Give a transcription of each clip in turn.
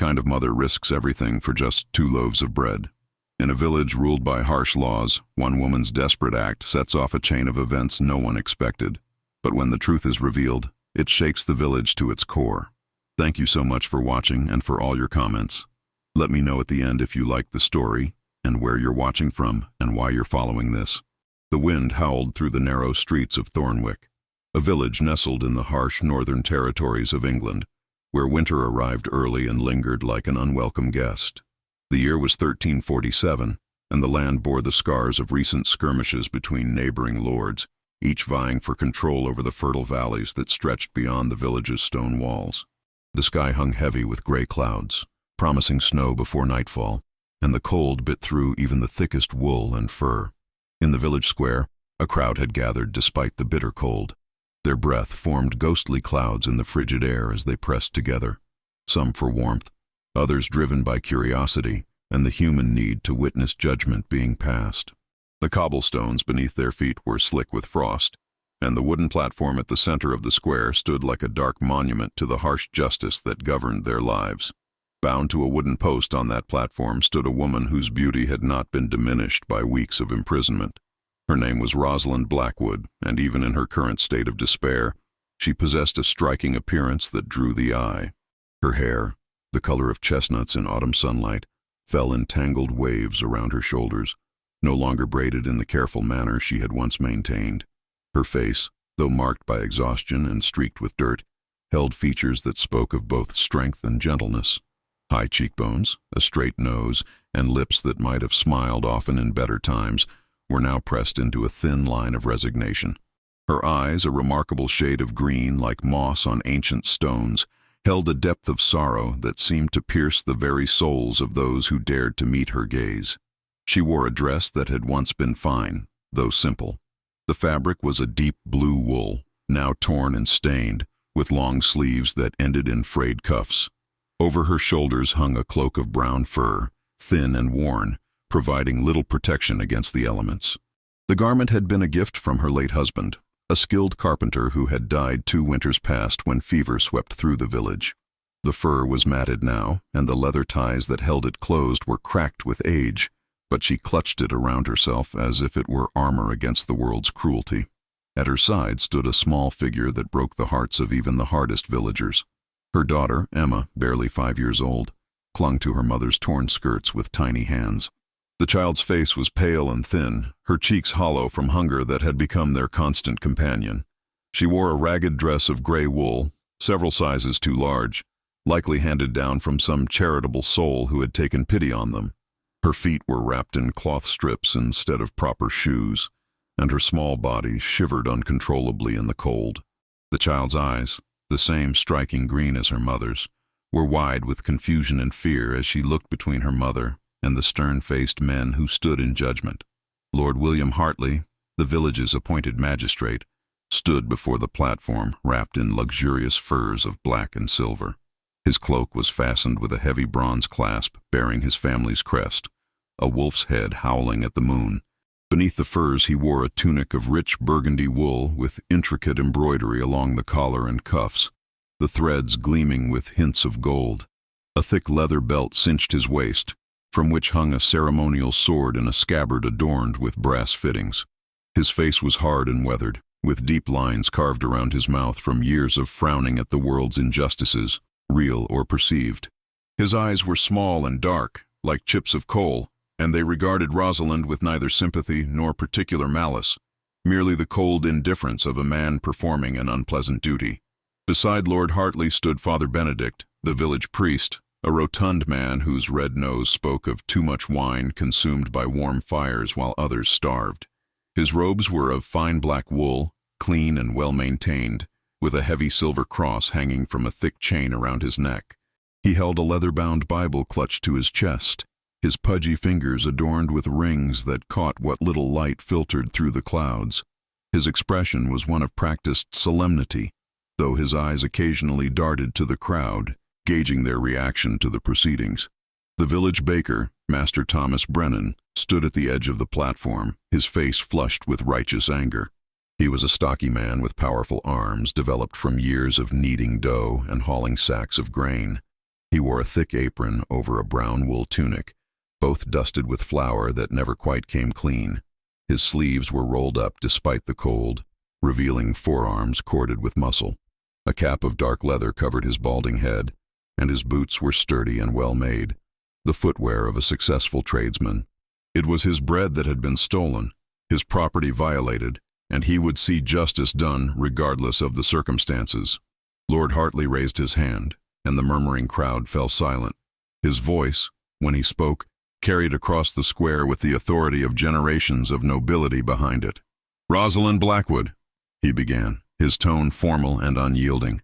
kind of mother risks everything for just 2 loaves of bread. In a village ruled by harsh laws, one woman's desperate act sets off a chain of events no one expected. But when the truth is revealed, it shakes the village to its core. Thank you so much for watching and for all your comments. Let me know at the end if you liked the story, and where you're watching from, and why you're following this. The wind howled through the narrow streets of Thornwick, a village nestled in the harsh northern territories of England, where winter arrived early and lingered like an unwelcome guest. The year was 1347, and the land bore the scars of recent skirmishes between neighboring lords, each vying for control over the fertile valleys that stretched beyond the village's stone walls. The sky hung heavy with gray clouds, promising snow before nightfall, and the cold bit through even the thickest wool and fur. In the village square, a crowd had gathered despite the bitter cold. Their breath formed ghostly clouds in the frigid air as they pressed together, some for warmth, others driven by curiosity and the human need to witness judgment being passed. The cobblestones beneath their feet were slick with frost, and the wooden platform at the center of the square stood like a dark monument to the harsh justice that governed their lives. Bound to a wooden post on that platform stood a woman whose beauty had not been diminished by weeks of imprisonment. Her name was Rosalind Blackwood, and even in her current state of despair, she possessed a striking appearance that drew the eye. Her hair, the color of chestnuts in autumn sunlight, fell in tangled waves around her shoulders, no longer braided in the careful manner she had once maintained. Her face, though marked by exhaustion and streaked with dirt, held features that spoke of both strength and gentleness. High cheekbones, a straight nose, and lips that might have smiled often in better times were now pressed into a thin line of resignation. Her eyes, a remarkable shade of green like moss on ancient stones, held a depth of sorrow that seemed to pierce the very souls of those who dared to meet her gaze. She wore a dress that had once been fine, though simple. The fabric was a deep blue wool, now torn and stained, with long sleeves that ended in frayed cuffs. Over her shoulders hung a cloak of brown fur, thin and worn, providing little protection against the elements. The garment had been a gift from her late husband, a skilled carpenter who had died 2 winters past when fever swept through the village. The fur was matted now, and the leather ties that held it closed were cracked with age, but she clutched it around herself as if it were armor against the world's cruelty. At her side stood a small figure that broke the hearts of even the hardest villagers. Her daughter, Emma, barely 5 years old, clung to her mother's torn skirts with tiny hands. The child's face was pale and thin, her cheeks hollow from hunger that had become their constant companion. She wore a ragged dress of gray wool, several sizes too large, likely handed down from some charitable soul who had taken pity on them. Her feet were wrapped in cloth strips instead of proper shoes, and her small body shivered uncontrollably in the cold. The child's eyes, the same striking green as her mother's, were wide with confusion and fear as she looked between her mother and the stern-faced men who stood in judgment. Lord William Hartley, the village's appointed magistrate, stood before the platform wrapped in luxurious furs of black and silver. His cloak was fastened with a heavy bronze clasp bearing his family's crest, a wolf's head howling at the moon. Beneath the furs he wore a tunic of rich burgundy wool with intricate embroidery along the collar and cuffs, the threads gleaming with hints of gold. A thick leather belt cinched his waist, from which hung a ceremonial sword in a scabbard adorned with brass fittings. His face was hard and weathered, with deep lines carved around his mouth from years of frowning at the world's injustices, real or perceived. His eyes were small and dark, like chips of coal, and they regarded Rosalind with neither sympathy nor particular malice, merely the cold indifference of a man performing an unpleasant duty. Beside Lord Hartley stood Father Benedict, the village priest, a rotund man whose red nose spoke of too much wine consumed by warm fires while others starved. His robes were of fine black wool, clean and well-maintained, with a heavy silver cross hanging from a thick chain around his neck. He held a leather-bound Bible clutched to his chest, his pudgy fingers adorned with rings that caught what little light filtered through the clouds. His expression was one of practiced solemnity, though his eyes occasionally darted to the crowd, gauging their reaction to the proceedings. The village baker, Master Thomas Brennan, stood at the edge of the platform, his face flushed with righteous anger. He was a stocky man with powerful arms developed from years of kneading dough and hauling sacks of grain. He wore a thick apron over a brown wool tunic, both dusted with flour that never quite came clean. His sleeves were rolled up despite the cold, revealing forearms corded with muscle. A cap of dark leather covered his balding head, and his boots were sturdy and well made, the footwear of a successful tradesman. It was his bread that had been stolen, his property violated, and he would see justice done regardless of the circumstances. Lord Hartley raised his hand, and the murmuring crowd fell silent. His voice, when he spoke, carried across the square with the authority of generations of nobility behind it. "Rosalind Blackwood," he began, his tone formal and unyielding,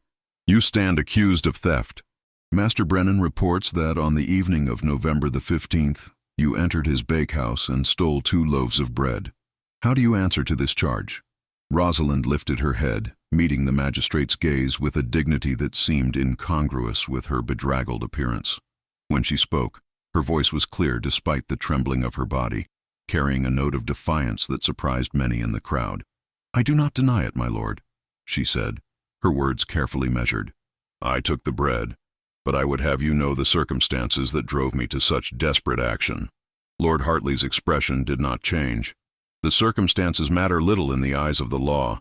"you stand accused of theft. Master Brennan reports that on the evening of November the 15th, you entered his bakehouse and stole 2 loaves of bread. How do you answer to this charge?" Rosalind lifted her head, meeting the magistrate's gaze with a dignity that seemed incongruous with her bedraggled appearance. When she spoke, her voice was clear despite the trembling of her body, carrying a note of defiance that surprised many in the crowd. "I do not deny it, my lord," she said, her words carefully measured. "I took the bread, but I would have you know the circumstances that drove me to such desperate action." Lord Hartley's expression did not change. The circumstances matter little in the eyes of the law.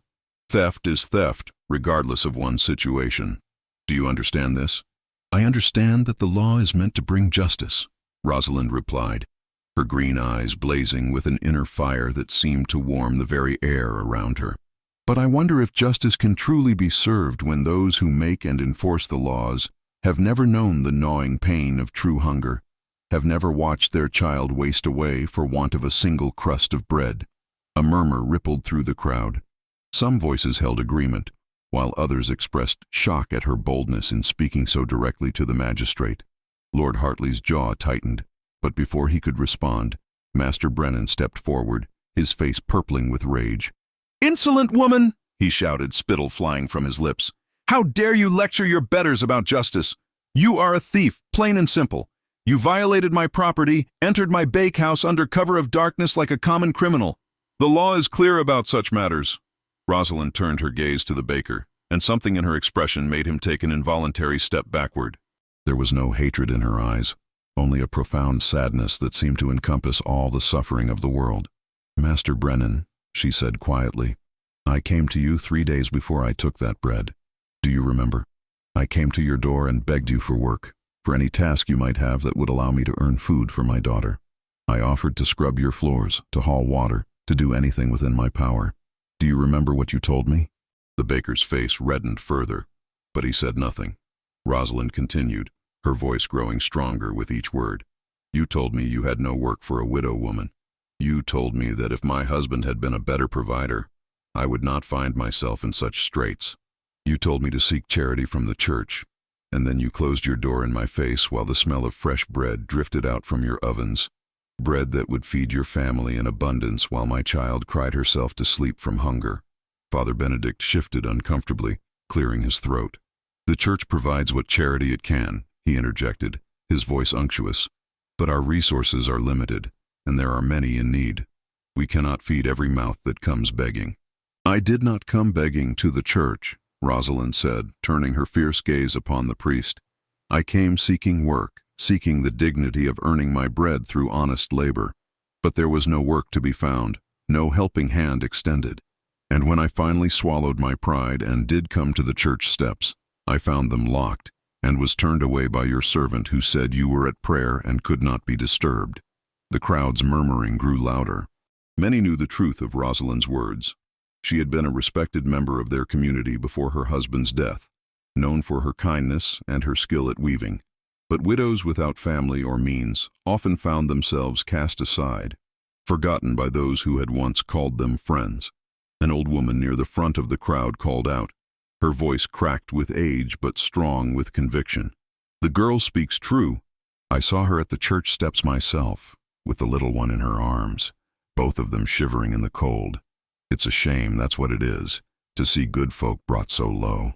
Theft is theft, regardless of one's situation. Do you understand this? "I understand that the law is meant to bring justice," Rosalind replied, her green eyes blazing with an inner fire that seemed to warm the very air around her. "But I wonder if justice can truly be served when those who make and enforce the laws have never known the gnawing pain of true hunger, have never watched their child waste away for want of a single crust of bread." A murmur rippled through the crowd. Some voices held agreement, while others expressed shock at her boldness in speaking so directly to the magistrate. Lord Hartley's jaw tightened, but before he could respond, Master Brennan stepped forward, his face purpling with rage. "Insolent woman!" he shouted, spittle flying from his lips. "How dare you lecture your betters about justice? You are a thief, plain and simple. You violated my property, entered my bakehouse under cover of darkness like a common criminal. The law is clear about such matters." Rosalind turned her gaze to the baker, and something in her expression made him take an involuntary step backward. There was no hatred in her eyes, only a profound sadness that seemed to encompass all the suffering of the world. "Master Brennan," she said quietly, "I came to you 3 days before I took that bread. Do you remember? I came to your door and begged you for work, for any task you might have that would allow me to earn food for my daughter. I offered to scrub your floors, to haul water, to do anything within my power. Do you remember what you told me?" The baker's face reddened further, but he said nothing. Rosalind continued, her voice growing stronger with each word. "You told me you had no work for a widow woman. You told me that if my husband had been a better provider, I would not find myself in such straits. You told me to seek charity from the church, and then you closed your door in my face while the smell of fresh bread drifted out from your ovens. Bread that would feed your family in abundance while my child cried herself to sleep from hunger." Father Benedict shifted uncomfortably, clearing his throat. "The church provides what charity it can," he interjected, his voice unctuous. "But our resources are limited, and there are many in need. We cannot feed every mouth that comes begging." "I did not come begging to the church," Rosalind said, turning her fierce gaze upon the priest. "I came seeking work, seeking the dignity of earning my bread through honest labor. But there was no work to be found, no helping hand extended. And when I finally swallowed my pride and did come to the church steps, I found them locked, and was turned away by your servant who said you were at prayer and could not be disturbed." The crowd's murmuring grew louder. Many knew the truth of Rosalind's words. She had been a respected member of their community before her husband's death, known for her kindness and her skill at weaving. But widows without family or means often found themselves cast aside, forgotten by those who had once called them friends. An old woman near the front of the crowd called out, her voice cracked with age but strong with conviction. "The girl speaks true. I saw her at the church steps myself, with the little one in her arms, both of them shivering in the cold. It's a shame, that's what it is, to see good folk brought so low."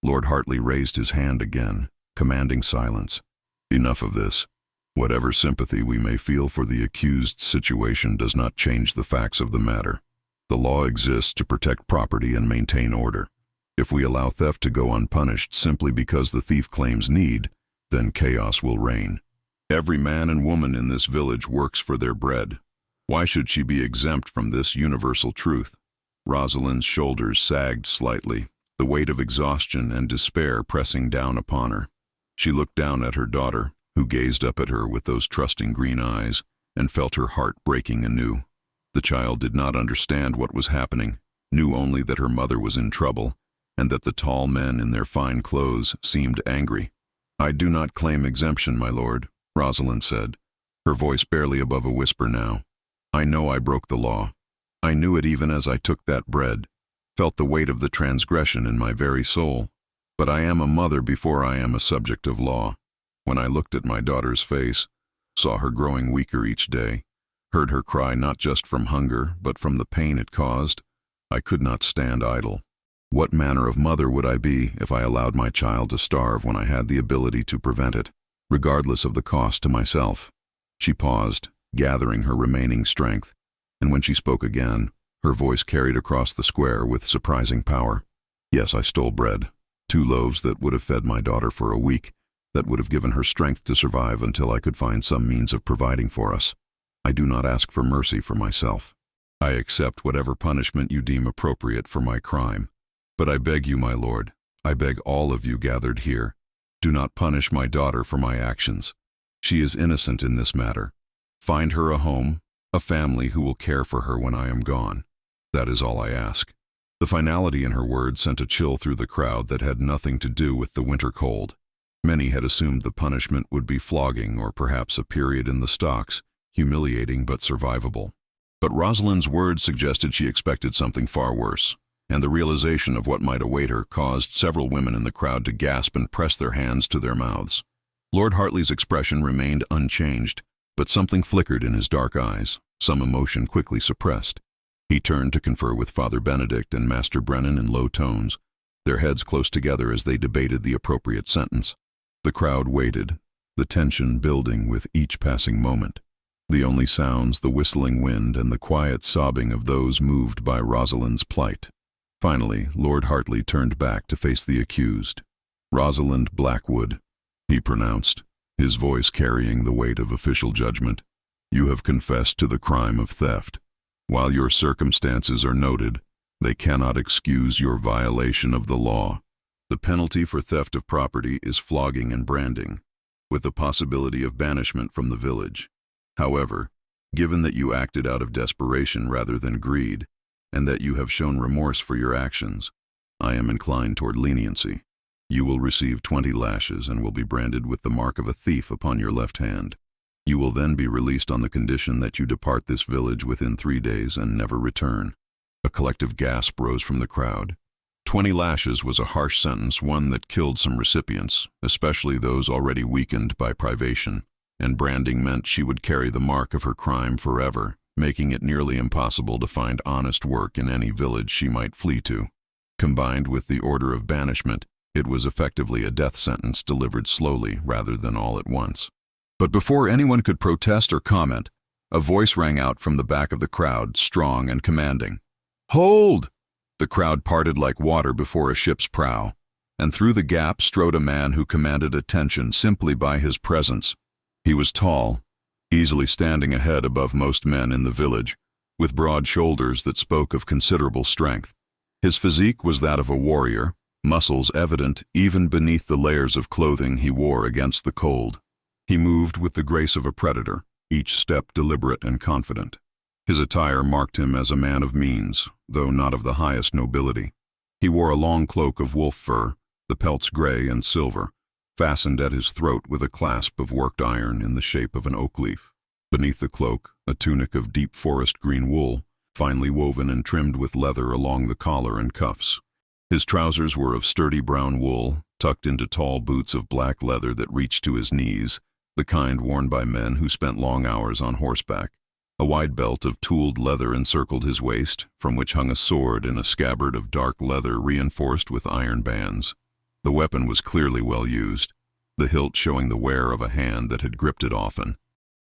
Lord Hartley raised his hand again, commanding silence. "Enough of this. Whatever sympathy we may feel for the accused's situation does not change the facts of the matter. The law exists to protect property and maintain order. If we allow theft to go unpunished simply because the thief claims need, then chaos will reign. Every man and woman in this village works for their bread. Why should she be exempt from this universal truth? Rosalind's shoulders sagged slightly, the weight of exhaustion and despair pressing down upon her. She looked down at her daughter, who gazed up at her with those trusting green eyes, and felt her heart breaking anew. The child did not understand what was happening, knew only that her mother was in trouble, and that the tall men in their fine clothes seemed angry. "I do not claim exemption, my lord," Rosalind said, her voice barely above a whisper now. "I know I broke the law. I knew it even as I took that bread, felt the weight of the transgression in my very soul. But I am a mother before I am a subject of law. When I looked at my daughter's face, saw her growing weaker each day, heard her cry not just from hunger, but from the pain it caused, I could not stand idle. What manner of mother would I be if I allowed my child to starve when I had the ability to prevent it, regardless of the cost to myself?" She paused, gathering her remaining strength, and when she spoke again, her voice carried across the square with surprising power. "Yes, I stole bread. 2 loaves that would have fed my daughter for a week, that would have given her strength to survive until I could find some means of providing for us. I do not ask for mercy for myself. I accept whatever punishment you deem appropriate for my crime. But I beg you, my lord, I beg all of you gathered here, do not punish my daughter for my actions. She is innocent in this matter. Find her a home, a family who will care for her when I am gone. That is all I ask." The finality in her words sent a chill through the crowd that had nothing to do with the winter cold. Many had assumed the punishment would be flogging or perhaps a period in the stocks, humiliating but survivable. But Rosalind's words suggested she expected something far worse, and the realization of what might await her caused several women in the crowd to gasp and press their hands to their mouths. Lord Hartley's expression remained unchanged, but something flickered in his dark eyes, some emotion quickly suppressed. He turned to confer with Father Benedict and Master Brennan in low tones, their heads close together as they debated the appropriate sentence. The crowd waited, the tension building with each passing moment. The only sounds the whistling wind and the quiet sobbing of those moved by Rosalind's plight. Finally, Lord Hartley turned back to face the accused. "Rosalind Blackwood," he pronounced, his voice carrying the weight of official judgment, "you have confessed to the crime of theft. While your circumstances are noted, they cannot excuse your violation of the law. The penalty for theft of property is flogging and branding, with the possibility of banishment from the village. However, given that you acted out of desperation rather than greed, and that you have shown remorse for your actions, I am inclined toward leniency. You will receive 20 lashes and will be branded with the mark of a thief upon your left hand. You will then be released on the condition that you depart this village within 3 days and never return." A collective gasp rose from the crowd. 20 lashes was a harsh sentence, one that killed some recipients, especially those already weakened by privation, and branding meant she would carry the mark of her crime forever, making it nearly impossible to find honest work in any village she might flee to. Combined with the order of banishment, it was effectively a death sentence delivered slowly rather than all at once. But before anyone could protest or comment, a voice rang out from the back of the crowd, strong and commanding. "Hold!" The crowd parted like water before a ship's prow, and through the gap strode a man who commanded attention simply by his presence. He was tall, easily standing a head above most men in the village, with broad shoulders that spoke of considerable strength. His physique was that of a warrior, muscles evident even beneath the layers of clothing he wore against the cold. He moved with the grace of a predator, each step deliberate and confident. His attire marked him as a man of means, though not of the highest nobility. He wore a long cloak of wolf fur, the pelts gray and silver, fastened at his throat with a clasp of worked iron in the shape of an oak leaf. Beneath the cloak, a tunic of deep forest green wool, finely woven and trimmed with leather along the collar and cuffs. His trousers were of sturdy brown wool, tucked into tall boots of black leather that reached to his knees, the kind worn by men who spent long hours on horseback. A wide belt of tooled leather encircled his waist, from which hung a sword in a scabbard of dark leather reinforced with iron bands. The weapon was clearly well used, the hilt showing the wear of a hand that had gripped it often.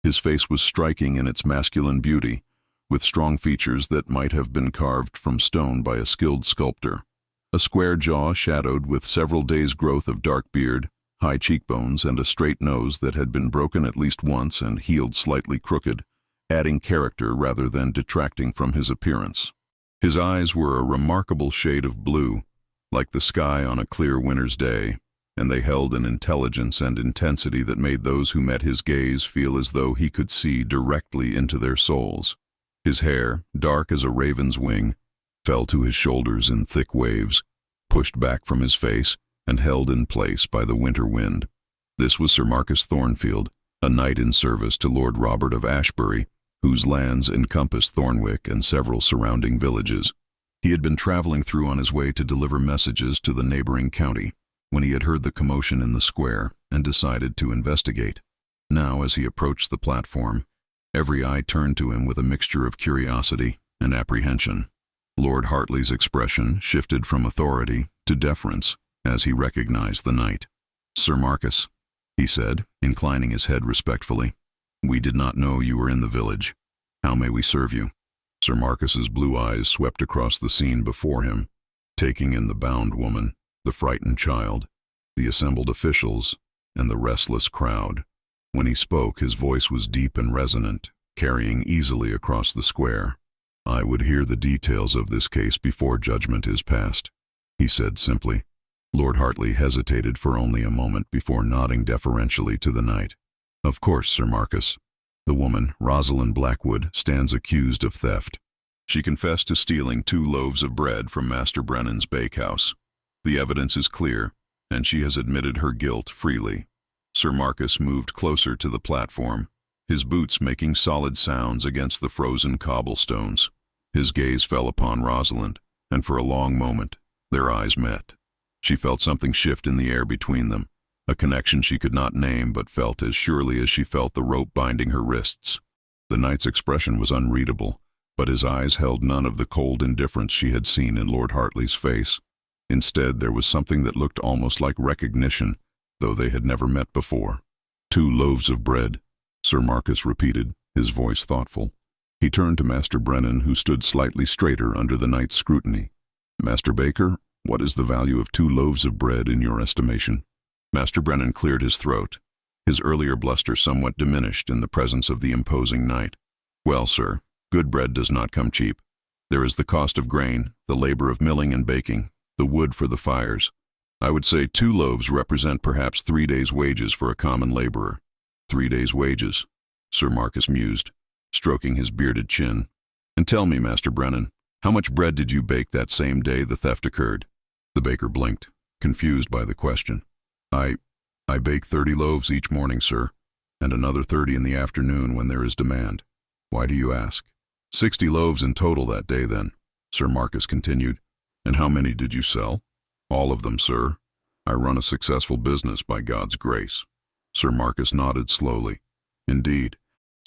His face was striking in its masculine beauty, with strong features that might have been carved from stone by a skilled sculptor. A square jaw shadowed with several days' growth of dark beard high cheekbones, and a straight nose that had been broken at least once and healed slightly crooked, adding character rather than detracting from his appearance. His eyes were a remarkable shade of blue, like the sky on a clear winter's day, and they held an intelligence and intensity that made those who met his gaze feel as though he could see directly into their souls. His hair, dark as a raven's wing, fell to his shoulders in thick waves, pushed back from his face and held in place by the winter wind. This was Sir Marcus Thornfield, a knight in service to Lord Robert of Ashbury, whose lands encompassed Thornwick and several surrounding villages. He had been traveling through on his way to deliver messages to the neighboring county, when he had heard the commotion in the square and decided to investigate. Now, as he approached the platform, every eye turned to him with a mixture of curiosity and apprehension. Lord Hartley's expression shifted from authority to deference as he recognized the knight. "Sir Marcus," he said, inclining his head respectfully, "we did not know you were in the village. How may we serve you?" Sir Marcus's blue eyes swept across the scene before him, taking in the bound woman, the frightened child, the assembled officials, and the restless crowd. When he spoke, his voice was deep and resonant, carrying easily across the square. "I would hear the details of this case before judgment is passed," he said simply. Lord Hartley hesitated for only a moment before nodding deferentially to the knight. "Of course, Sir Marcus. The woman, Rosalind Blackwood, stands accused of theft. She confessed to stealing 2 loaves of bread from Master Brennan's bakehouse. The evidence is clear, and she has admitted her guilt freely." Sir Marcus moved closer to the platform, his boots making solid sounds against the frozen cobblestones. His gaze fell upon Rosalind, and for a long moment their eyes met. She felt something shift in the air between them, a connection she could not name but felt as surely as she felt the rope binding her wrists. The knight's expression was unreadable, but his eyes held none of the cold indifference she had seen in Lord Hartley's face. Instead, there was something that looked almost like recognition, though they had never met before. 2 loaves of bread," Sir Marcus repeated, his voice thoughtful. He turned to Master Brennan, who stood slightly straighter under the knight's scrutiny. "Master Baker, what is the value of 2 loaves of bread in your estimation?" Master Brennan cleared his throat, his earlier bluster somewhat diminished in the presence of the imposing knight. "Well, sir, good bread does not come cheap. There is the cost of grain, the labor of milling and baking, the wood for the fires. I would say 2 loaves represent perhaps 3 days' wages for a common laborer." 3 days' wages, Sir Marcus mused, stroking his bearded chin. "And tell me, Master Brennan, how much bread did you bake that same day the theft occurred?" The baker blinked, confused by the question. I bake 30 loaves each morning, sir, and another 30 in the afternoon when there is demand. Why do you ask?" 60 loaves in total that day, then," Sir Marcus continued. "And how many did you sell?" "All of them, sir. I run a successful business by God's grace." Sir Marcus nodded slowly. "Indeed.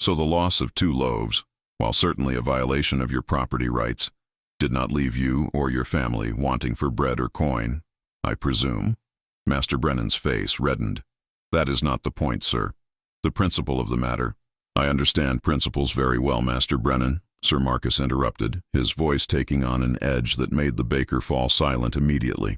So the loss of 2 loaves, while certainly a violation of your property rights, did not leave you or your family wanting for bread or coin, I presume?" Master Brennan's face reddened. "That is not the point, sir. The principle of the matter—" "I understand principles very well, Master Brennan," Sir Marcus interrupted, his voice taking on an edge that made the baker fall silent immediately.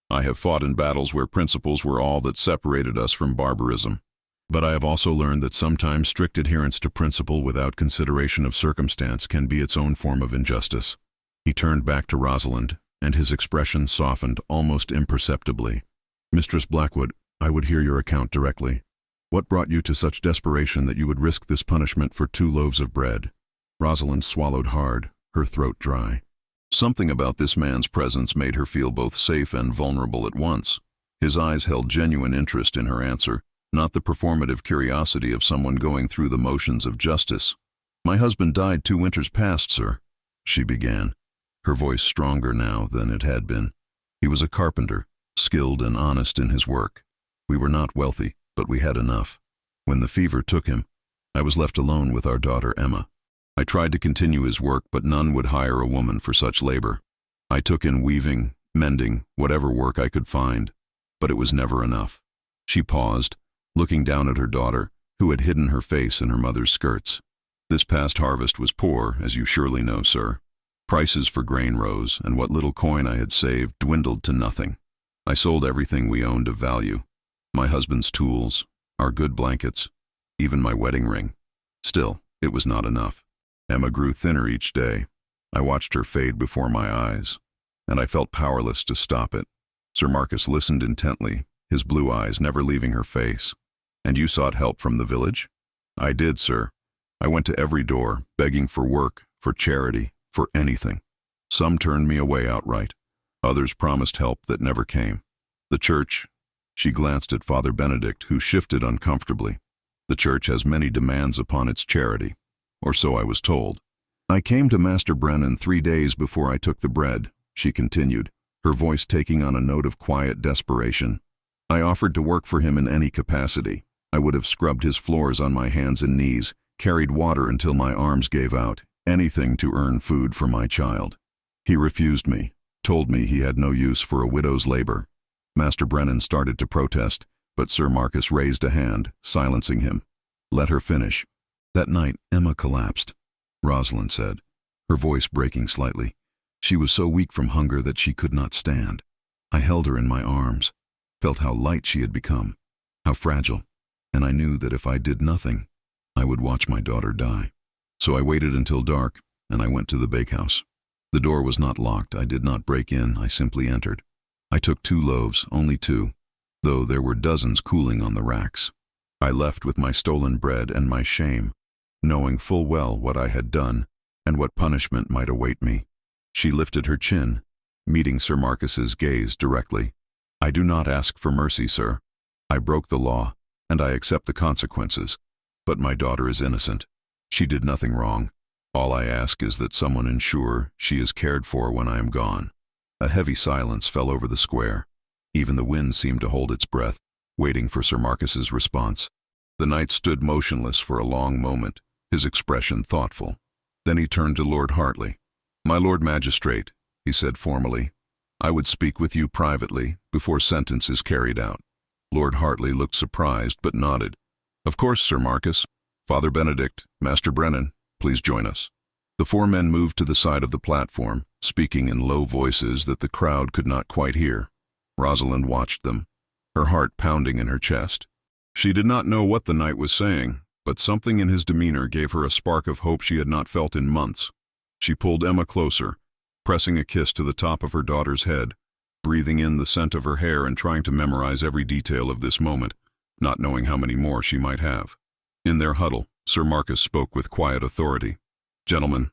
"I have fought in battles where principles were all that separated us from barbarism. But I have also learned that sometimes strict adherence to principle without consideration of circumstance can be its own form of injustice." He turned back to Rosalind, and his expression softened almost imperceptibly. "Mistress Blackwood, I would hear your account directly. What brought you to such desperation that you would risk this punishment for 2 loaves of bread?" Rosalind swallowed hard, her throat dry. Something about this man's presence made her feel both safe and vulnerable at once. His eyes held genuine interest in her answer, not the performative curiosity of someone going through the motions of justice. "My husband died 2 winters past, sir," she began, her voice stronger now than it had been. "He was a carpenter, skilled and honest in his work. We were not wealthy, but we had enough. When the fever took him, I was left alone with our daughter Emma. I tried to continue his work, but none would hire a woman for such labor. I took in weaving, mending, whatever work I could find, but it was never enough." She paused, looking down at her daughter, who had hidden her face in her mother's skirts. "This past harvest was poor, as you surely know, sir. Prices for grain rose, and what little coin I had saved dwindled to nothing. I sold everything we owned of value. My husband's tools, our good blankets, even my wedding ring. Still, it was not enough. Emma grew thinner each day. I watched her fade before my eyes, and I felt powerless to stop it. Sir Marcus listened intently, his blue eyes never leaving her face. "And you sought help from the village?" "I did, sir. I went to every door, begging for work, for charity, for anything. Some turned me away outright. Others promised help that never came. The church," she glanced at Father Benedict, who shifted uncomfortably. "The church has many demands upon its charity, or so I was told. I came to Master Brennan 3 days before I took the bread," she continued, her voice taking on a note of quiet desperation. "I offered to work for him in any capacity. I would have scrubbed his floors on my hands and knees, carried water until my arms gave out, anything to earn food for my child. He refused me, told me he had no use for a widow's labor." Master Brennan started to protest, but Sir Marcus raised a hand, silencing him. "Let her finish." "That night, Emma collapsed," Rosalind said, her voice breaking slightly. "She was so weak from hunger that she could not stand. I held her in my arms, felt how light she had become, how fragile, and I knew that if I did nothing, I would watch my daughter die. So I waited until dark, and I went to the bakehouse. The door was not locked. I did not break in. I simply entered. I took 2 loaves, only 2, though there were dozens cooling on the racks. I left with my stolen bread and my shame, knowing full well what I had done and what punishment might await me." She lifted her chin, meeting Sir Marcus's gaze directly. "I do not ask for mercy, sir. I broke the law, and I accept the consequences. But my daughter is innocent. She did nothing wrong. All I ask is that someone ensure she is cared for when I am gone." A heavy silence fell over the square. Even the wind seemed to hold its breath, waiting for Sir Marcus's response. The knight stood motionless for a long moment, his expression thoughtful. Then he turned to Lord Hartley. "My Lord Magistrate," he said formally, "I would speak with you privately before sentence is carried out." Lord Hartley looked surprised but nodded. "Of course, Sir Marcus. Father Benedict, Master Brennan, please join us." The 4 men moved to the side of the platform, speaking in low voices that the crowd could not quite hear. Rosalind watched them, her heart pounding in her chest. She did not know what the knight was saying, but something in his demeanor gave her a spark of hope she had not felt in months. She pulled Emma closer, pressing a kiss to the top of her daughter's head, breathing in the scent of her hair and trying to memorize every detail of this moment, not knowing how many more she might have. In their huddle, Sir Marcus spoke with quiet authority. "Gentlemen,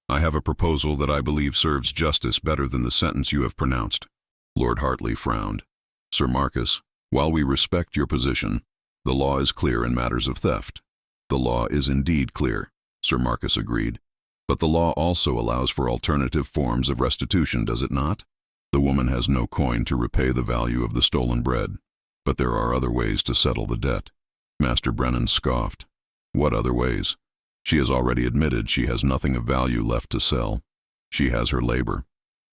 I have a proposal that I believe serves justice better than the sentence you have pronounced." Lord Hartley frowned. "Sir Marcus, while we respect your position, the law is clear in matters of theft." "The law is indeed clear," Sir Marcus agreed. "But the law also allows for alternative forms of restitution, does it not? The woman has no coin to repay the value of the stolen bread, but there are other ways to settle the debt." Master Brennan scoffed. "What other ways? She has already admitted she has nothing of value left to sell. She has her labor,"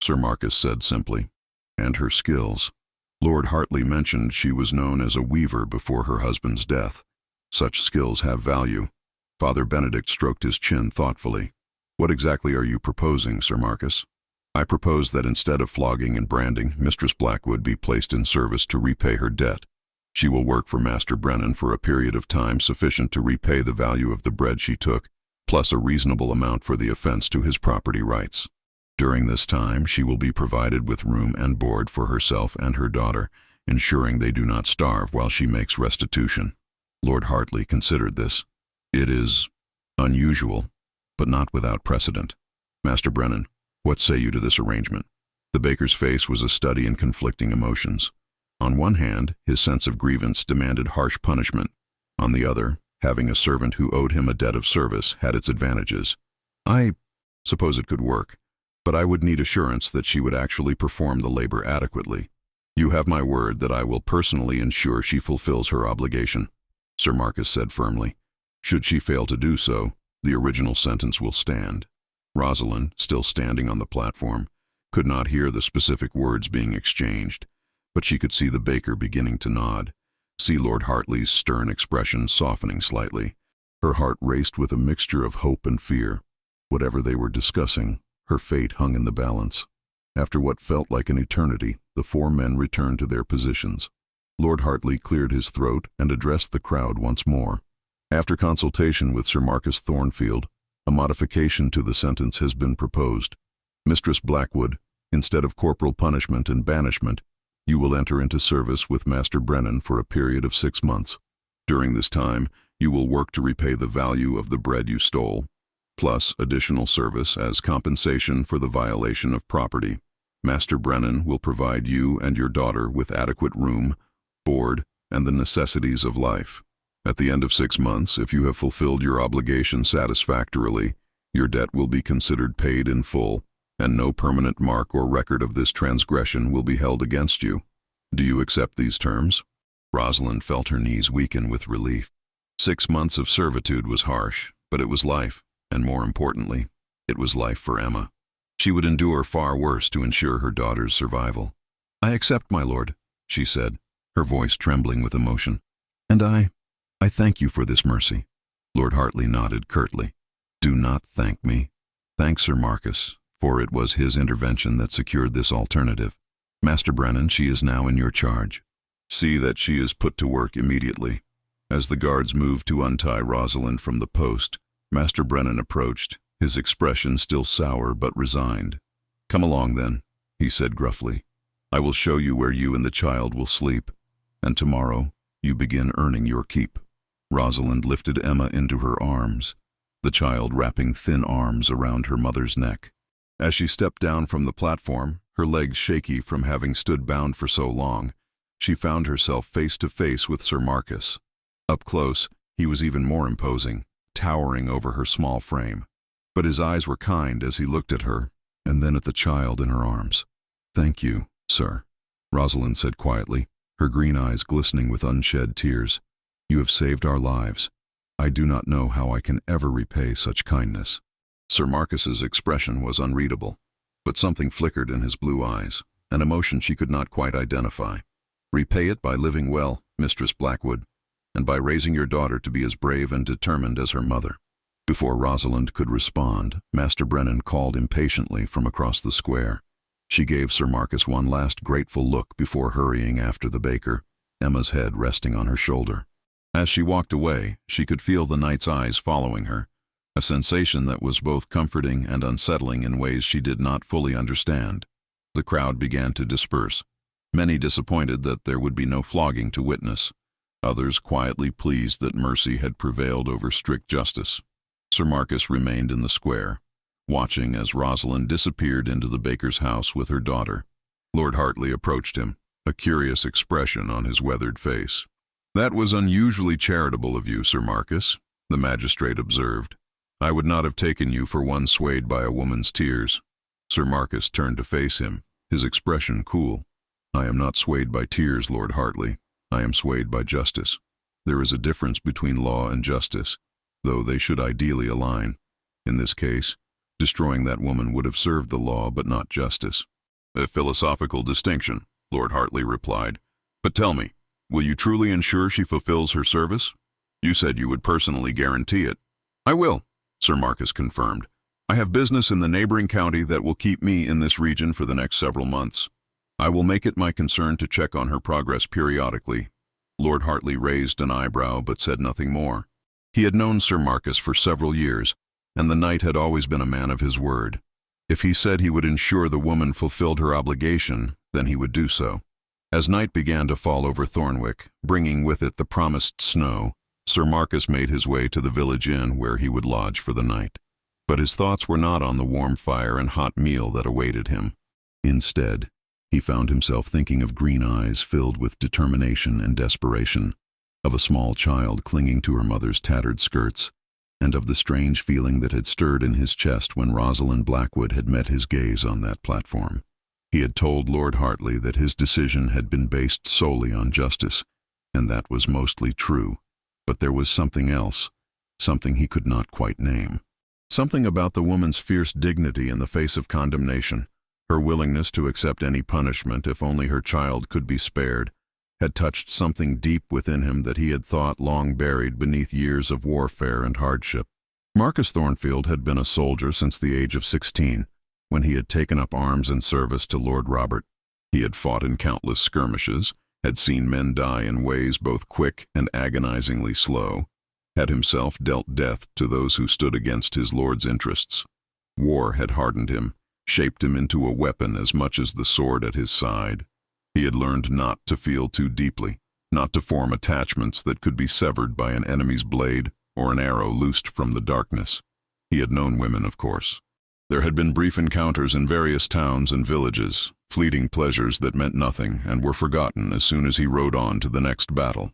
Sir Marcus said simply, "and her skills." Lord Hartley mentioned she was known as a weaver before her husband's death. Such skills have value. Father Benedict stroked his chin thoughtfully. "What exactly are you proposing, Sir Marcus?" "I propose that instead of flogging and branding, Mistress Blackwood be placed in service to repay her debt. She will work for Master Brennan for a period of time sufficient to repay the value of the bread she took, plus a reasonable amount for the offense to his property rights. During this time, she will be provided with room and board for herself and her daughter, ensuring they do not starve while she makes restitution." Lord Hartley considered this. "It is unusual, but not without precedent. Master Brennan, what say you to this arrangement?" The baker's face was a study in conflicting emotions. On one hand, his sense of grievance demanded harsh punishment. On the other, having a servant who owed him a debt of service had its advantages. "I suppose it could work, but I would need assurance that she would actually perform the labor adequately. You have my word that I will personally ensure she fulfills her obligation," Sir Marcus said firmly. "Should she fail to do so, the original sentence will stand." Rosalind, still standing on the platform, could not hear the specific words being exchanged, but she could see the baker beginning to nod, see Lord Hartley's stern expression softening slightly. Her heart raced with a mixture of hope and fear. Whatever they were discussing, her fate hung in the balance. After what felt like an eternity, the 4 men returned to their positions. Lord Hartley cleared his throat and addressed the crowd once more. After consultation with Sir Marcus Thornfield, a modification to the sentence has been proposed. Mistress Blackwood, instead of corporal punishment and banishment, you will enter into service with Master Brennan for a period of 6 months. During this time, you will work to repay the value of the bread you stole, plus additional service as compensation for the violation of property. Master Brennan will provide you and your daughter with adequate room, board, and the necessities of life. At the end of 6 months, if you have fulfilled your obligation satisfactorily, your debt will be considered paid in full, and no permanent mark or record of this transgression will be held against you. Do you accept these terms? Rosalind felt her knees weaken with relief. 6 months of servitude was harsh, but it was life, and more importantly, it was life for Emma. She would endure far worse to ensure her daughter's survival. "I accept, my lord," she said, her voice trembling with emotion. "And I thank you for this mercy." Lord Hartley nodded curtly. "Do not thank me. Thank Sir Marcus, for it was his intervention that secured this alternative. Master Brennan, she is now in your charge. See that she is put to work immediately." As the guards moved to untie Rosalind from the post, Master Brennan approached, his expression still sour but resigned. "Come along then," he said gruffly. "I will show you where you and the child will sleep, and tomorrow you begin earning your keep." Rosalind lifted Emma into her arms, the child wrapping thin arms around her mother's neck. As she stepped down from the platform, her legs shaky from having stood bound for so long, she found herself face to face with Sir Marcus. Up close, he was even more imposing, towering over her small frame. But his eyes were kind as he looked at her, and then at the child in her arms. "Thank you, sir," Rosalind said quietly, her green eyes glistening with unshed tears. "You have saved our lives. I do not know how I can ever repay such kindness." Sir Marcus's expression was unreadable, but something flickered in his blue eyes, an emotion she could not quite identify. "Repay it by living well, Mistress Blackwood, and by raising your daughter to be as brave and determined as her mother." Before Rosalind could respond, Master Brennan called impatiently from across the square. She gave Sir Marcus one last grateful look before hurrying after the baker, Emma's head resting on her shoulder. As she walked away, she could feel the knight's eyes following her, a sensation that was both comforting and unsettling in ways she did not fully understand. The crowd began to disperse, many disappointed that there would be no flogging to witness, others quietly pleased that mercy had prevailed over strict justice. Sir Marcus remained in the square, watching as Rosalind disappeared into the baker's house with her daughter. Lord Hartley approached him, a curious expression on his weathered face. "That was unusually charitable of you, Sir Marcus," the magistrate observed. "I would not have taken you for one swayed by a woman's tears." Sir Marcus turned to face him, his expression cool. "I am not swayed by tears, Lord Hartley. I am swayed by justice. There is a difference between law and justice, though they should ideally align. In this case, destroying that woman would have served the law but not justice." "A philosophical distinction," Lord Hartley replied. "But tell me, will you truly ensure she fulfills her service? You said you would personally guarantee it." "I will," Sir Marcus confirmed. "I have business in the neighboring county that will keep me in this region for the next several months. I will make it my concern to check on her progress periodically." Lord Hartley raised an eyebrow but said nothing more. He had known Sir Marcus for several years, and the knight had always been a man of his word. If he said he would ensure the woman fulfilled her obligation, then he would do so. As night began to fall over Thornwick, bringing with it the promised snow, Sir Marcus made his way to the village inn where he would lodge for the night. But his thoughts were not on the warm fire and hot meal that awaited him. Instead, he found himself thinking of green eyes filled with determination and desperation, of a small child clinging to her mother's tattered skirts, and of the strange feeling that had stirred in his chest when Rosalind Blackwood had met his gaze on that platform. He had told Lord Hartley that his decision had been based solely on justice, and that was mostly true. But there was something else, something he could not quite name. Something about the woman's fierce dignity in the face of condemnation, her willingness to accept any punishment if only her child could be spared, had touched something deep within him that he had thought long buried beneath years of warfare and hardship. Marcus Thornfield had been a soldier since the age of 16, when he had taken up arms in service to Lord Robert. He had fought in countless skirmishes, had seen men die in ways both quick and agonizingly slow, had himself dealt death to those who stood against his lord's interests. War had hardened him, shaped him into a weapon as much as the sword at his side. He had learned not to feel too deeply, not to form attachments that could be severed by an enemy's blade or an arrow loosed from the darkness. He had known women, of course. There had been brief encounters in various towns and villages, fleeting pleasures that meant nothing and were forgotten as soon as he rode on to the next battle.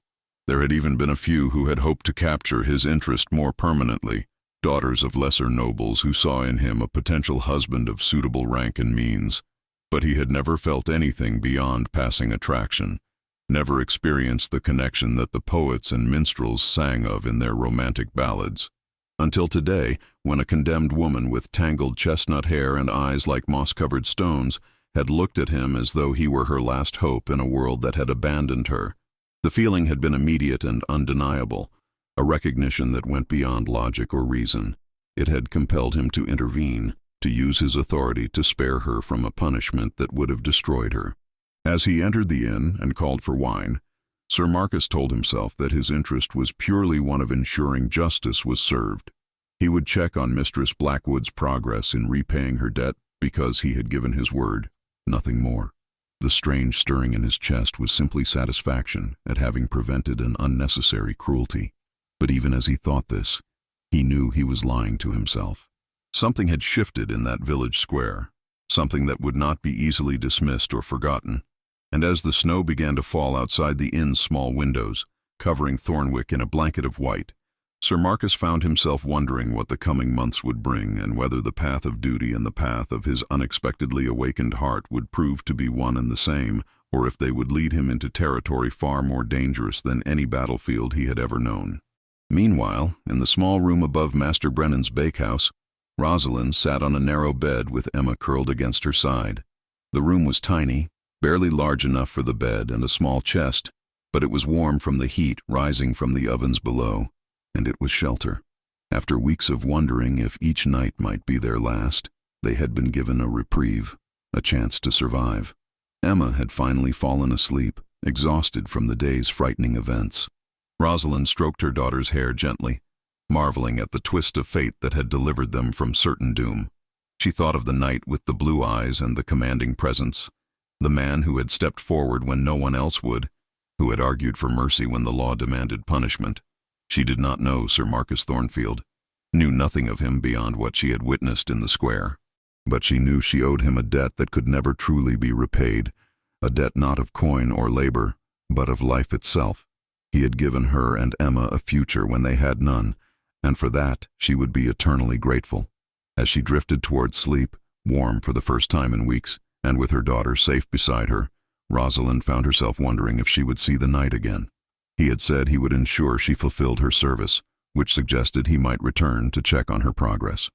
There had even been a few who had hoped to capture his interest more permanently, daughters of lesser nobles who saw in him a potential husband of suitable rank and means. But he had never felt anything beyond passing attraction, never experienced the connection that the poets and minstrels sang of in their romantic ballads. Until today, when a condemned woman with tangled chestnut hair and eyes like moss-covered stones had looked at him as though he were her last hope in a world that had abandoned her. The feeling had been immediate and undeniable, a recognition that went beyond logic or reason. It had compelled him to intervene, to use his authority to spare her from a punishment that would have destroyed her. As he entered the inn and called for wine, Sir Marcus told himself that his interest was purely one of ensuring justice was served. He would check on Mistress Blackwood's progress in repaying her debt because he had given his word, nothing more. The strange stirring in his chest was simply satisfaction at having prevented an unnecessary cruelty. But even as he thought this, he knew he was lying to himself. Something had shifted in that village square, something that would not be easily dismissed or forgotten. And as the snow began to fall outside the inn's small windows, covering Thornwick in a blanket of white, Sir Marcus found himself wondering what the coming months would bring and whether the path of duty and the path of his unexpectedly awakened heart would prove to be one and the same, or if they would lead him into territory far more dangerous than any battlefield he had ever known. Meanwhile, in the small room above Master Brennan's bakehouse, Rosalind sat on a narrow bed with Emma curled against her side. The room was tiny, barely large enough for the bed and a small chest, but it was warm from the heat rising from the ovens below, and it was shelter. After weeks of wondering if each night might be their last, they had been given a reprieve, a chance to survive. Emma had finally fallen asleep, exhausted from the day's frightening events. Rosalind stroked her daughter's hair gently, marveling at the twist of fate that had delivered them from certain doom. She thought of the knight with the blue eyes and the commanding presence, the man who had stepped forward when no one else would, who had argued for mercy when the law demanded punishment. She did not know Sir Marcus Thornfield, knew nothing of him beyond what she had witnessed in the square. But she knew she owed him a debt that could never truly be repaid, a debt not of coin or labor, but of life itself. He had given her and Emma a future when they had none, and for that she would be eternally grateful. As she drifted towards sleep, warm for the first time in weeks, and with her daughter safe beside her, Rosalind found herself wondering if she would see the knight again. He had said he would ensure she fulfilled her service, which suggested he might return to check on her progress.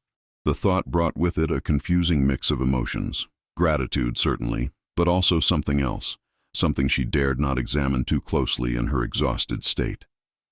The thought brought with it a confusing mix of emotions. Gratitude, certainly, but also something else, something she dared not examine too closely in her exhausted state.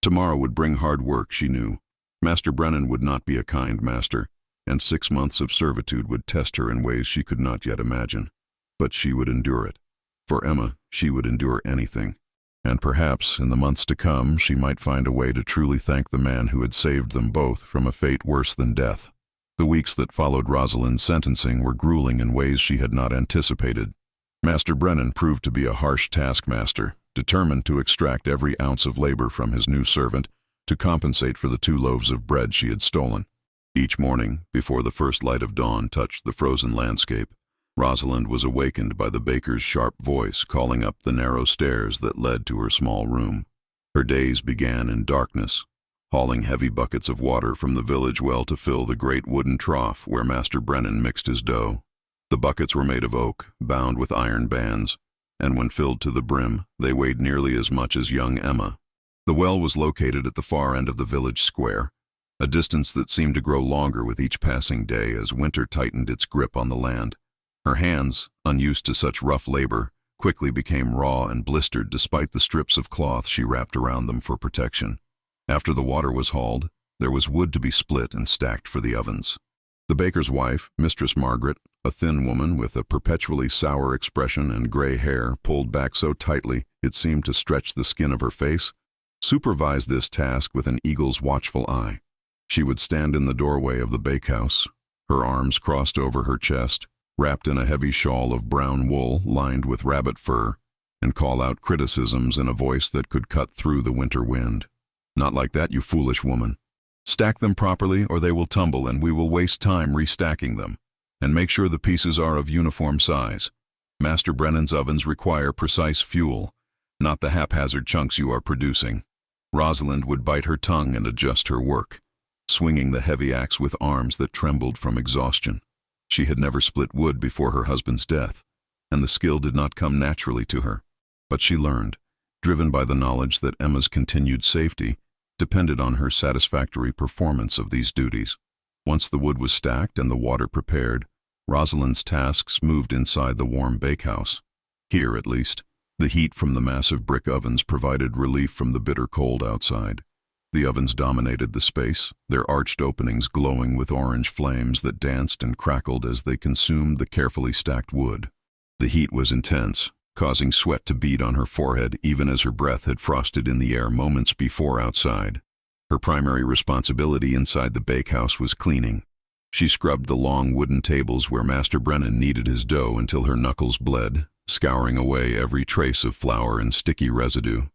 Tomorrow would bring hard work, she knew. Master Brennan would not be a kind master, and 6 months of servitude would test her in ways she could not yet imagine. But she would endure it. For Emma, she would endure anything. And perhaps, in the months to come, she might find a way to truly thank the man who had saved them both from a fate worse than death. The weeks that followed Rosalind's sentencing were grueling in ways she had not anticipated. Master Brennan proved to be a harsh taskmaster, determined to extract every ounce of labor from his new servant to compensate for the 2 loaves of bread she had stolen. Each morning, before the first light of dawn touched the frozen landscape, Rosalind was awakened by the baker's sharp voice calling up the narrow stairs that led to her small room. Her days began in darkness, hauling heavy buckets of water from the village well to fill the great wooden trough where Master Brennan mixed his dough. The buckets were made of oak, bound with iron bands, and when filled to the brim, they weighed nearly as much as young Emma. The well was located at the far end of the village square, a distance that seemed to grow longer with each passing day as winter tightened its grip on the land. Her hands, unused to such rough labor, quickly became raw and blistered despite the strips of cloth she wrapped around them for protection. After the water was hauled, there was wood to be split and stacked for the ovens. The baker's wife, Mistress Margaret, a thin woman with a perpetually sour expression and gray hair pulled back so tightly it seemed to stretch the skin of her face, supervised this task with an eagle's watchful eye. She would stand in the doorway of the bakehouse, her arms crossed over her chest, wrapped in a heavy shawl of brown wool lined with rabbit fur, and call out criticisms in a voice that could cut through the winter wind. "Not like that, you foolish woman. Stack them properly or they will tumble and we will waste time restacking them. And make sure the pieces are of uniform size. Master Brennan's ovens require precise fuel, not the haphazard chunks you are producing." Rosalind would bite her tongue and adjust her work, swinging the heavy axe with arms that trembled from exhaustion. She had never split wood before her husband's death, and the skill did not come naturally to her. But she learned, driven by the knowledge that Emma's continued safety depended on her satisfactory performance of these duties. Once the wood was stacked and the water prepared, Rosalind's tasks moved inside the warm bakehouse. Here, at least, the heat from the massive brick ovens provided relief from the bitter cold outside. The ovens dominated the space, their arched openings glowing with orange flames that danced and crackled as they consumed the carefully stacked wood. The heat was intense, causing sweat to bead on her forehead even as her breath had frosted in the air moments before outside. Her primary responsibility inside the bakehouse was cleaning. She scrubbed the long wooden tables where Master Brennan kneaded his dough until her knuckles bled, scouring away every trace of flour and sticky residue.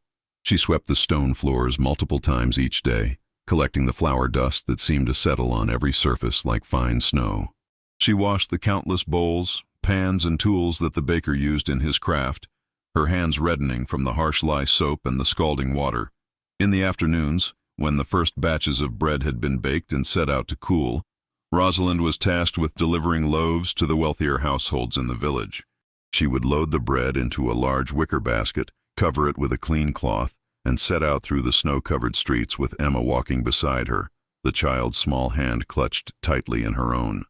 She swept the stone floors multiple times each day, collecting the flour dust that seemed to settle on every surface like fine snow. She washed the countless bowls, pans, and tools that the baker used in his craft, her hands reddening from the harsh lye soap and the scalding water. In the afternoons, when the first batches of bread had been baked and set out to cool, Rosalind was tasked with delivering loaves to the wealthier households in the village. She would load the bread into a large wicker basket, cover it with a clean cloth, and set out through the snow-covered streets with Emma walking beside her, the child's small hand clutched tightly in her own.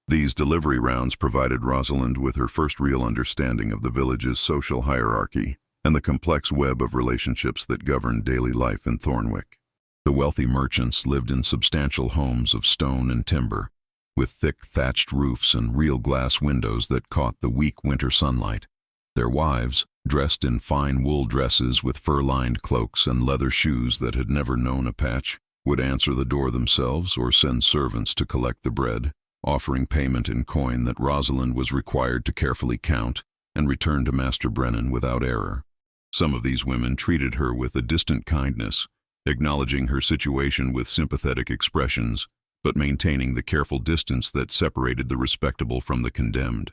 These delivery rounds provided Rosalind with her first real understanding of the village's social hierarchy and the complex web of relationships that governed daily life in Thornwick. The wealthy merchants lived in substantial homes of stone and timber, with thick thatched roofs and real glass windows that caught the weak winter sunlight. Their wives, dressed in fine wool dresses with fur-lined cloaks and leather shoes that had never known a patch, would answer the door themselves or send servants to collect the bread, offering payment in coin that Rosalind was required to carefully count and return to Master Brennan without error. Some of these women treated her with a distant kindness, acknowledging her situation with sympathetic expressions, but maintaining the careful distance that separated the respectable from the condemned.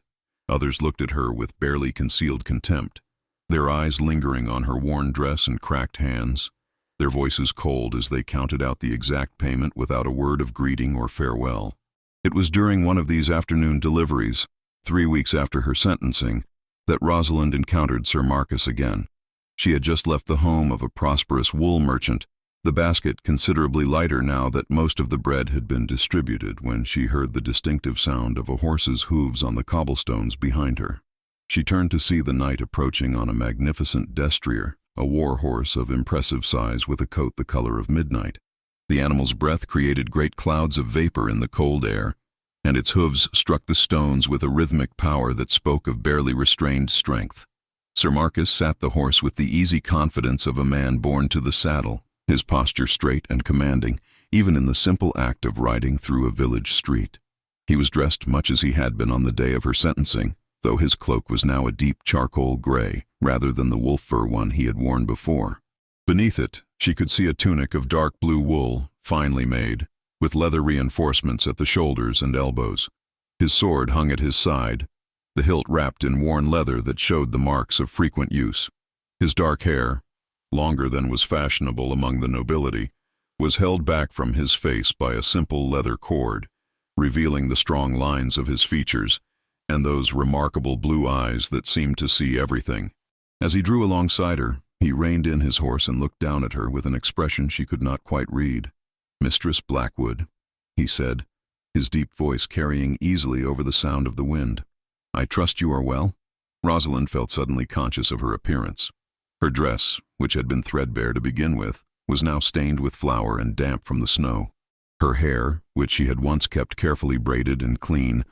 Others looked at her with barely concealed contempt, their eyes lingering on her worn dress and cracked hands, their voices cold as they counted out the exact payment without a word of greeting or farewell. It was during one of these afternoon deliveries, 3 weeks after her sentencing, that Rosalind encountered Sir Marcus again. She had just left the home of a prosperous wool merchant, the basket considerably lighter now that most of the bread had been distributed, when she heard the distinctive sound of a horse's hooves on the cobblestones behind her. She turned to see the knight approaching on a magnificent destrier, a war horse of impressive size with a coat the color of midnight. The animal's breath created great clouds of vapor in the cold air, and its hooves struck the stones with a rhythmic power that spoke of barely restrained strength. Sir Marcus sat the horse with the easy confidence of a man born to the saddle, his posture straight and commanding, even in the simple act of riding through a village street. He was dressed much as he had been on the day of her sentencing, though his cloak was now a deep charcoal gray, rather than the wolf fur one he had worn before. Beneath it, she could see a tunic of dark blue wool, finely made, with leather reinforcements at the shoulders and elbows. His sword hung at his side, the hilt wrapped in worn leather that showed the marks of frequent use. His dark hair, longer than was fashionable among the nobility, was held back from his face by a simple leather cord, revealing the strong lines of his features and those remarkable blue eyes that seemed to see everything. As he drew alongside her, he reined in his horse and looked down at her with an expression she could not quite read. "Mistress Blackwood," he said, his deep voice carrying easily over the sound of the wind. "I trust you are well?" Rosalind felt suddenly conscious of her appearance. Her dress, which had been threadbare to begin with, was now stained with flour and damp from the snow. Her hair, which she had once kept carefully braided and clean,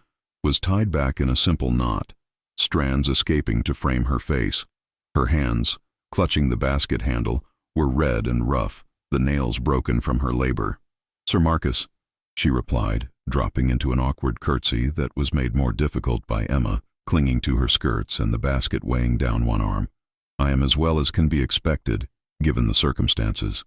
was tied back in a simple knot, strands escaping to frame her face. Her hands, clutching the basket handle, were red and rough, the nails broken from her labor. "Sir Marcus," she replied, dropping into an awkward curtsy that was made more difficult by Emma, clinging to her skirts and the basket weighing down one arm. "I am as well as can be expected, given the circumstances."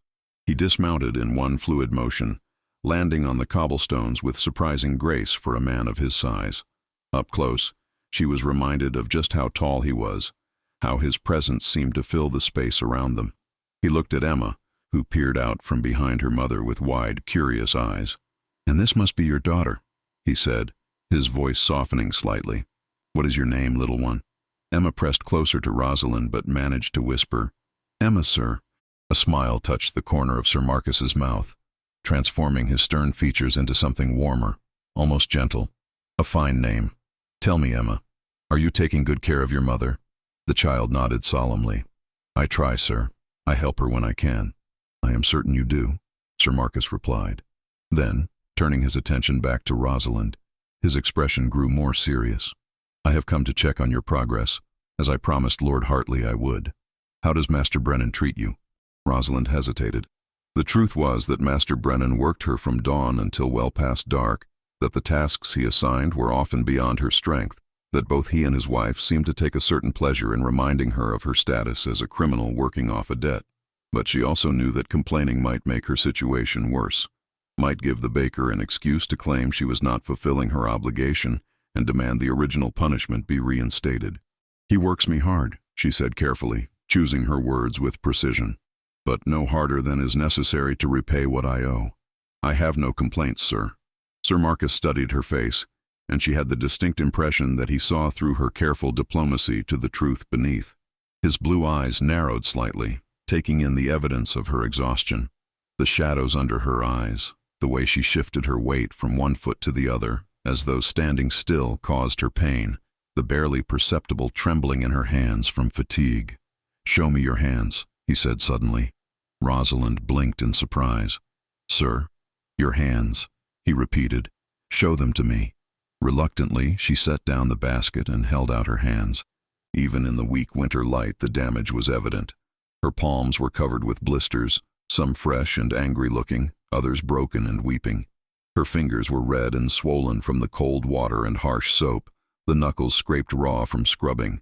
He dismounted in one fluid motion, landing on the cobblestones with surprising grace for a man of his size. Up close, she was reminded of just how tall he was, how his presence seemed to fill the space around them. He looked at Emma, who peered out from behind her mother with wide, curious eyes. "And this must be your daughter," he said, his voice softening slightly. "What is your name, little one?" Emma pressed closer to Rosalind but managed to whisper, "Emma, sir." A smile touched the corner of Sir Marcus's mouth, transforming his stern features into something warmer, almost gentle. "A fine name. Tell me, Emma, are you taking good care of your mother?" The child nodded solemnly. "I try, sir. I help her when I can." "I am certain you do," Sir Marcus replied. Then, turning his attention back to Rosalind, his expression grew more serious. "I have come to check on your progress, as I promised Lord Hartley I would. How does Master Brennan treat you?" Rosalind hesitated. The truth was that Master Brennan worked her from dawn until well past dark, that the tasks he assigned were often beyond her strength, that both he and his wife seemed to take a certain pleasure in reminding her of her status as a criminal working off a debt. But she also knew that complaining might make her situation worse, might give the baker an excuse to claim she was not fulfilling her obligation and demand the original punishment be reinstated. "He works me hard," she said carefully, choosing her words with precision, "but no harder than is necessary to repay what I owe. I have no complaints, sir." Sir Marcus studied her face, and she had the distinct impression that he saw through her careful diplomacy to the truth beneath. His blue eyes narrowed slightly, taking in the evidence of her exhaustion. The shadows under her eyes, the way she shifted her weight from one foot to the other, as though standing still caused her pain, the barely perceptible trembling in her hands from fatigue. "Show me your hands," he said suddenly. Rosalind blinked in surprise. "Sir, your hands," he repeated. "Show them to me." Reluctantly, she set down the basket and held out her hands. Even in the weak winter light, the damage was evident. Her palms were covered with blisters, some fresh and angry-looking, others broken and weeping. Her fingers were red and swollen from the cold water and harsh soap, the knuckles scraped raw from scrubbing.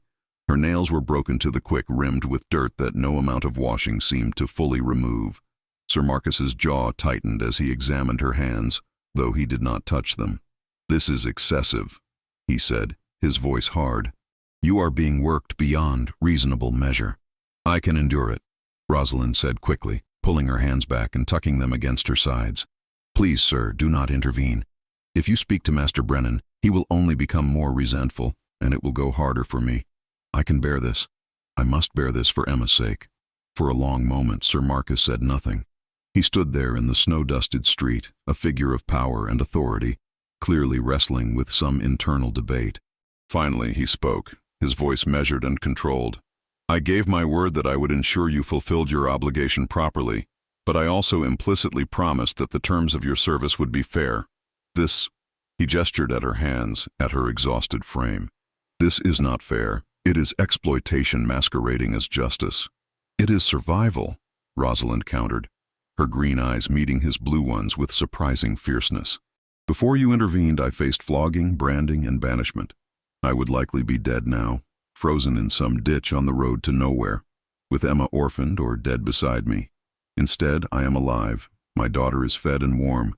Her nails were broken to the quick, rimmed with dirt that no amount of washing seemed to fully remove. Sir Marcus's jaw tightened as he examined her hands, though he did not touch them. "This is excessive," he said, his voice hard. "You are being worked beyond reasonable measure." "I can endure it," Rosalind said quickly, pulling her hands back and tucking them against her sides. "Please, sir, do not intervene. If you speak to Master Brennan, he will only become more resentful, and it will go harder for me. I can bear this. I must bear this for Emma's sake." For a long moment, Sir Marcus said nothing. He stood there in the snow-dusted street, a figure of power and authority, clearly wrestling with some internal debate. Finally, he spoke, his voice measured and controlled. "I gave my word that I would ensure you fulfilled your obligation properly, but I also implicitly promised that the terms of your service would be fair. This," he gestured at her hands, at her exhausted frame, "this is not fair. It is exploitation masquerading as justice." "It is survival," Rosalind countered, her green eyes meeting his blue ones with surprising fierceness. "Before you intervened, I faced flogging, branding, and banishment. I would likely be dead now, frozen in some ditch on the road to nowhere, with Emma orphaned or dead beside me. Instead, I am alive, my daughter is fed and warm,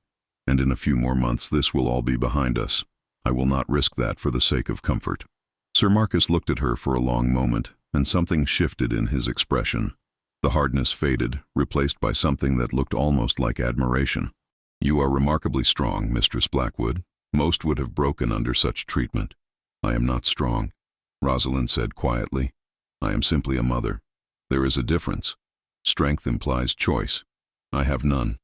and in a few more months this will all be behind us. I will not risk that for the sake of comfort." Sir Marcus looked at her for a long moment, and something shifted in his expression. The hardness faded, replaced by something that looked almost like admiration. "You are remarkably strong, Mistress Blackwood. Most would have broken under such treatment." "I am not strong," Rosalind said quietly. "I am simply a mother. There is a difference. Strength implies choice. I have none.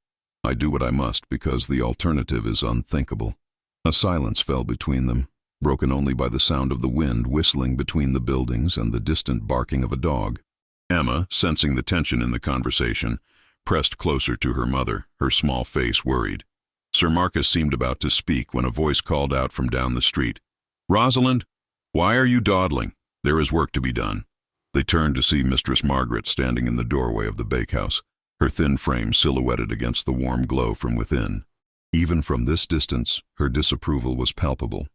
I do what I must because the alternative is unthinkable." A silence fell between them, broken only by the sound of the wind whistling between the buildings and the distant barking of a dog. Emma, sensing the tension in the conversation, pressed closer to her mother, her small face worried. Sir Marcus seemed about to speak when a voice called out from down the street, "Rosalind, why are you dawdling? There is work to be done." They turned to see Mistress Margaret standing in the doorway of the bakehouse, her thin frame silhouetted against the warm glow from within. Even from this distance, her disapproval was palpable,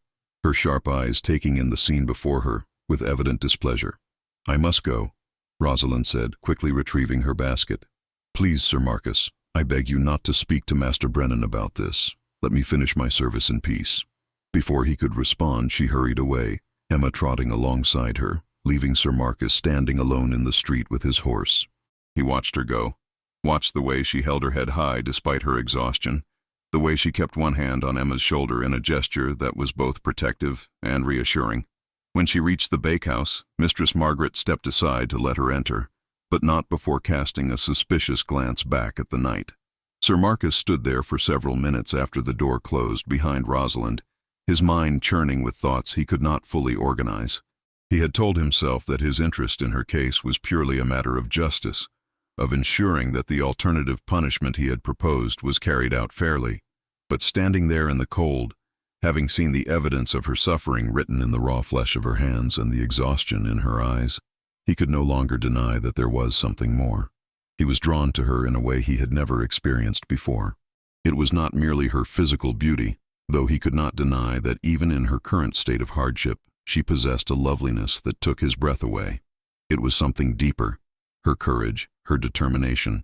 her sharp eyes taking in the scene before her with evident displeasure. "I must go," Rosalind said, quickly retrieving her basket. "Please, Sir Marcus, I beg you not to speak to Master Brennan about this. Let me finish my service in peace." Before he could respond, she hurried away, Emma trotting alongside her, leaving Sir Marcus standing alone in the street with his horse. He watched her go, watched the way she held her head high despite her exhaustion, the way she kept one hand on Emma's shoulder in a gesture that was both protective and reassuring. When she reached the bakehouse, Mistress Margaret stepped aside to let her enter, but not before casting a suspicious glance back at the knight. Sir Marcus stood there for several minutes after the door closed behind Rosalind, his mind churning with thoughts he could not fully organize. He had told himself that his interest in her case was purely a matter of justice, of ensuring that the alternative punishment he had proposed was carried out fairly. But standing there in the cold, having seen the evidence of her suffering written in the raw flesh of her hands and the exhaustion in her eyes, he could no longer deny that there was something more. He was drawn to her in a way he had never experienced before. It was not merely her physical beauty, though he could not deny that even in her current state of hardship, she possessed a loveliness that took his breath away. It was something deeper, her courage, her determination,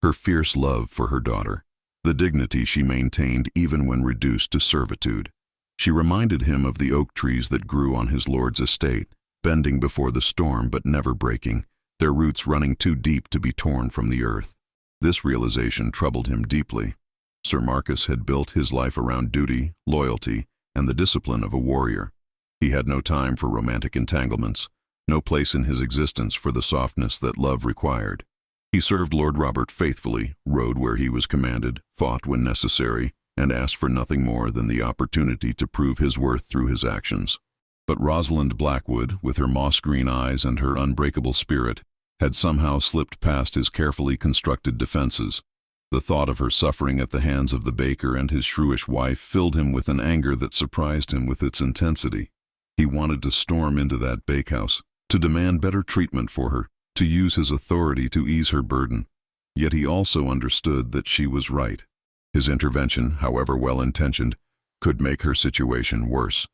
her fierce love for her daughter, the dignity she maintained even when reduced to servitude. She reminded him of the oak trees that grew on his lord's estate, bending before the storm but never breaking, their roots running too deep to be torn from the earth. This realization troubled him deeply. Sir Marcus had built his life around duty, loyalty, and the discipline of a warrior. He had no time for romantic entanglements, no place in his existence for the softness that love required. He served Lord Robert faithfully, rode where he was commanded, fought when necessary, and asked for nothing more than the opportunity to prove his worth through his actions. But Rosalind Blackwood, with her moss-green eyes and her unbreakable spirit, had somehow slipped past his carefully constructed defenses. The thought of her suffering at the hands of the baker and his shrewish wife filled him with an anger that surprised him with its intensity. He wanted to storm into that bakehouse, to demand better treatment for her, to use his authority to ease her burden. Yet he also understood that she was right. His intervention, however well-intentioned, could make her situation worse.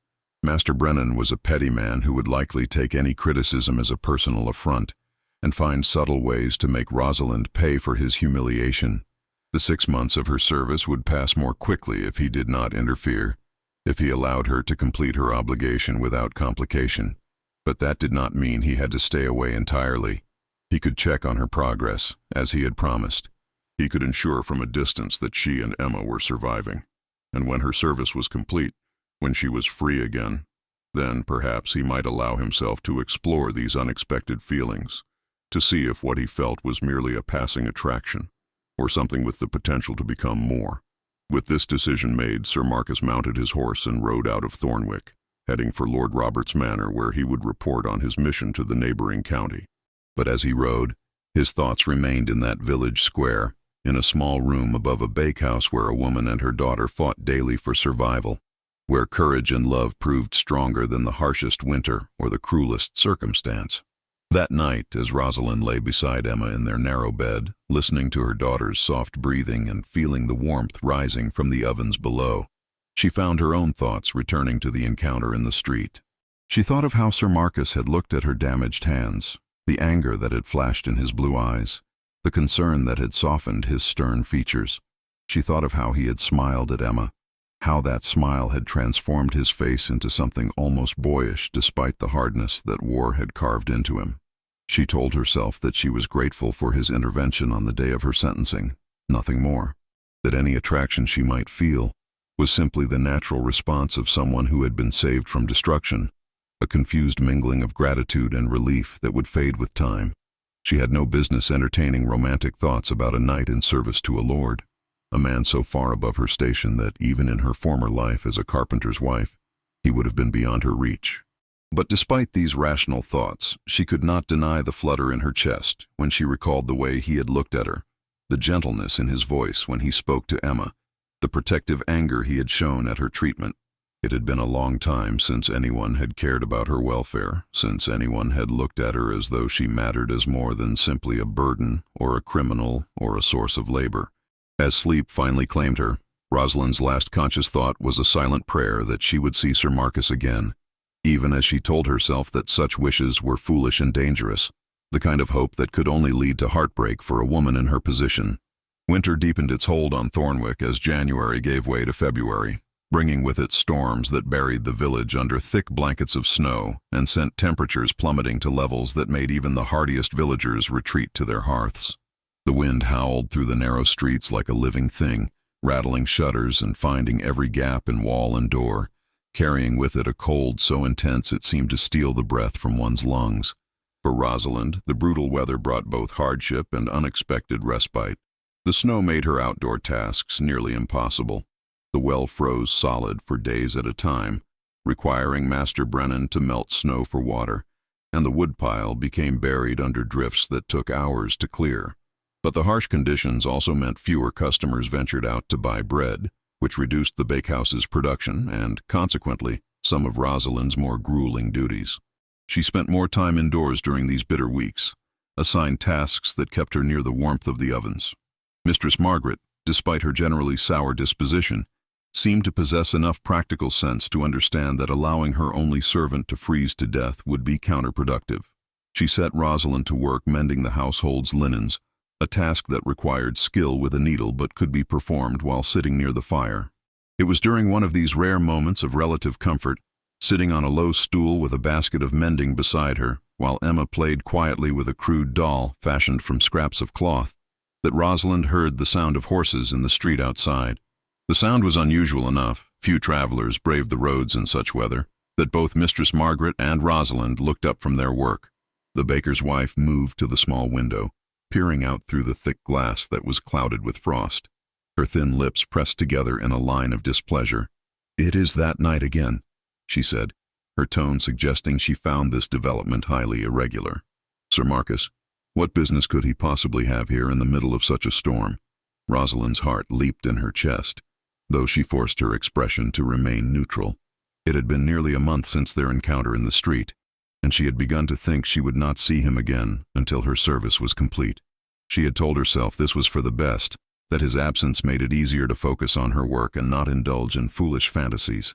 Master Brennan was a petty man who would likely take any criticism as a personal affront and find subtle ways to make Rosalind pay for his humiliation. The 6 months of her service would pass more quickly if he did not interfere, if he allowed her to complete her obligation without complication. But that did not mean he had to stay away entirely. He could check on her progress, as he had promised. He could ensure from a distance that she and Emma were surviving. And when her service was complete, when she was free again, then perhaps he might allow himself to explore these unexpected feelings, to see if what he felt was merely a passing attraction, or something with the potential to become more. With this decision made, Sir Marcus mounted his horse and rode out of Thornwick, heading for Lord Robert's manor where he would report on his mission to the neighboring county. But as he rode, his thoughts remained in that village square, in a small room above a bakehouse where a woman and her daughter fought daily for survival, where courage and love proved stronger than the harshest winter or the cruelest circumstance. That night, as Rosalind lay beside Emma in their narrow bed, listening to her daughter's soft breathing and feeling the warmth rising from the ovens below, she found her own thoughts returning to the encounter in the street. She thought of how Sir Marcus had looked at her damaged hands, the anger that had flashed in his blue eyes, the concern that had softened his stern features. She thought of how he had smiled at Emma, how that smile had transformed his face into something almost boyish despite the hardness that war had carved into him. She told herself that she was grateful for his intervention on the day of her sentencing, nothing more, that any attraction she might feel was simply the natural response of someone who had been saved from destruction, a confused mingling of gratitude and relief that would fade with time. She had no business entertaining romantic thoughts about a knight in service to a lord, a man so far above her station that even in her former life as a carpenter's wife, he would have been beyond her reach. But despite these rational thoughts, she could not deny the flutter in her chest when she recalled the way he had looked at her, the gentleness in his voice when he spoke to Emma, the protective anger he had shown at her treatment. It had been a long time since anyone had cared about her welfare, since anyone had looked at her as though she mattered as more than simply a burden or a criminal or a source of labor. As sleep finally claimed her, Rosalind's last conscious thought was a silent prayer that she would see Sir Marcus again, even as she told herself that such wishes were foolish and dangerous, the kind of hope that could only lead to heartbreak for a woman in her position. Winter deepened its hold on Thornwick as January gave way to February, bringing with it storms that buried the village under thick blankets of snow and sent temperatures plummeting to levels that made even the hardiest villagers retreat to their hearths. The wind howled through the narrow streets like a living thing, rattling shutters and finding every gap in wall and door, carrying with it a cold so intense it seemed to steal the breath from one's lungs. For Rosalind, the brutal weather brought both hardship and unexpected respite. The snow made her outdoor tasks nearly impossible. The well froze solid for days at a time, requiring Master Brennan to melt snow for water, and the woodpile became buried under drifts that took hours to clear. But the harsh conditions also meant fewer customers ventured out to buy bread, which reduced the bakehouse's production and, consequently, some of Rosalind's more grueling duties. She spent more time indoors during these bitter weeks, assigned tasks that kept her near the warmth of the ovens. Mistress Margaret, despite her generally sour disposition, seemed to possess enough practical sense to understand that allowing her only servant to freeze to death would be counterproductive. She set Rosalind to work mending the household's linens, a task that required skill with a needle but could be performed while sitting near the fire. It was during one of these rare moments of relative comfort, sitting on a low stool with a basket of mending beside her, while Emma played quietly with a crude doll fashioned from scraps of cloth, that Rosalind heard the sound of horses in the street outside. The sound was unusual enough, few travelers braved the roads in such weather, that both Mistress Margaret and Rosalind looked up from their work. The baker's wife moved to the small window, peering out through the thick glass that was clouded with frost. Her thin lips pressed together in a line of displeasure. "It is that night again," she said, her tone suggesting she found this development highly irregular. "Sir Marcus, what business could he possibly have here in the middle of such a storm?" Rosalind's heart leaped in her chest, though she forced her expression to remain neutral. It had been nearly a month since their encounter in the street, and she had begun to think she would not see him again until her service was complete. She had told herself this was for the best, that his absence made it easier to focus on her work and not indulge in foolish fantasies.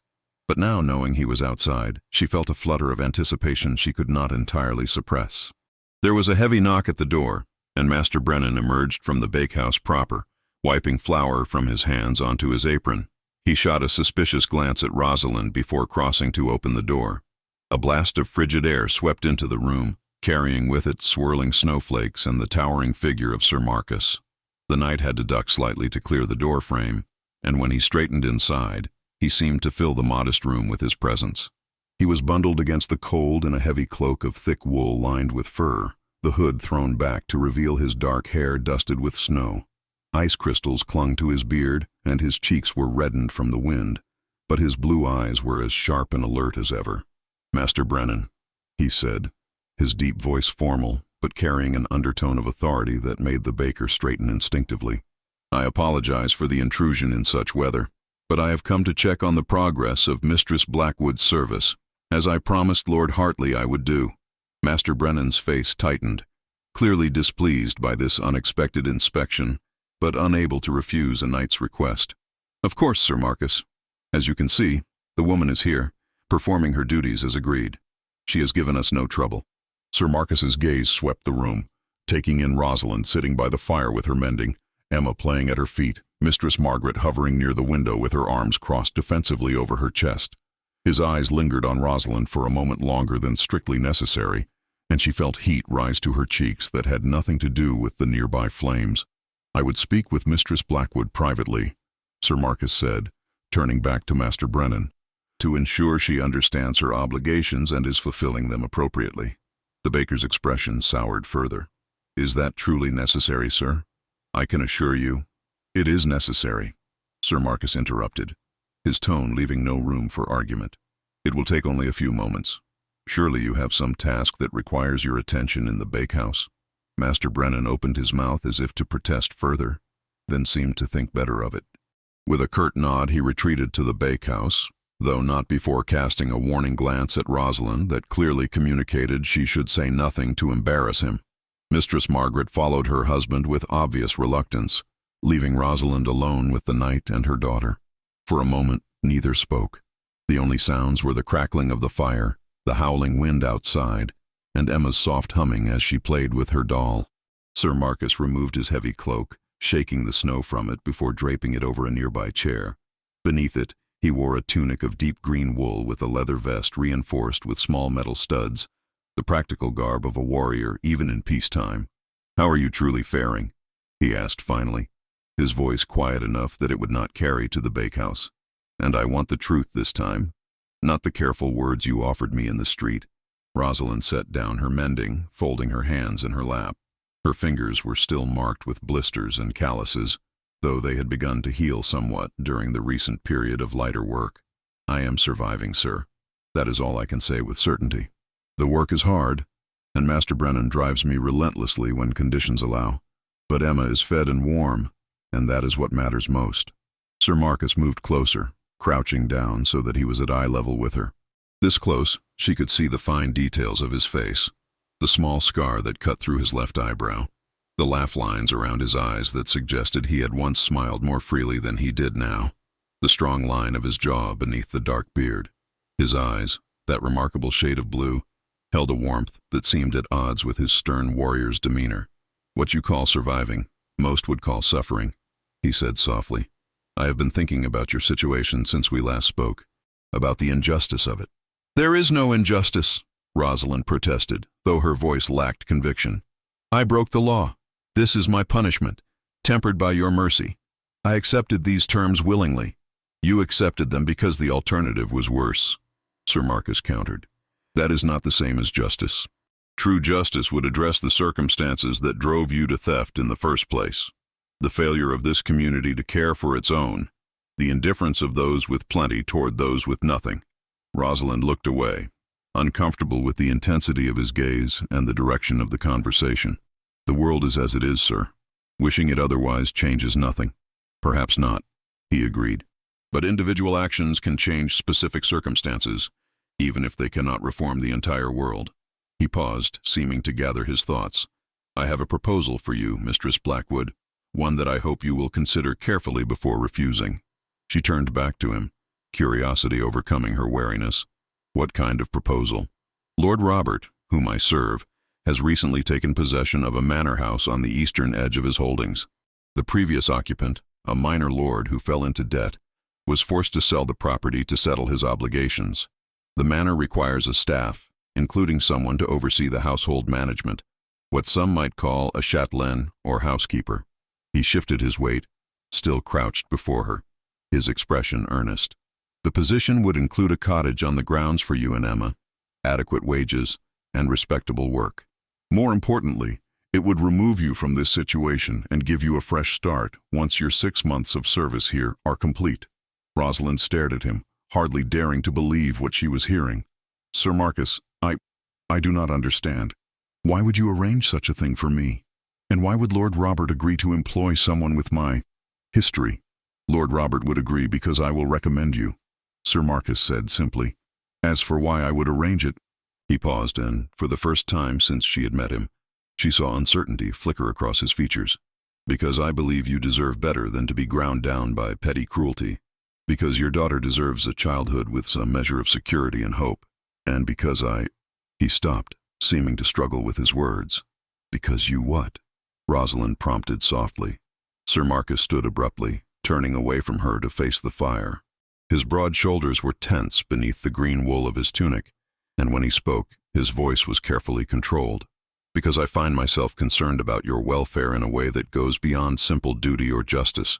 But now, knowing he was outside, she felt a flutter of anticipation she could not entirely suppress. There was a heavy knock at the door, and Master Brennan emerged from the bakehouse proper, wiping flour from his hands onto his apron. He shot a suspicious glance at Rosalind before crossing to open the door. A blast of frigid air swept into the room, carrying with it swirling snowflakes and the towering figure of Sir Marcus. The knight had to duck slightly to clear the door frame, and when he straightened inside, he seemed to fill the modest room with his presence. He was bundled against the cold in a heavy cloak of thick wool lined with fur, the hood thrown back to reveal his dark hair dusted with snow. Ice crystals clung to his beard, and his cheeks were reddened from the wind, but his blue eyes were as sharp and alert as ever. "Master Brennan," he said, his deep voice formal, but carrying an undertone of authority that made the baker straighten instinctively. "I apologize for the intrusion in such weather, but I have come to check on the progress of Mistress Blackwood's service, as I promised Lord Hartley I would do." Master Brennan's face tightened, clearly displeased by this unexpected inspection, but unable to refuse a knight's request. "Of course, Sir Marcus. As you can see, the woman is here, performing her duties as agreed. She has given us no trouble." Sir Marcus's gaze swept the room, taking in Rosalind sitting by the fire with her mending, Emma playing at her feet, Mistress Margaret hovering near the window with her arms crossed defensively over her chest. His eyes lingered on Rosalind for a moment longer than strictly necessary, and she felt heat rise to her cheeks that had nothing to do with the nearby flames. "I would speak with Mistress Blackwood privately," Sir Marcus said, turning back to Master Brennan, "to ensure she understands her obligations and is fulfilling them appropriately." The baker's expression soured further. "Is that truly necessary, sir?" "I can assure you, it is necessary," Sir Marcus interrupted, his tone leaving no room for argument. "It will take only a few moments. Surely you have some task that requires your attention in the bakehouse." Master Brennan opened his mouth as if to protest further, then seemed to think better of it. With a curt nod, he retreated to the bakehouse, though not before casting a warning glance at Rosalind that clearly communicated she should say nothing to embarrass him. Mistress Margaret followed her husband with obvious reluctance, leaving Rosalind alone with the knight and her daughter. For a moment, neither spoke. The only sounds were the crackling of the fire, the howling wind outside, and Emma's soft humming as she played with her doll. Sir Marcus removed his heavy cloak, shaking the snow from it before draping it over a nearby chair. Beneath it, he wore a tunic of deep green wool with a leather vest reinforced with small metal studs, the practical garb of a warrior even in peacetime. "How are you truly faring?" he asked finally, his voice quiet enough that it would not carry to the bakehouse. "And I want the truth this time, not the careful words you offered me in the street." Rosalind set down her mending, folding her hands in her lap. Her fingers were still marked with blisters and calluses, though they had begun to heal somewhat during the recent period of lighter work. "I am surviving, sir. That is all I can say with certainty. The work is hard, and Master Brennan drives me relentlessly when conditions allow. But Emma is fed and warm, and that is what matters most." Sir Marcus moved closer, crouching down so that he was at eye level with her. This close, she could see the fine details of his face, the small scar that cut through his left eyebrow, the laugh lines around his eyes that suggested he had once smiled more freely than he did now, the strong line of his jaw beneath the dark beard. His eyes, that remarkable shade of blue, held a warmth that seemed at odds with his stern warrior's demeanor. "What you call surviving, most would call suffering," he said softly. "I have been thinking about your situation since we last spoke, about the injustice of it." "There is no injustice," Rosalind protested, though her voice lacked conviction. "I broke the law. This is my punishment, tempered by your mercy. I accepted these terms willingly. You accepted them because the alternative was worse," Sir Marcus countered. "That is not the same as justice. True justice would address the circumstances that drove you to theft in the first place. The failure of this community to care for its own, the indifference of those with plenty toward those with nothing." Rosalind looked away, uncomfortable with the intensity of his gaze and the direction of the conversation. "The world is as it is, sir. Wishing it otherwise changes nothing." "Perhaps not," he agreed. "But individual actions can change specific circumstances, even if they cannot reform the entire world." He paused, seeming to gather his thoughts. "I have a proposal for you, Mistress Blackwood, one that I hope you will consider carefully before refusing." She turned back to him, curiosity overcoming her wariness. "What kind of proposal?" "Lord Robert, whom I serve, has recently taken possession of a manor house on the eastern edge of his holdings. The previous occupant, a minor lord who fell into debt, was forced to sell the property to settle his obligations. The manor requires a staff, including someone to oversee the household management, what some might call a châtelaine or housekeeper." He shifted his weight, still crouched before her, his expression earnest. "The position would include a cottage on the grounds for you and Emma, adequate wages, and respectable work. More importantly, it would remove you from this situation and give you a fresh start once your 6 months of service here are complete." Rosalind stared at him, hardly daring to believe what she was hearing. "Sir Marcus, I do not understand. Why would you arrange such a thing for me? And why would Lord Robert agree to employ someone with my history?" "Lord Robert would agree because I will recommend you," Sir Marcus said simply. "As for why I would arrange it—" He paused, and, for the first time since she had met him, she saw uncertainty flicker across his features. "Because I believe you deserve better than to be ground down by petty cruelty. Because your daughter deserves a childhood with some measure of security and hope. And because I—" He stopped, seeming to struggle with his words. "Because you what?" Rosalind prompted softly. Sir Marcus stood abruptly, turning away from her to face the fire. His broad shoulders were tense beneath the green wool of his tunic, and when he spoke, his voice was carefully controlled. "Because I find myself concerned about your welfare in a way that goes beyond simple duty or justice.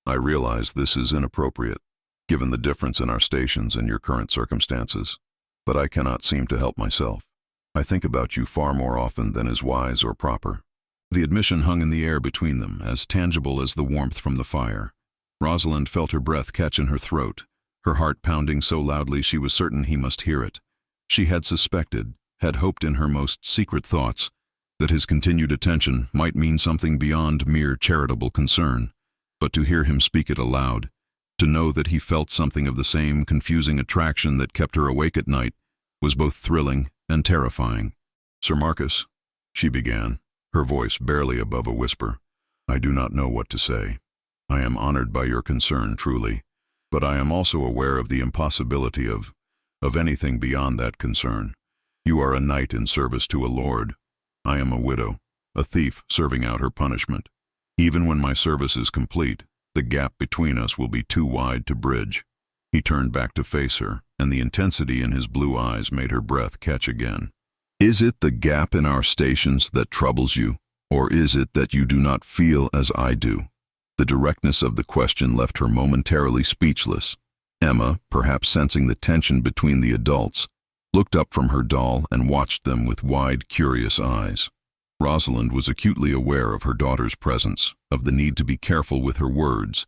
I realize this is inappropriate, given the difference in our stations and your current circumstances, but I cannot seem to help myself. I think about you far more often than is wise or proper." The admission hung in the air between them, as tangible as the warmth from the fire. Rosalind felt her breath catch in her throat, her heart pounding so loudly she was certain he must hear it. She had suspected, had hoped in her most secret thoughts, that his continued attention might mean something beyond mere charitable concern, but to hear him speak it aloud, To know that he felt something of the same confusing attraction that kept her awake at night was both thrilling and terrifying. "Sir Marcus," she began, her voice barely above a whisper, "I do not know what to say. I am honored by your concern, truly, but I am also aware of the impossibility of anything beyond that concern. You are a knight in service to a lord. I am a widow, a thief serving out her punishment. Even when my service is complete, the gap between us will be too wide to bridge." He turned back to face her, and the intensity in his blue eyes made her breath catch again. "Is it the gap in our stations that troubles you, or is it that you do not feel as I do?" The directness of the question left her momentarily speechless. Emma, perhaps sensing the tension between the adults, looked up from her doll and watched them with wide, curious eyes. Rosalind was acutely aware of her daughter's presence, of the need to be careful with her words,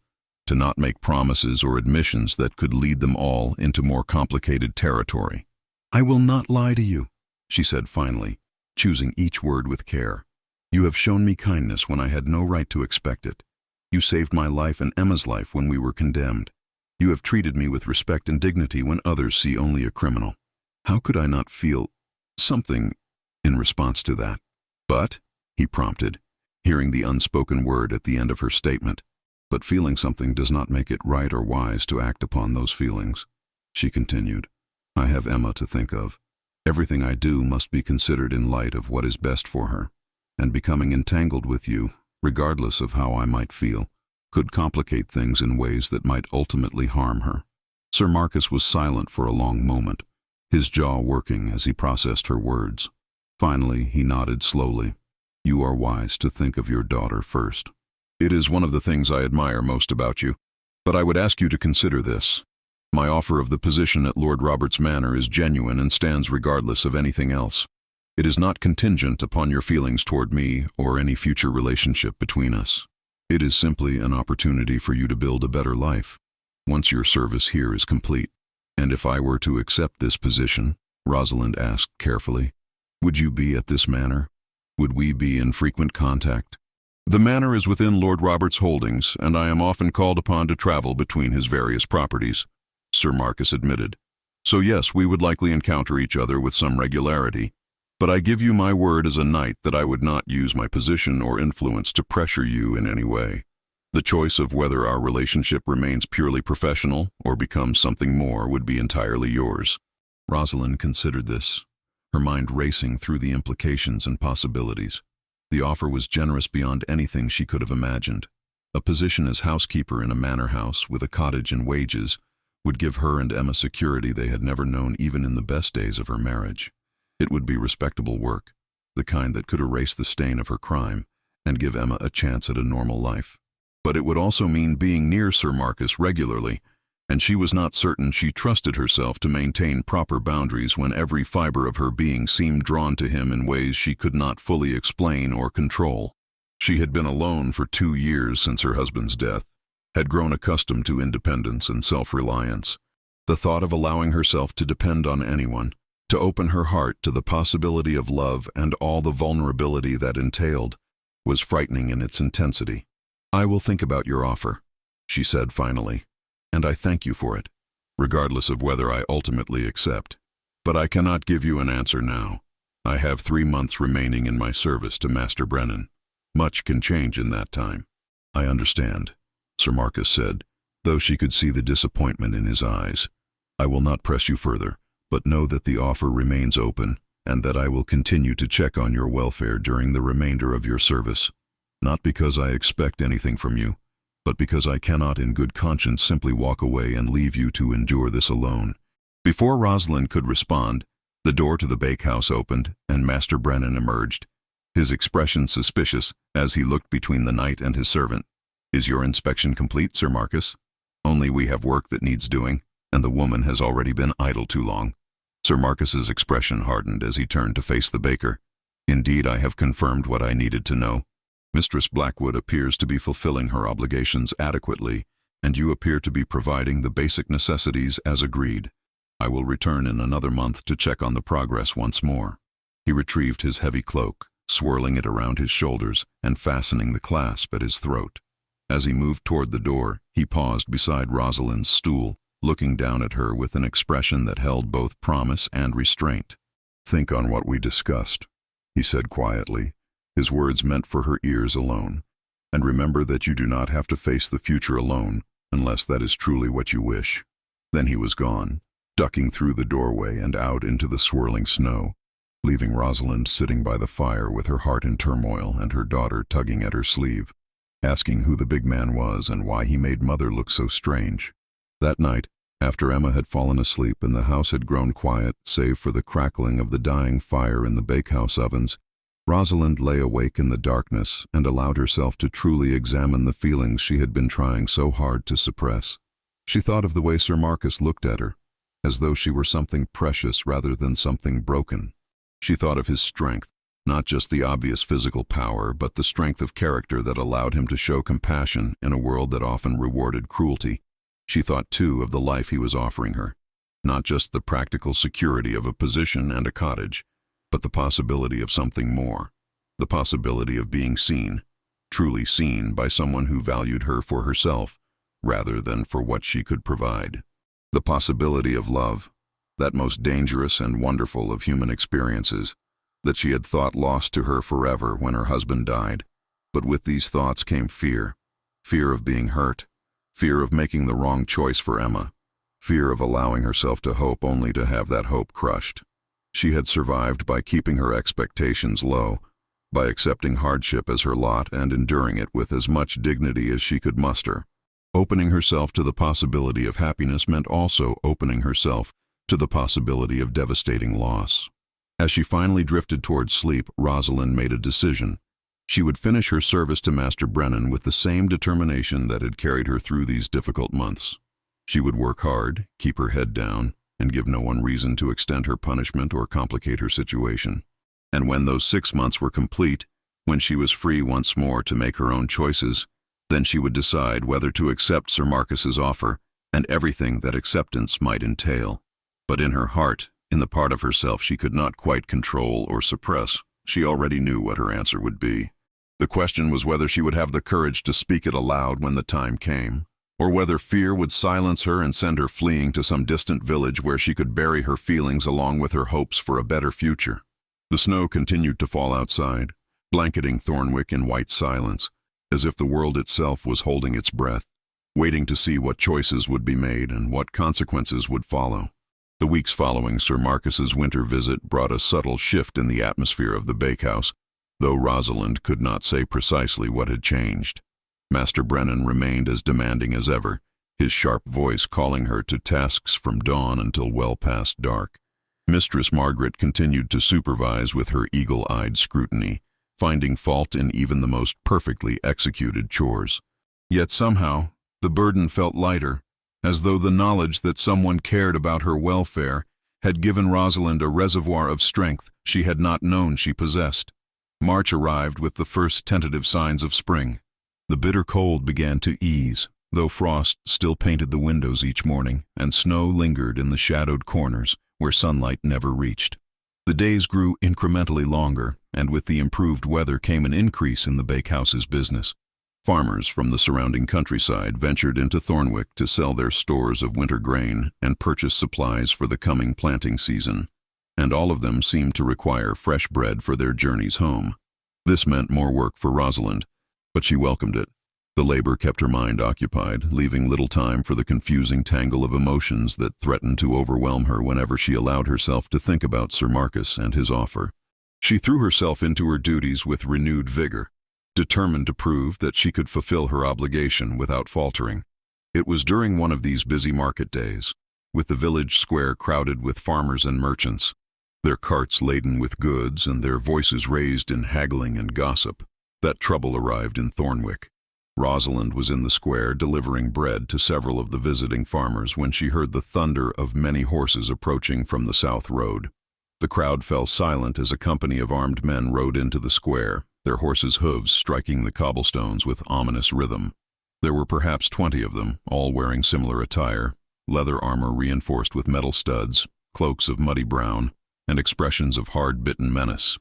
to not make promises or admissions that could lead them all into more complicated territory. "I will not lie to you," she said finally, choosing each word with care. "You have shown me kindness when I had no right to expect it. You saved my life and Emma's life when we were condemned. You have treated me with respect and dignity when others see only a criminal. How could I not feel something in response to that?" "But," he prompted, hearing the unspoken word at the end of her statement, "but feeling something does not make it right or wise to act upon those feelings." She continued, "I have Emma to think of. Everything I do must be considered in light of what is best for her, and becoming entangled with you, regardless of how I might feel, could complicate things in ways that might ultimately harm her." Sir Marcus was silent for a long moment, his jaw working as he processed her words. Finally, he nodded slowly. "You are wise to think of your daughter first. It is one of the things I admire most about you, but I would ask you to consider this. My offer of the position at Lord Robert's Manor is genuine and stands regardless of anything else. It is not contingent upon your feelings toward me or any future relationship between us. It is simply an opportunity for you to build a better life, once your service here is complete." "And if I were to accept this position," Rosalind asked carefully, "would you be at this manor? Would we be in frequent contact?" "The manor is within Lord Robert's holdings, and I am often called upon to travel between his various properties," Sir Marcus admitted. "So yes, we would likely encounter each other with some regularity, but I give you my word as a knight that I would not use my position or influence to pressure you in any way. The choice of whether our relationship remains purely professional or becomes something more would be entirely yours." Rosalind considered this, her mind racing through the implications and possibilities. The offer was generous beyond anything she could have imagined. A position as housekeeper in a manor house with a cottage and wages would give her and Emma security they had never known even in the best days of her marriage. It would be respectable work, the kind that could erase the stain of her crime and give Emma a chance at a normal life. But it would also mean being near Sir Marcus regularly, and she was not certain she trusted herself to maintain proper boundaries when every fiber of her being seemed drawn to him in ways she could not fully explain or control. She had been alone for 2 years since her husband's death, had grown accustomed to independence and self-reliance. The thought of allowing herself to depend on anyone, to open her heart to the possibility of love and all the vulnerability that entailed, was frightening in its intensity. "I will think about your offer," she said finally, "and I thank you for it, regardless of whether I ultimately accept. But I cannot give you an answer now. I have 3 months remaining in my service to Master Brennan. Much can change in that time." "I understand," Sir Marcus said, though she could see the disappointment in his eyes. "I will not press you further, but know that the offer remains open and that I will continue to check on your welfare during the remainder of your service. Not because I expect anything from you, but because I cannot in good conscience simply walk away and leave you to endure this alone." Before Rosalind could respond, the door to the bakehouse opened and Master Brennan emerged, his expression suspicious as he looked between the knight and his servant. "Is your inspection complete, Sir Marcus? Only we have work that needs doing, and the woman has already been idle too long." Sir Marcus's expression hardened as he turned to face the baker. "Indeed, I have confirmed what I needed to know. Mistress Blackwood appears to be fulfilling her obligations adequately, and you appear to be providing the basic necessities as agreed. I will return in another month to check on the progress once more." He retrieved his heavy cloak, swirling it around his shoulders and fastening the clasp at his throat. As he moved toward the door, he paused beside Rosalind's stool, looking down at her with an expression that held both promise and restraint. "Think on what we discussed," he said quietly, his words meant for her ears alone. "And remember that you do not have to face the future alone, unless that is truly what you wish." Then he was gone, ducking through the doorway and out into the swirling snow, leaving Rosalind sitting by the fire with her heart in turmoil and her daughter tugging at her sleeve, asking who the big man was and why he made Mother look so strange. That night, after Emma had fallen asleep and the house had grown quiet save for the crackling of the dying fire in the bakehouse ovens, Rosalind lay awake in the darkness and allowed herself to truly examine the feelings she had been trying so hard to suppress. She thought of the way Sir Marcus looked at her, as though she were something precious rather than something broken. She thought of his strength, not just the obvious physical power, but the strength of character that allowed him to show compassion in a world that often rewarded cruelty. She thought, too, of the life he was offering her, not just the practical security of a position and a cottage, but the possibility of something more, the possibility of being seen, truly seen by someone who valued her for herself, rather than for what she could provide. The possibility of love, that most dangerous and wonderful of human experiences, that she had thought lost to her forever when her husband died. But with these thoughts came fear, fear of being hurt, fear of making the wrong choice for Emma, fear of allowing herself to hope only to have that hope crushed. She had survived by keeping her expectations low, by accepting hardship as her lot and enduring it with as much dignity as she could muster. Opening herself to the possibility of happiness meant also opening herself to the possibility of devastating loss. As she finally drifted towards sleep, Rosalind made a decision. She would finish her service to Master Brennan with the same determination that had carried her through these difficult months. She would work hard, keep her head down, and give no one reason to extend her punishment or complicate her situation. And when those 6 months were complete, when she was free once more to make her own choices, then she would decide whether to accept Sir Marcus's offer and everything that acceptance might entail. But in her heart, in the part of herself she could not quite control or suppress, she already knew what her answer would be. The question was whether she would have the courage to speak it aloud when the time came, or whether fear would silence her and send her fleeing to some distant village where she could bury her feelings along with her hopes for a better future. The snow continued to fall outside, blanketing Thornwick in white silence, as if the world itself was holding its breath, waiting to see what choices would be made and what consequences would follow. The weeks following Sir Marcus's winter visit brought a subtle shift in the atmosphere of the bakehouse, though Rosalind could not say precisely what had changed. Master Brennan remained as demanding as ever, his sharp voice calling her to tasks from dawn until well past dark. Mistress Margaret continued to supervise with her eagle-eyed scrutiny, finding fault in even the most perfectly executed chores. Yet somehow, the burden felt lighter, as though the knowledge that someone cared about her welfare had given Rosalind a reservoir of strength she had not known she possessed. March arrived with the first tentative signs of spring. The bitter cold began to ease, though frost still painted the windows each morning, and snow lingered in the shadowed corners where sunlight never reached. The days grew incrementally longer, and with the improved weather came an increase in the bakehouse's business. Farmers from the surrounding countryside ventured into Thornwick to sell their stores of winter grain and purchase supplies for the coming planting season, and all of them seemed to require fresh bread for their journeys home. This meant more work for Rosalind, but she welcomed it. The labor kept her mind occupied, leaving little time for the confusing tangle of emotions that threatened to overwhelm her whenever she allowed herself to think about Sir Marcus and his offer. She threw herself into her duties with renewed vigor, determined to prove that she could fulfill her obligation without faltering. It was during one of these busy market days, with the village square crowded with farmers and merchants, their carts laden with goods and their voices raised in haggling and gossip, that trouble arrived in Thornwick. Rosalind was in the square delivering bread to several of the visiting farmers when she heard the thunder of many horses approaching from the south road. The crowd fell silent as a company of armed men rode into the square, their horses' hooves striking the cobblestones with ominous rhythm. There were perhaps 20 of them, all wearing similar attire, leather armor reinforced with metal studs, cloaks of muddy brown, and expressions of hard-bitten menace.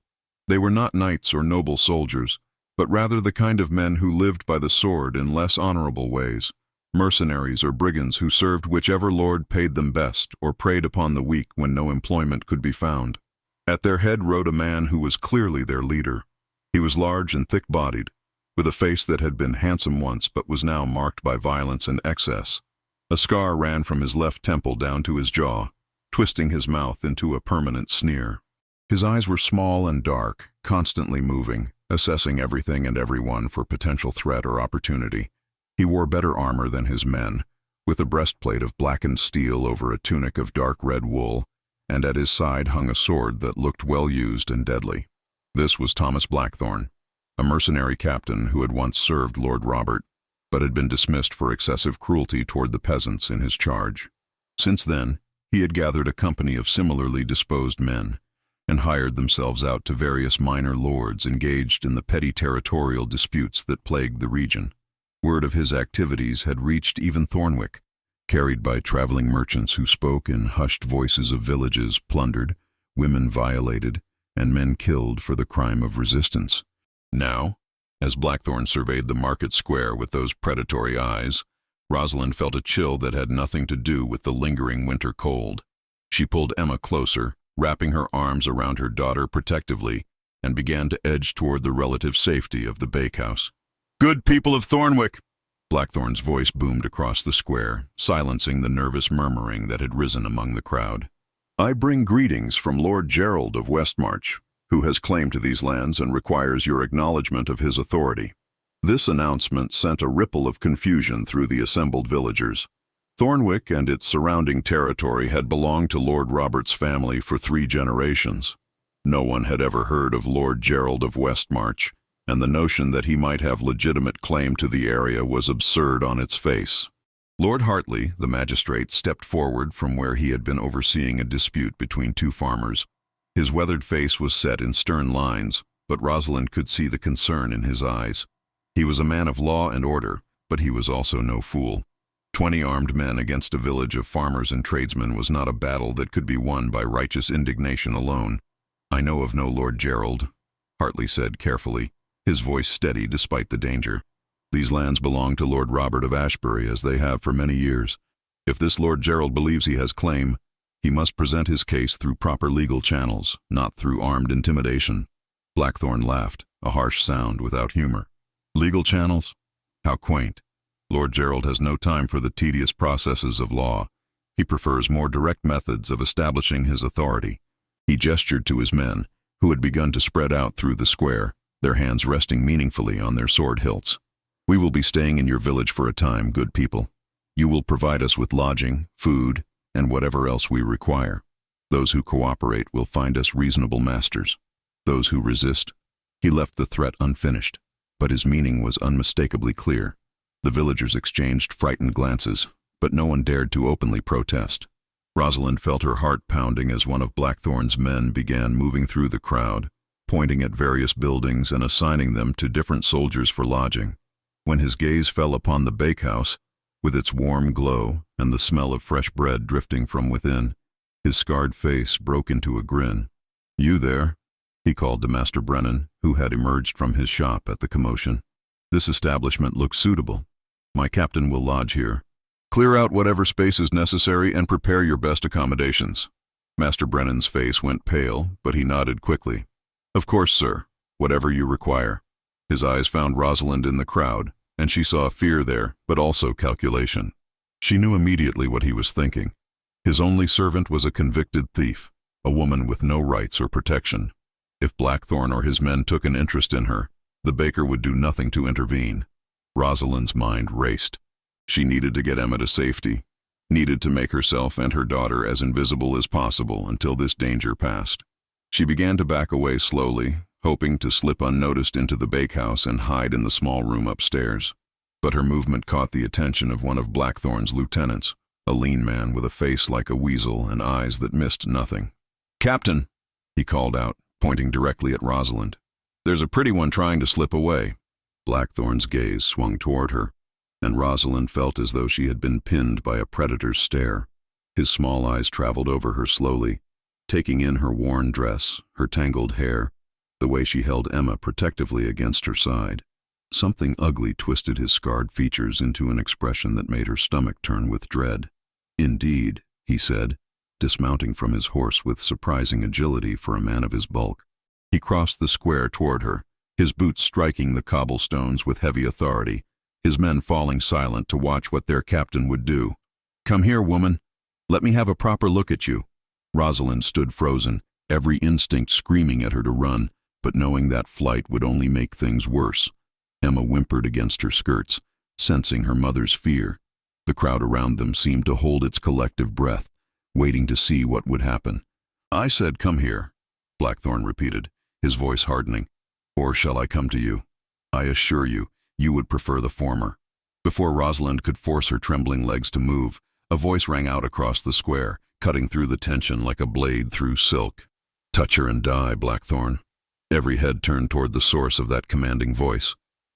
They were not knights or noble soldiers, but rather the kind of men who lived by the sword in less honorable ways, mercenaries or brigands who served whichever lord paid them best or preyed upon the weak when no employment could be found. At their head rode a man who was clearly their leader. He was large and thick-bodied, with a face that had been handsome once but was now marked by violence and excess. A scar ran from his left temple down to his jaw, twisting his mouth into a permanent sneer. His eyes were small and dark, constantly moving, assessing everything and everyone for potential threat or opportunity. He wore better armor than his men, with a breastplate of blackened steel over a tunic of dark red wool, and at his side hung a sword that looked well used and deadly. This was Thomas Blackthorne, a mercenary captain who had once served Lord Robert, but had been dismissed for excessive cruelty toward the peasants in his charge. Since then, he had gathered a company of similarly disposed men, and hired themselves out to various minor lords engaged in the petty territorial disputes that plagued the region. Word of his activities had reached even Thornwick, carried by traveling merchants who spoke in hushed voices of villages plundered, women violated, and men killed for the crime of resistance. Now, as Blackthorne surveyed the market square with those predatory eyes, Rosalind felt a chill that had nothing to do with the lingering winter cold. She pulled Emma closer, wrapping her arms around her daughter protectively, and began to edge toward the relative safety of the bakehouse. "Good people of Thornwick!" Blackthorne's voice boomed across the square, silencing the nervous murmuring that had risen among the crowd. "I bring greetings from Lord Gerald of Westmarch, who has claim to these lands and requires your acknowledgement of his authority." This announcement sent a ripple of confusion through the assembled villagers. Thornwick and its surrounding territory had belonged to Lord Robert's family for 3 generations. No one had ever heard of Lord Gerald of Westmarch, and the notion that he might have legitimate claim to the area was absurd on its face. Lord Hartley, the magistrate, stepped forward from where he had been overseeing a dispute between 2 farmers. His weathered face was set in stern lines, but Rosalind could see the concern in his eyes. He was a man of law and order, but he was also no fool. 20 armed men against a village of farmers and tradesmen was not a battle that could be won by righteous indignation alone. "I know of no Lord Gerald," Hartley said carefully, his voice steady despite the danger. "These lands belong to Lord Robert of Ashbury, as they have for many years. If this Lord Gerald believes he has claim, he must present his case through proper legal channels, not through armed intimidation." Blackthorne laughed, a harsh sound without humor. "Legal channels? How quaint. Lord Gerald has no time for the tedious processes of law. He prefers more direct methods of establishing his authority." He gestured to his men, who had begun to spread out through the square, their hands resting meaningfully on their sword hilts. "We will be staying in your village for a time, good people. You will provide us with lodging, food, and whatever else we require. Those who cooperate will find us reasonable masters. Those who resist—" He left the threat unfinished, but his meaning was unmistakably clear. The villagers exchanged frightened glances, but no one dared to openly protest. Rosalind felt her heart pounding as one of Blackthorne's men began moving through the crowd, pointing at various buildings and assigning them to different soldiers for lodging. When his gaze fell upon the bakehouse, with its warm glow and the smell of fresh bread drifting from within, his scarred face broke into a grin. "You there?" he called to Master Brennan, who had emerged from his shop at the commotion. "This establishment looks suitable. My captain will lodge here. Clear out whatever space is necessary and prepare your best accommodations." Master Brennan's face went pale, but he nodded quickly. "Of course, sir. Whatever you require." His eyes found Rosalind in the crowd, and she saw fear there, but also calculation. She knew immediately what he was thinking. His only servant was a convicted thief, a woman with no rights or protection. If Blackthorne or his men took an interest in her, the baker would do nothing to intervene. Rosalind's mind raced. She needed to get Emma to safety, needed to make herself and her daughter as invisible as possible until this danger passed. She began to back away slowly, hoping to slip unnoticed into the bakehouse and hide in the small room upstairs. But her movement caught the attention of one of Blackthorne's lieutenants, a lean man with a face like a weasel and eyes that missed nothing. "Captain," he called out, pointing directly at Rosalind. "There's a pretty one trying to slip away." Blackthorne's gaze swung toward her, and Rosalind felt as though she had been pinned by a predator's stare. His small eyes traveled over her slowly, taking in her worn dress, her tangled hair, the way she held Emma protectively against her side. Something ugly twisted his scarred features into an expression that made her stomach turn with dread. "Indeed," he said, dismounting from his horse with surprising agility for a man of his bulk. He crossed the square toward her, his boots striking the cobblestones with heavy authority, his men falling silent to watch what their captain would do. "Come here, woman. Let me have a proper look at you." Rosalind stood frozen, every instinct screaming at her to run, but knowing that flight would only make things worse. Emma whimpered against her skirts, sensing her mother's fear. The crowd around them seemed to hold its collective breath, waiting to see what would happen. "I said come here," Blackthorn repeated, his voice hardening. "Or shall I come to you? I assure you, you would prefer the former." Before Rosalind could force her trembling legs to move, a voice rang out across the square, cutting through the tension like a blade through silk. "Touch her and die, Blackthorn." Every head turned toward the source of that commanding voice.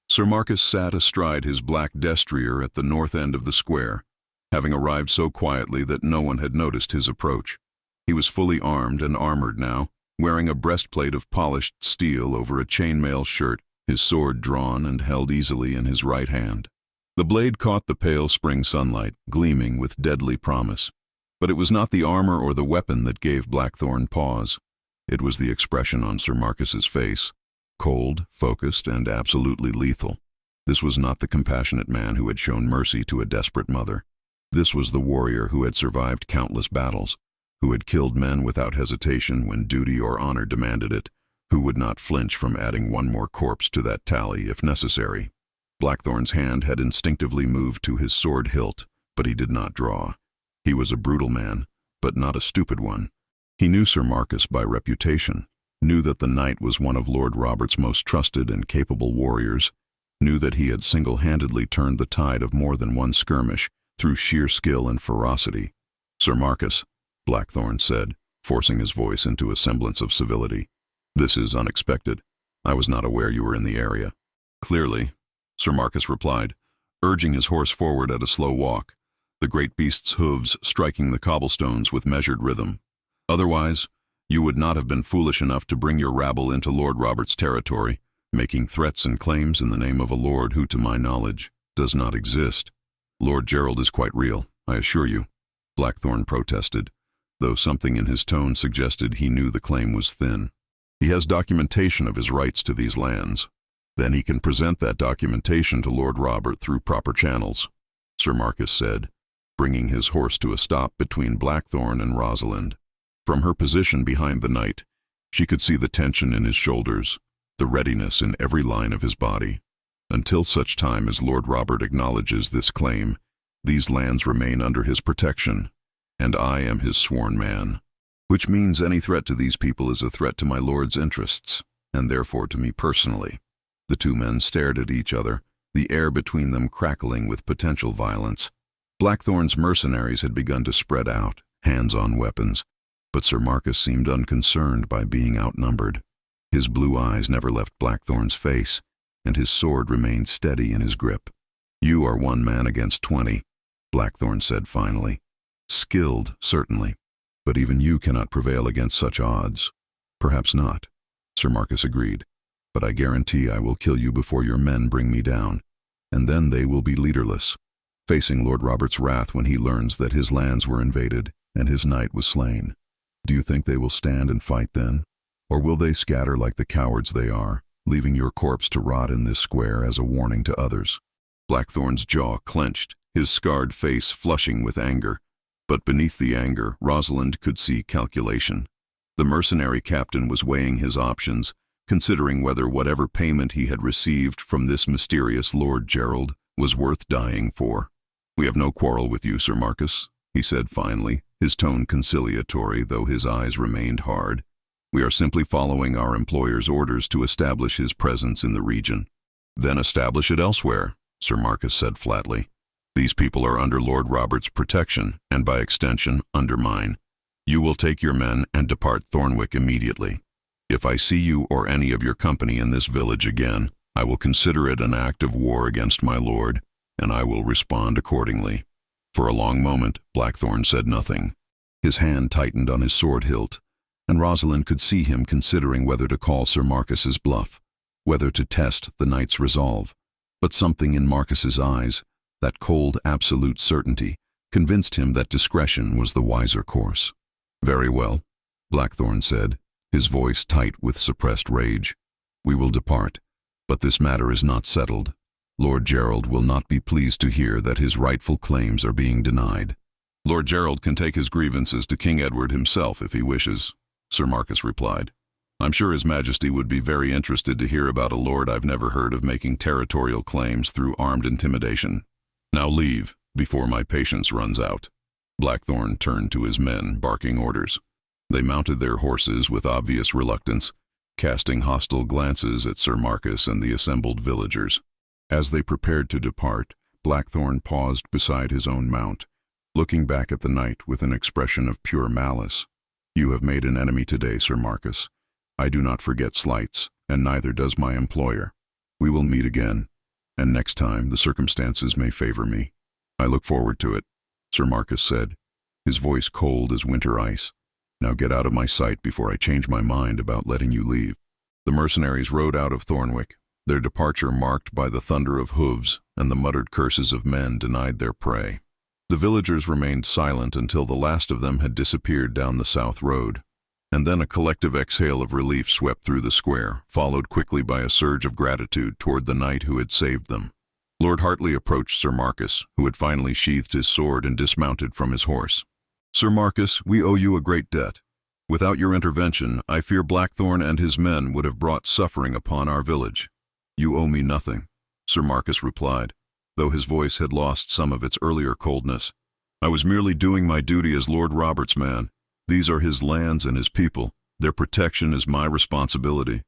Sir Marcus sat astride his black destrier at the north end of the square, having arrived so quietly that no one had noticed his approach. He was fully armed and armored now, wearing a breastplate of polished steel over a chainmail shirt, his sword drawn and held easily in his right hand. The blade caught the pale spring sunlight, gleaming with deadly promise. But it was not the armor or the weapon that gave Blackthorn pause. It was the expression on Sir Marcus's face, cold, focused, and absolutely lethal. This was not the compassionate man who had shown mercy to a desperate mother. This was the warrior who had survived countless battles, who had killed men without hesitation when duty or honor demanded it, who would not flinch from adding one more corpse to that tally if necessary. Blackthorn's hand had instinctively moved to his sword hilt, but he did not draw. He was a brutal man, but not a stupid one. He knew Sir Marcus by reputation, knew that the knight was one of Lord Robert's most trusted and capable warriors, knew that he had single-handedly turned the tide of more than one skirmish through sheer skill and ferocity. "Sir Marcus," Blackthorn said, forcing his voice into a semblance of civility, "this is unexpected. I was not aware you were in the area." "Clearly," Sir Marcus replied, urging his horse forward at a slow walk, the great beast's hooves striking the cobblestones with measured rhythm. "Otherwise, you would not have been foolish enough to bring your rabble into Lord Robert's territory, making threats and claims in the name of a lord who, to my knowledge, does not exist. Lord Gerald is quite real, I assure you," Blackthorn protested, though something in his tone suggested he knew the claim was thin. "He has documentation of his rights to these lands. Then he can present that documentation to Lord Robert through proper channels," Sir Marcus said, bringing his horse to a stop between Blackthorn and Rosalind. From her position behind the knight, she could see the tension in his shoulders, the readiness in every line of his body. "Until such time as Lord Robert acknowledges this claim, these lands remain under his protection, and I am his sworn man. Which means any threat to these people is a threat to my lord's interests, and therefore to me personally." The two men stared at each other, the air between them crackling with potential violence. Blackthorn's mercenaries had begun to spread out, hands on weapons, but Sir Marcus seemed unconcerned by being outnumbered. His blue eyes never left Blackthorn's face, and his sword remained steady in his grip. "You are one man against 20, Blackthorn said finally. "Skilled, certainly, but even you cannot prevail against such odds." "Perhaps not," Sir Marcus agreed, "but I guarantee I will kill you before your men bring me down, and then they will be leaderless, facing Lord Robert's wrath when he learns that his lands were invaded and his knight was slain. Do you think they will stand and fight then? Or will they scatter like the cowards they are, leaving your corpse to rot in this square as a warning to others?" Blackthorn's jaw clenched, his scarred face flushing with anger. But beneath the anger, Rosalind could see calculation. The mercenary captain was weighing his options, considering whether whatever payment he had received from this mysterious Lord Gerald was worth dying for. "We have no quarrel with you, Sir Marcus," he said finally, his tone conciliatory though his eyes remained hard. "We are simply following our employer's orders to establish his presence in the region." "Then establish it elsewhere," Sir Marcus said flatly. "These people are under Lord Robert's protection, and by extension, under mine. You will take your men and depart Thornwick immediately. If I see you or any of your company in this village again, I will consider it an act of war against my lord, and I will respond accordingly." For a long moment, Blackthorn said nothing. His hand tightened on his sword hilt, and Rosalind could see him considering whether to call Sir Marcus's bluff, whether to test the knight's resolve. But something in Marcus's eyes, that cold absolute certainty, convinced him that discretion was the wiser course. "Very well," Blackthorne said, his voice tight with suppressed rage. "We will depart, but this matter is not settled. Lord Gerald will not be pleased to hear that his rightful claims are being denied." "Lord Gerald can take his grievances to King Edward himself if he wishes," Sir Marcus replied. "I'm sure His Majesty would be very interested to hear about a lord I've never heard of making territorial claims through armed intimidation. Now leave, before my patience runs out." Blackthorne turned to his men, barking orders. They mounted their horses with obvious reluctance, casting hostile glances at Sir Marcus and the assembled villagers. As they prepared to depart, Blackthorne paused beside his own mount, looking back at the knight with an expression of pure malice. "You have made an enemy today, Sir Marcus. I do not forget slights, and neither does my employer. We will meet again, and next time the circumstances may favor me." "I look forward to it," Sir Marcus said, his voice cold as winter ice. "Now get out of my sight before I change my mind about letting you leave." The mercenaries rode out of Thornwick, their departure marked by the thunder of hooves and the muttered curses of men denied their prey. The villagers remained silent until the last of them had disappeared down the south road, and then a collective exhale of relief swept through the square, followed quickly by a surge of gratitude toward the knight who had saved them. Lord Hartley approached Sir Marcus, who had finally sheathed his sword and dismounted from his horse. "Sir Marcus, we owe you a great debt. Without your intervention, I fear Blackthorne and his men would have brought suffering upon our village." "You owe me nothing," Sir Marcus replied, though his voice had lost some of its earlier coldness. "I was merely doing my duty as Lord Robert's man. These are his lands and his people. Their protection is my responsibility."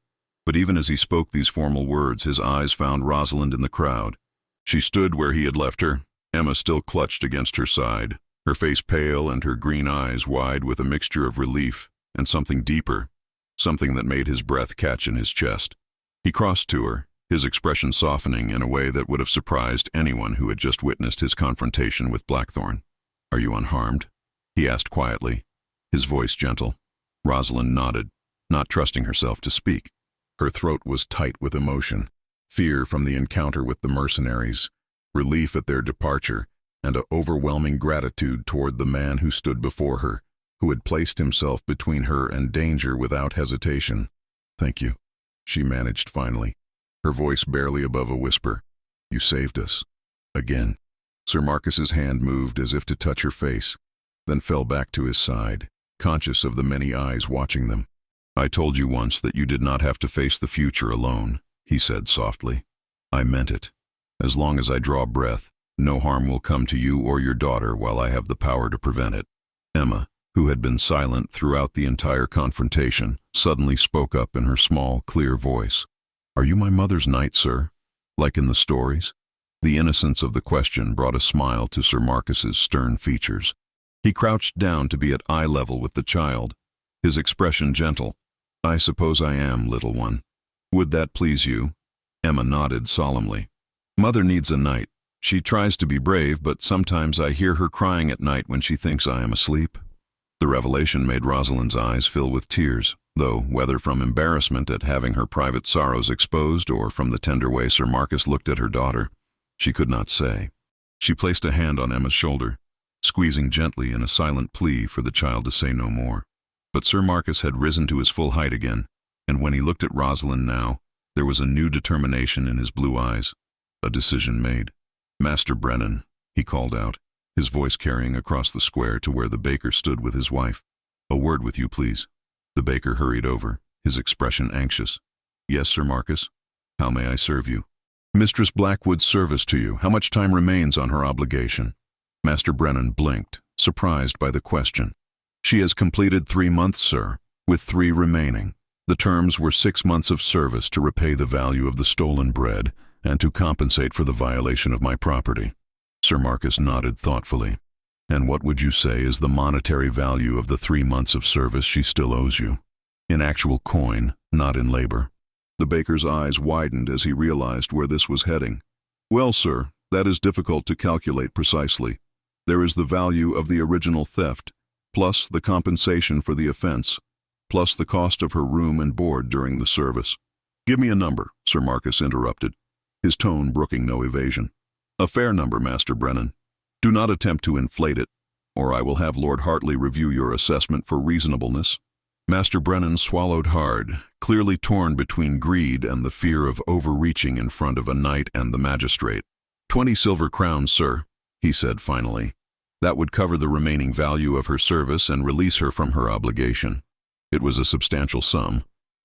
But even as he spoke these formal words, his eyes found Rosalind in the crowd. She stood where he had left her, Emma still clutched against her side, her face pale and her green eyes wide with a mixture of relief and something deeper, something that made his breath catch in his chest. He crossed to her, his expression softening in a way that would have surprised anyone who had just witnessed his confrontation with Blackthorne. "Are you unharmed?" he asked quietly, his voice gentle. Rosalind nodded, not trusting herself to speak. Her throat was tight with emotion, fear from the encounter with the mercenaries, relief at their departure, and an overwhelming gratitude toward the man who stood before her, who had placed himself between her and danger without hesitation. "Thank you," she managed finally, her voice barely above a whisper. "You saved us." Again. Sir Marcus's hand moved as if to touch her face, then fell back to his side, conscious of the many eyes watching them. "I told you once that you did not have to face the future alone," he said softly. "I meant it. As long as I draw breath, no harm will come to you or your daughter while I have the power to prevent it." Emma, who had been silent throughout the entire confrontation, suddenly spoke up in her small, clear voice. "Are you my mother's knight, sir? Like in the stories?" The innocence of the question brought a smile to Sir Marcus's stern features. He crouched down to be at eye level with the child, his expression gentle. "I suppose I am, little one. Would that please you?" Emma nodded solemnly. "Mother needs a knight. She tries to be brave, but sometimes I hear her crying at night when she thinks I am asleep." The revelation made Rosalind's eyes fill with tears, though whether from embarrassment at having her private sorrows exposed or from the tender way Sir Marcus looked at her daughter, she could not say. She placed a hand on Emma's shoulder, squeezing gently in a silent plea for the child to say no more. But Sir Marcus had risen to his full height again, and when he looked at Rosalind now, there was a new determination in his blue eyes, a decision made. "Master Brennan," he called out, his voice carrying across the square to where the baker stood with his wife. "A word with you, please." The baker hurried over, his expression anxious. "Yes, Sir Marcus. How may I serve you?" "Mistress Blackwood's service to you. How much time remains on her obligation?" Master Brennan blinked, surprised by the question. "She has completed 3 months, sir, with 3 remaining. The terms were 6 months of service to repay the value of the stolen bread and to compensate for the violation of my property." Sir Marcus nodded thoughtfully. "And what would you say is the monetary value of the 3 months of service she still owes you? In actual coin, not in labor." The baker's eyes widened as he realized where this was heading. "Well, sir, that is difficult to calculate precisely. There is the value of the original theft, plus the compensation for the offense. plus the cost of her room and board during the service. "Give me a number," Sir Marcus interrupted, his tone brooking no evasion. "A fair number, Master Brennan. Do not attempt to inflate it, or I will have Lord Hartley review your assessment for reasonableness." Master Brennan swallowed hard, clearly torn between greed and the fear of overreaching in front of a knight and the magistrate. 20 silver crowns, sir," he said finally. "That would cover the remaining value of her service and release her from her obligation." It was a substantial sum,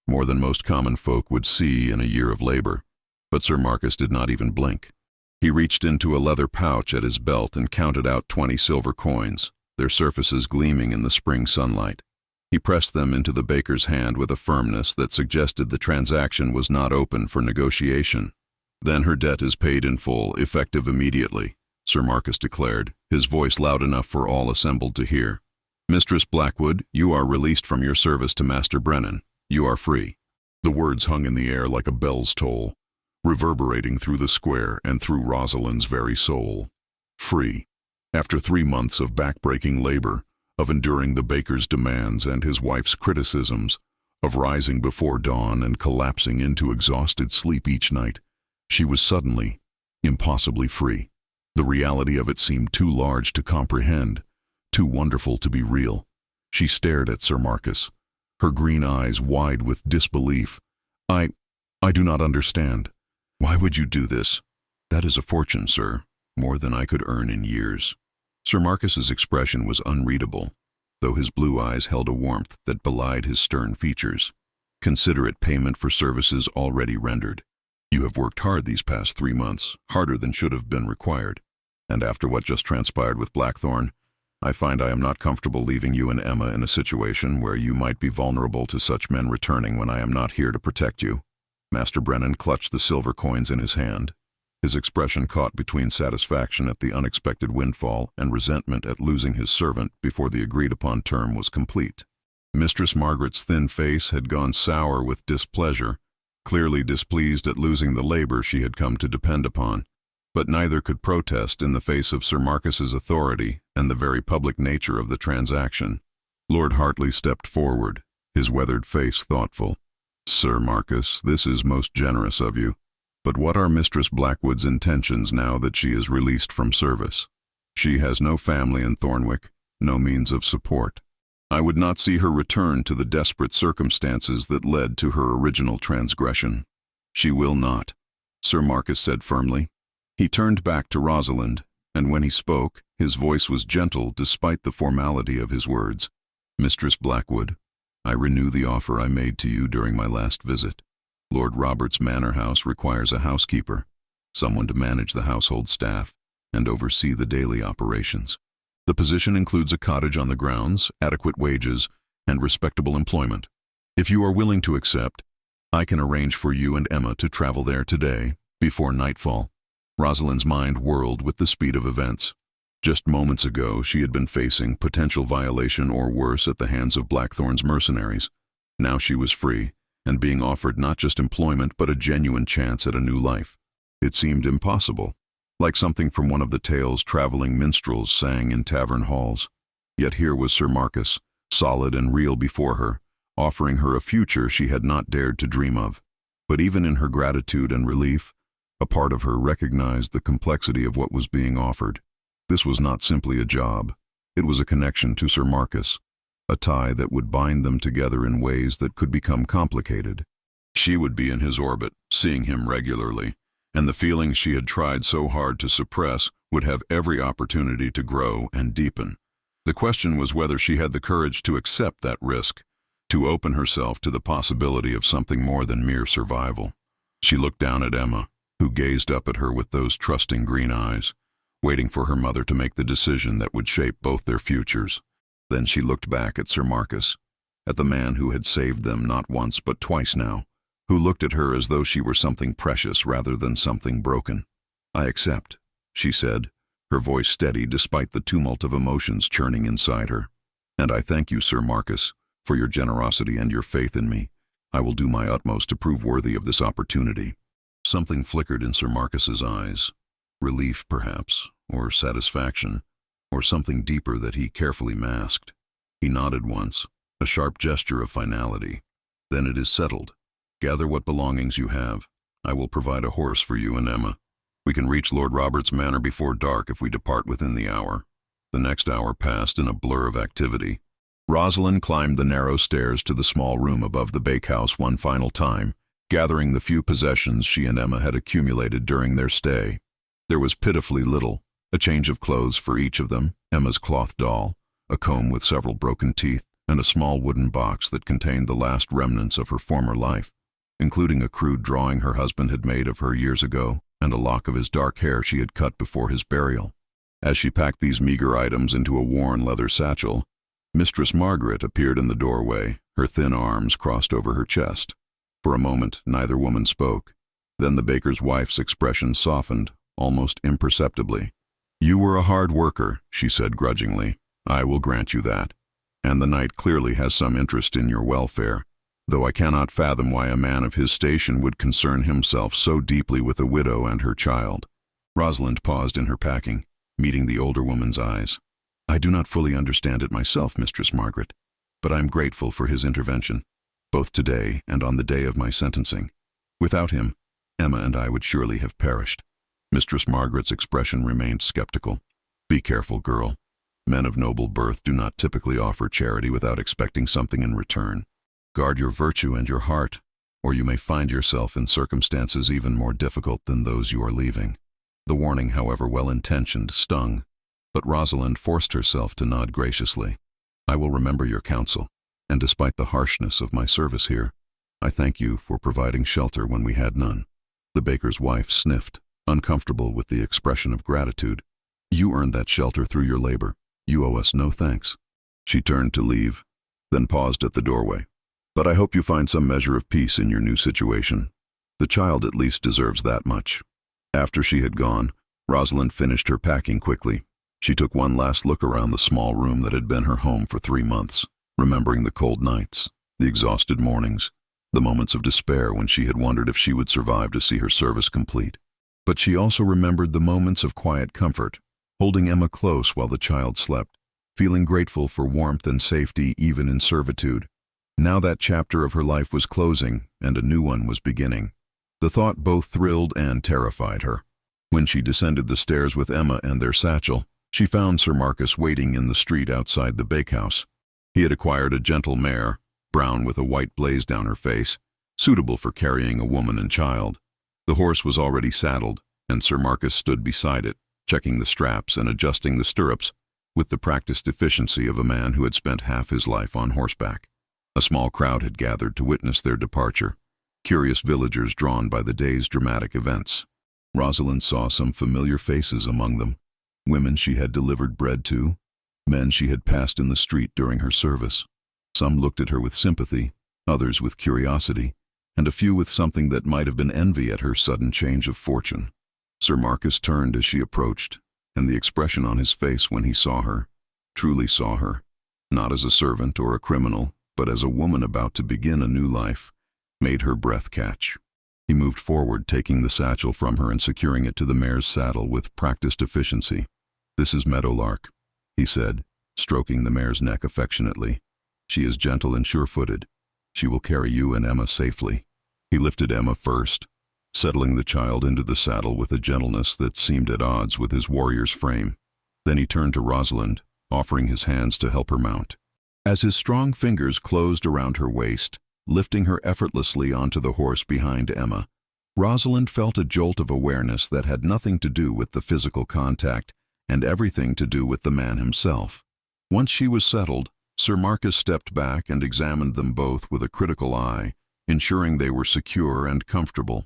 more than most common folk would see in a year of labor. But Sir Marcus did not even blink. He reached into a leather pouch at his belt and counted out 20 silver coins, their surfaces gleaming in the spring sunlight. He pressed them into the baker's hand with a firmness that suggested the transaction was not open for negotiation. "Then her debt is paid in full, effective immediately," Sir Marcus declared, his voice loud enough for all assembled to hear. "Mistress Blackwood, you are released from your service to Master Brennan. You are free." The words hung in the air like a bell's toll, reverberating through the square and through Rosalind's very soul. Free. After 3 months of backbreaking labor, of enduring the baker's demands and his wife's criticisms, of rising before dawn and collapsing into exhausted sleep each night, she was suddenly, impossibly free. The reality of it seemed too large to comprehend, too wonderful to be real. She stared at Sir Marcus, her green eyes wide with disbelief. I do not understand. Why would you do this?" "That is a fortune, sir, more than I could earn in years." Sir Marcus's expression was unreadable, though his blue eyes held a warmth that belied his stern features. "Consider it payment for services already rendered. You have worked hard these past 3 months, harder than should have been required. And after what just transpired with Blackthorn, I find I am not comfortable leaving you and Emma in a situation where you might be vulnerable to such men returning when I am not here to protect you." Master Brennan clutched the silver coins in his hand, his expression caught between satisfaction at the unexpected windfall and resentment at losing his servant before the agreed-upon term was complete. Mistress Margaret's thin face had gone sour with displeasure, clearly displeased at losing the labor she had come to depend upon. But neither could protest in the face of Sir Marcus's authority and the very public nature of the transaction. Lord Hartley stepped forward, his weathered face thoughtful. "Sir Marcus, this is most generous of you. But what are Mistress Blackwood's intentions now that she is released from service? She has no family in Thornwick, no means of support. I would not see her return to the desperate circumstances that led to her original transgression." "She will not," Sir Marcus said firmly. He turned back to Rosalind, and when he spoke, his voice was gentle despite the formality of his words. "Mistress Blackwood, I renew the offer I made to you during my last visit. Lord Robert's manor house requires a housekeeper, someone to manage the household staff and oversee the daily operations. The position includes a cottage on the grounds, adequate wages, and respectable employment. If you are willing to accept, I can arrange for you and Emma to travel there today, before nightfall." Rosalind's mind whirled with the speed of events. Just moments ago, she had been facing potential violation or worse at the hands of Blackthorn's mercenaries. Now she was free, and being offered not just employment but a genuine chance at a new life. It seemed impossible, like something from one of the tales traveling minstrels sang in tavern halls. Yet here was Sir Marcus, solid and real before her, offering her a future she had not dared to dream of. But even in her gratitude and relief, a part of her recognized the complexity of what was being offered. This was not simply a job. It was a connection to Sir Marcus, a tie that would bind them together in ways that could become complicated. She would be in his orbit, seeing him regularly, and the feelings she had tried so hard to suppress would have every opportunity to grow and deepen. The question was whether she had the courage to accept that risk, to open herself to the possibility of something more than mere survival. She looked down at Emma, who gazed up at her with those trusting green eyes, waiting for her mother to make the decision that would shape both their futures. Then she looked back at Sir Marcus, at the man who had saved them not once but twice now, who looked at her as though she were something precious rather than something broken. "I accept," she said, her voice steady despite the tumult of emotions churning inside her. "And I thank you, Sir Marcus, for your generosity and your faith in me. I will do my utmost to prove worthy of this opportunity." Something flickered in Sir Marcus's eyes. Relief, perhaps, or satisfaction, or something deeper that he carefully masked. He nodded once, a sharp gesture of finality. Then it is settled. Gather what belongings you have. I will provide a horse for you and Emma. We can reach Lord Robert's manor before dark if we depart within the hour. The next hour passed in a blur of activity. Rosalind climbed the narrow stairs to the small room above the bakehouse one final time, gathering the few possessions she and Emma had accumulated during their stay. There was pitifully little: a change of clothes for each of them, Emma's cloth doll, a comb with several broken teeth, and a small wooden box that contained the last remnants of her former life, including a crude drawing her husband had made of her years ago and a lock of his dark hair she had cut before his burial. As she packed these meager items into a worn leather satchel, Mistress Margaret appeared in the doorway, her thin arms crossed over her chest. For a moment, neither woman spoke. Then the baker's wife's expression softened, almost imperceptibly. "You were a hard worker," she said grudgingly. "I will grant you that. And the knight clearly has some interest in your welfare, though I cannot fathom why a man of his station would concern himself so deeply with a widow and her child." Rosalind paused in her packing, meeting the older woman's eyes. "I do not fully understand it myself, Mistress Margaret, but I am grateful for his intervention, both today and on the day of my sentencing. Without him, Emma and I would surely have perished." Mistress Margaret's expression remained skeptical. "Be careful, girl. Men of noble birth do not typically offer charity without expecting something in return. Guard your virtue and your heart, or you may find yourself in circumstances even more difficult than those you are leaving." The warning, however well-intentioned, stung, but Rosalind forced herself to nod graciously. "I will remember your counsel, and despite the harshness of my service here, I thank you for providing shelter when we had none." The baker's wife sniffed, uncomfortable with the expression of gratitude. "You earned that shelter through your labor. You owe us no thanks." She turned to leave, then paused at the doorway. "But I hope you find some measure of peace in your new situation. The child at least deserves that much." After she had gone, Rosalind finished her packing quickly. She took one last look around the small room that had been her home for 3 months, remembering the cold nights, the exhausted mornings, the moments of despair when she had wondered if she would survive to see her service complete. But she also remembered the moments of quiet comfort, holding Emma close while the child slept, feeling grateful for warmth and safety even in servitude. Now that chapter of her life was closing, and a new one was beginning. The thought both thrilled and terrified her. When she descended the stairs with Emma and their satchel, she found Sir Marcus waiting in the street outside the bakehouse. He had acquired a gentle mare, brown with a white blaze down her face, suitable for carrying a woman and child. The horse was already saddled, and Sir Marcus stood beside it, checking the straps and adjusting the stirrups, with the practiced efficiency of a man who had spent half his life on horseback. A small crowd had gathered to witness their departure, curious villagers drawn by the day's dramatic events. Rosalind saw some familiar faces among them, women she had delivered bread to, men she had passed in the street during her service. Some looked at her with sympathy, others with curiosity, and a few with something that might have been envy at her sudden change of fortune. Sir Marcus turned as she approached, and the expression on his face when he saw her, truly saw her, not as a servant or a criminal, but as a woman about to begin a new life, made her breath catch. He moved forward, taking the satchel from her and securing it to the mare's saddle with practiced efficiency. "This is Meadowlark," he said, stroking the mare's neck affectionately. "She is gentle and sure-footed. She will carry you and Emma safely." He lifted Emma first, settling the child into the saddle with a gentleness that seemed at odds with his warrior's frame. Then he turned to Rosalind, offering his hands to help her mount. As his strong fingers closed around her waist, lifting her effortlessly onto the horse behind Emma, Rosalind felt a jolt of awareness that had nothing to do with the physical contact and everything to do with the man himself. Once she was settled, Sir Marcus stepped back and examined them both with a critical eye, ensuring they were secure and comfortable.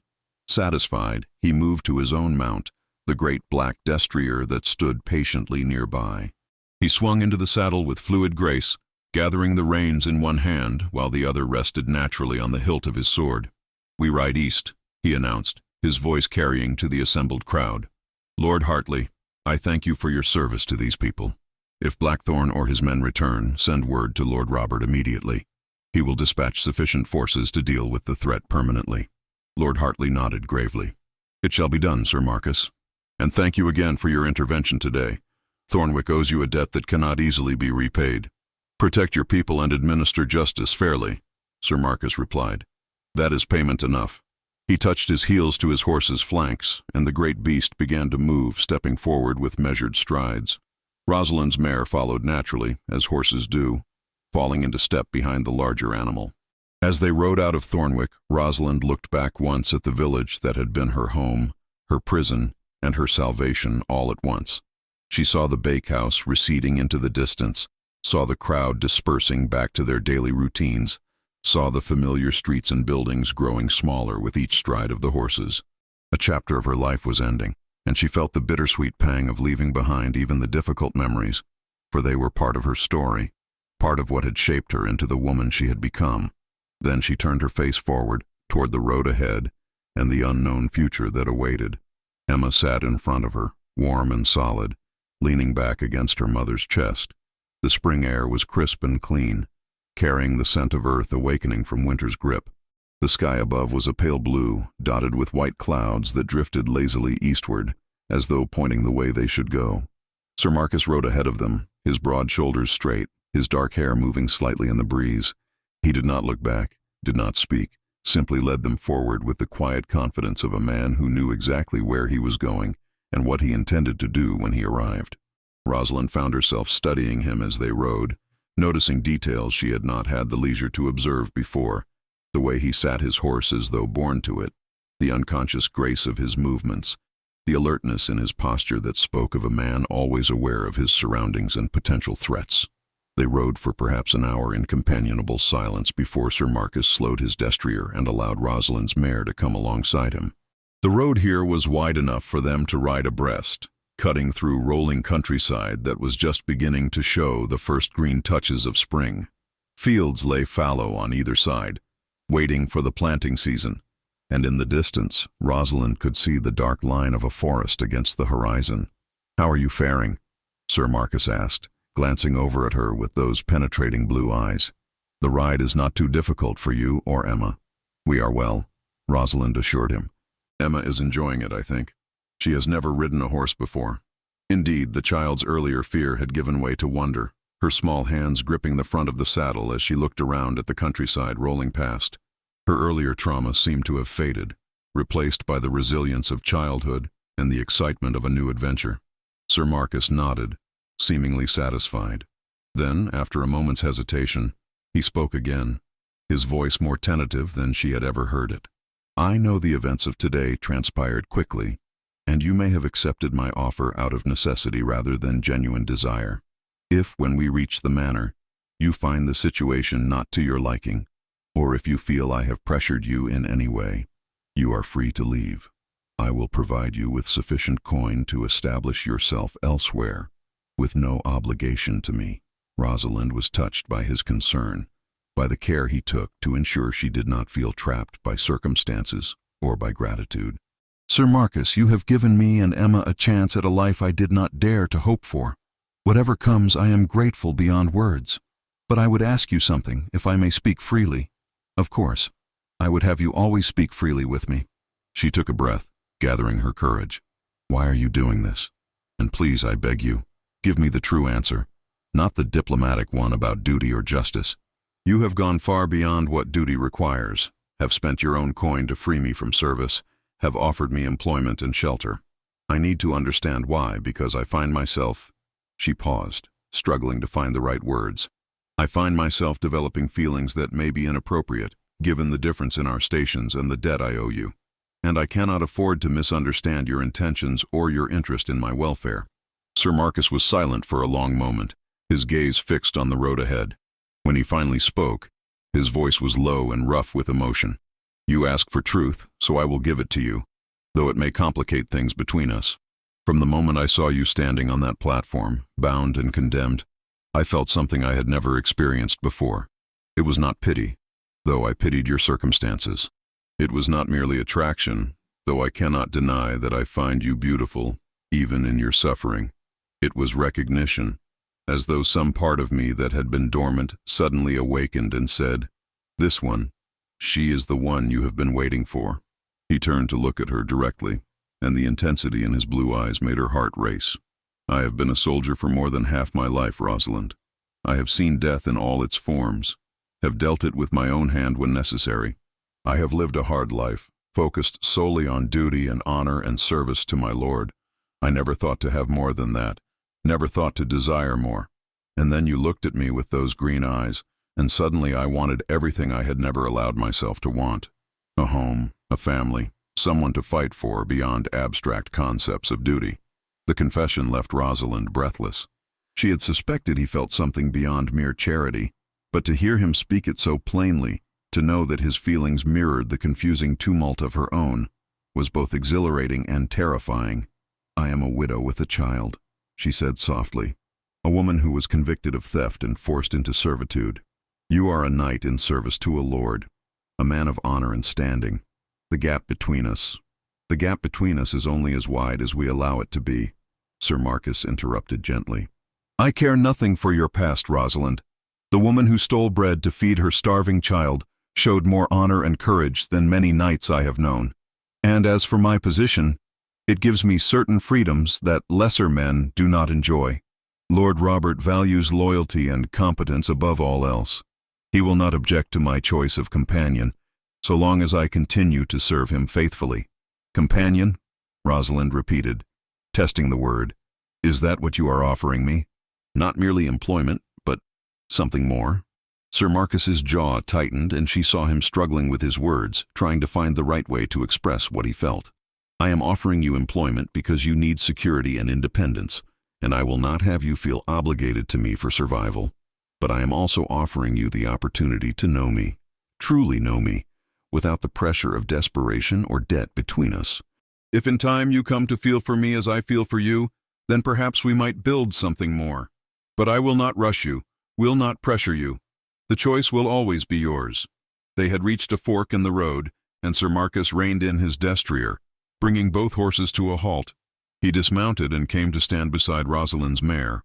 Satisfied, he moved to his own mount, the great black destrier that stood patiently nearby. He swung into the saddle with fluid grace, gathering the reins in one hand while the other rested naturally on the hilt of his sword. "We ride east," he announced, his voice carrying to the assembled crowd. "Lord Hartley, I thank you for your service to these people. If Blackthorn or his men return, send word to Lord Robert immediately. He will dispatch sufficient forces to deal with the threat permanently." Lord Hartley nodded gravely. "It shall be done, Sir Marcus. And thank you again for your intervention today. Thornwick owes you a debt that cannot easily be repaid." Protect your people and administer justice fairly, Sir Marcus replied. That is payment enough. He touched his heels to his horse's flanks, and the great beast began to move, stepping forward with measured strides. Rosalind's mare followed naturally, as horses do, falling into step behind the larger animal. As they rode out of Thornwick, Rosalind looked back once at the village that had been her home, her prison, and her salvation all at once. She saw the bakehouse receding into the distance, saw the crowd dispersing back to their daily routines, saw the familiar streets and buildings growing smaller with each stride of the horses. A chapter of her life was ending, and she felt the bittersweet pang of leaving behind even the difficult memories, for they were part of her story, part of what had shaped her into the woman she had become. Then she turned her face forward, toward the road ahead, and the unknown future that awaited. Emma sat in front of her, warm and solid, leaning back against her mother's chest. The spring air was crisp and clean, carrying the scent of earth awakening from winter's grip. The sky above was a pale blue, dotted with white clouds that drifted lazily eastward, as though pointing the way they should go. Sir Marcus rode ahead of them, his broad shoulders straight, his dark hair moving slightly in the breeze. He did not look back, did not speak, simply led them forward with the quiet confidence of a man who knew exactly where he was going and what he intended to do when he arrived. Rosalind found herself studying him as they rode, noticing details she had not had the leisure to observe before, the way he sat his horse as though born to it, the unconscious grace of his movements, the alertness in his posture that spoke of a man always aware of his surroundings and potential threats. They rode for perhaps an hour in companionable silence before Sir Marcus slowed his destrier and allowed Rosalind's mare to come alongside him. The road here was wide enough for them to ride abreast, cutting through rolling countryside that was just beginning to show the first green touches of spring. Fields lay fallow on either side, waiting for the planting season, and in the distance, Rosalind could see the dark line of a forest against the horizon. "How are you faring?" Sir Marcus asked, glancing over at her with those penetrating blue eyes. "The ride is not too difficult for you or Emma." "We are well," Rosalind assured him. "Emma is enjoying it, I think. She has never ridden a horse before." Indeed, the child's earlier fear had given way to wonder, her small hands gripping the front of the saddle as she looked around at the countryside rolling past. Her earlier trauma seemed to have faded, replaced by the resilience of childhood and the excitement of a new adventure. Sir Marcus nodded, seemingly satisfied. Then, after a moment's hesitation, he spoke again, his voice more tentative than she had ever heard it. "I know the events of today transpired quickly, and you may have accepted my offer out of necessity rather than genuine desire. If, when we reach the manor, you find the situation not to your liking, or if you feel I have pressured you in any way, you are free to leave. I will provide you with sufficient coin to establish yourself elsewhere, with no obligation to me." Rosalind was touched by his concern, by the care he took to ensure she did not feel trapped by circumstances or by gratitude. "Sir Marcus, you have given me and Emma a chance at a life I did not dare to hope for. Whatever comes, I am grateful beyond words. But I would ask you something, if I may speak freely." "Of course. I would have you always speak freely with me." She took a breath, gathering her courage. "Why are you doing this? And please, I beg you, give me the true answer, not the diplomatic one about duty or justice. You have gone far beyond what duty requires, have spent your own coin to free me from service, have offered me employment and shelter. I need to understand why, because I find myself—" She paused, struggling to find the right words. "I find myself developing feelings that may be inappropriate, given the difference in our stations and the debt I owe you. And I cannot afford to misunderstand your intentions or your interest in my welfare." Sir Marcus was silent for a long moment, his gaze fixed on the road ahead. When he finally spoke, his voice was low and rough with emotion. "You ask for truth, so I will give it to you, though it may complicate things between us. From the moment I saw you standing on that platform, bound and condemned, I felt something I had never experienced before. It was not pity, though I pitied your circumstances. It was not merely attraction, though I cannot deny that I find you beautiful, even in your suffering. It was recognition, as though some part of me that had been dormant suddenly awakened and said, 'This one, she is the one you have been waiting for.'" He turned to look at her directly, and the intensity in his blue eyes made her heart race. "I have been a soldier for more than half my life, Rosalind. I have seen death in all its forms, have dealt it with my own hand when necessary. I have lived a hard life, focused solely on duty and honor and service to my Lord. I never thought to have more than that, never thought to desire more. And then you looked at me with those green eyes, and suddenly I wanted everything I had never allowed myself to want. A home, a family, someone to fight for beyond abstract concepts of duty. The confession left Rosalind breathless. She had suspected he felt something beyond mere charity, but to hear him speak it so plainly, to know that his feelings mirrored the confusing tumult of her own, was both exhilarating and terrifying. "I am a widow with a child," she said softly, "a woman who was convicted of theft and forced into servitude. You are a knight in service to a lord, a man of honor and standing. The gap between us is only as wide as we allow it to be," Sir Marcus interrupted gently. "I care nothing for your past, Rosalind. The woman who stole bread to feed her starving child showed more honor and courage than many knights I have known. And as for my position, it gives me certain freedoms that lesser men do not enjoy. Lord Robert values loyalty and competence above all else. He will not object to my choice of companion, so long as I continue to serve him faithfully." "Companion?" Rosalind repeated, testing the word. "Is that what you are offering me? Not merely employment, but something more?" Sir Marcus's jaw tightened, and she saw him struggling with his words, trying to find the right way to express what he felt. "I am offering you employment because you need security and independence, and I will not have you feel obligated to me for survival. But I am also offering you the opportunity to know me, truly know me, without the pressure of desperation or debt between us. If in time you come to feel for me as I feel for you, then perhaps we might build something more. But I will not rush you, will not pressure you. The choice will always be yours." They had reached a fork in the road, and Sir Marcus reined in his destrier, bringing both horses to a halt. He dismounted and came to stand beside Rosalind's mare,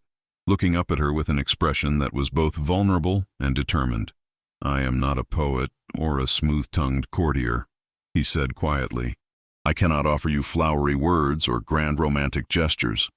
looking up at her with an expression that was both vulnerable and determined. "I am not a poet or a smooth-tongued courtier," he said quietly. "I cannot offer you flowery words or grand romantic gestures,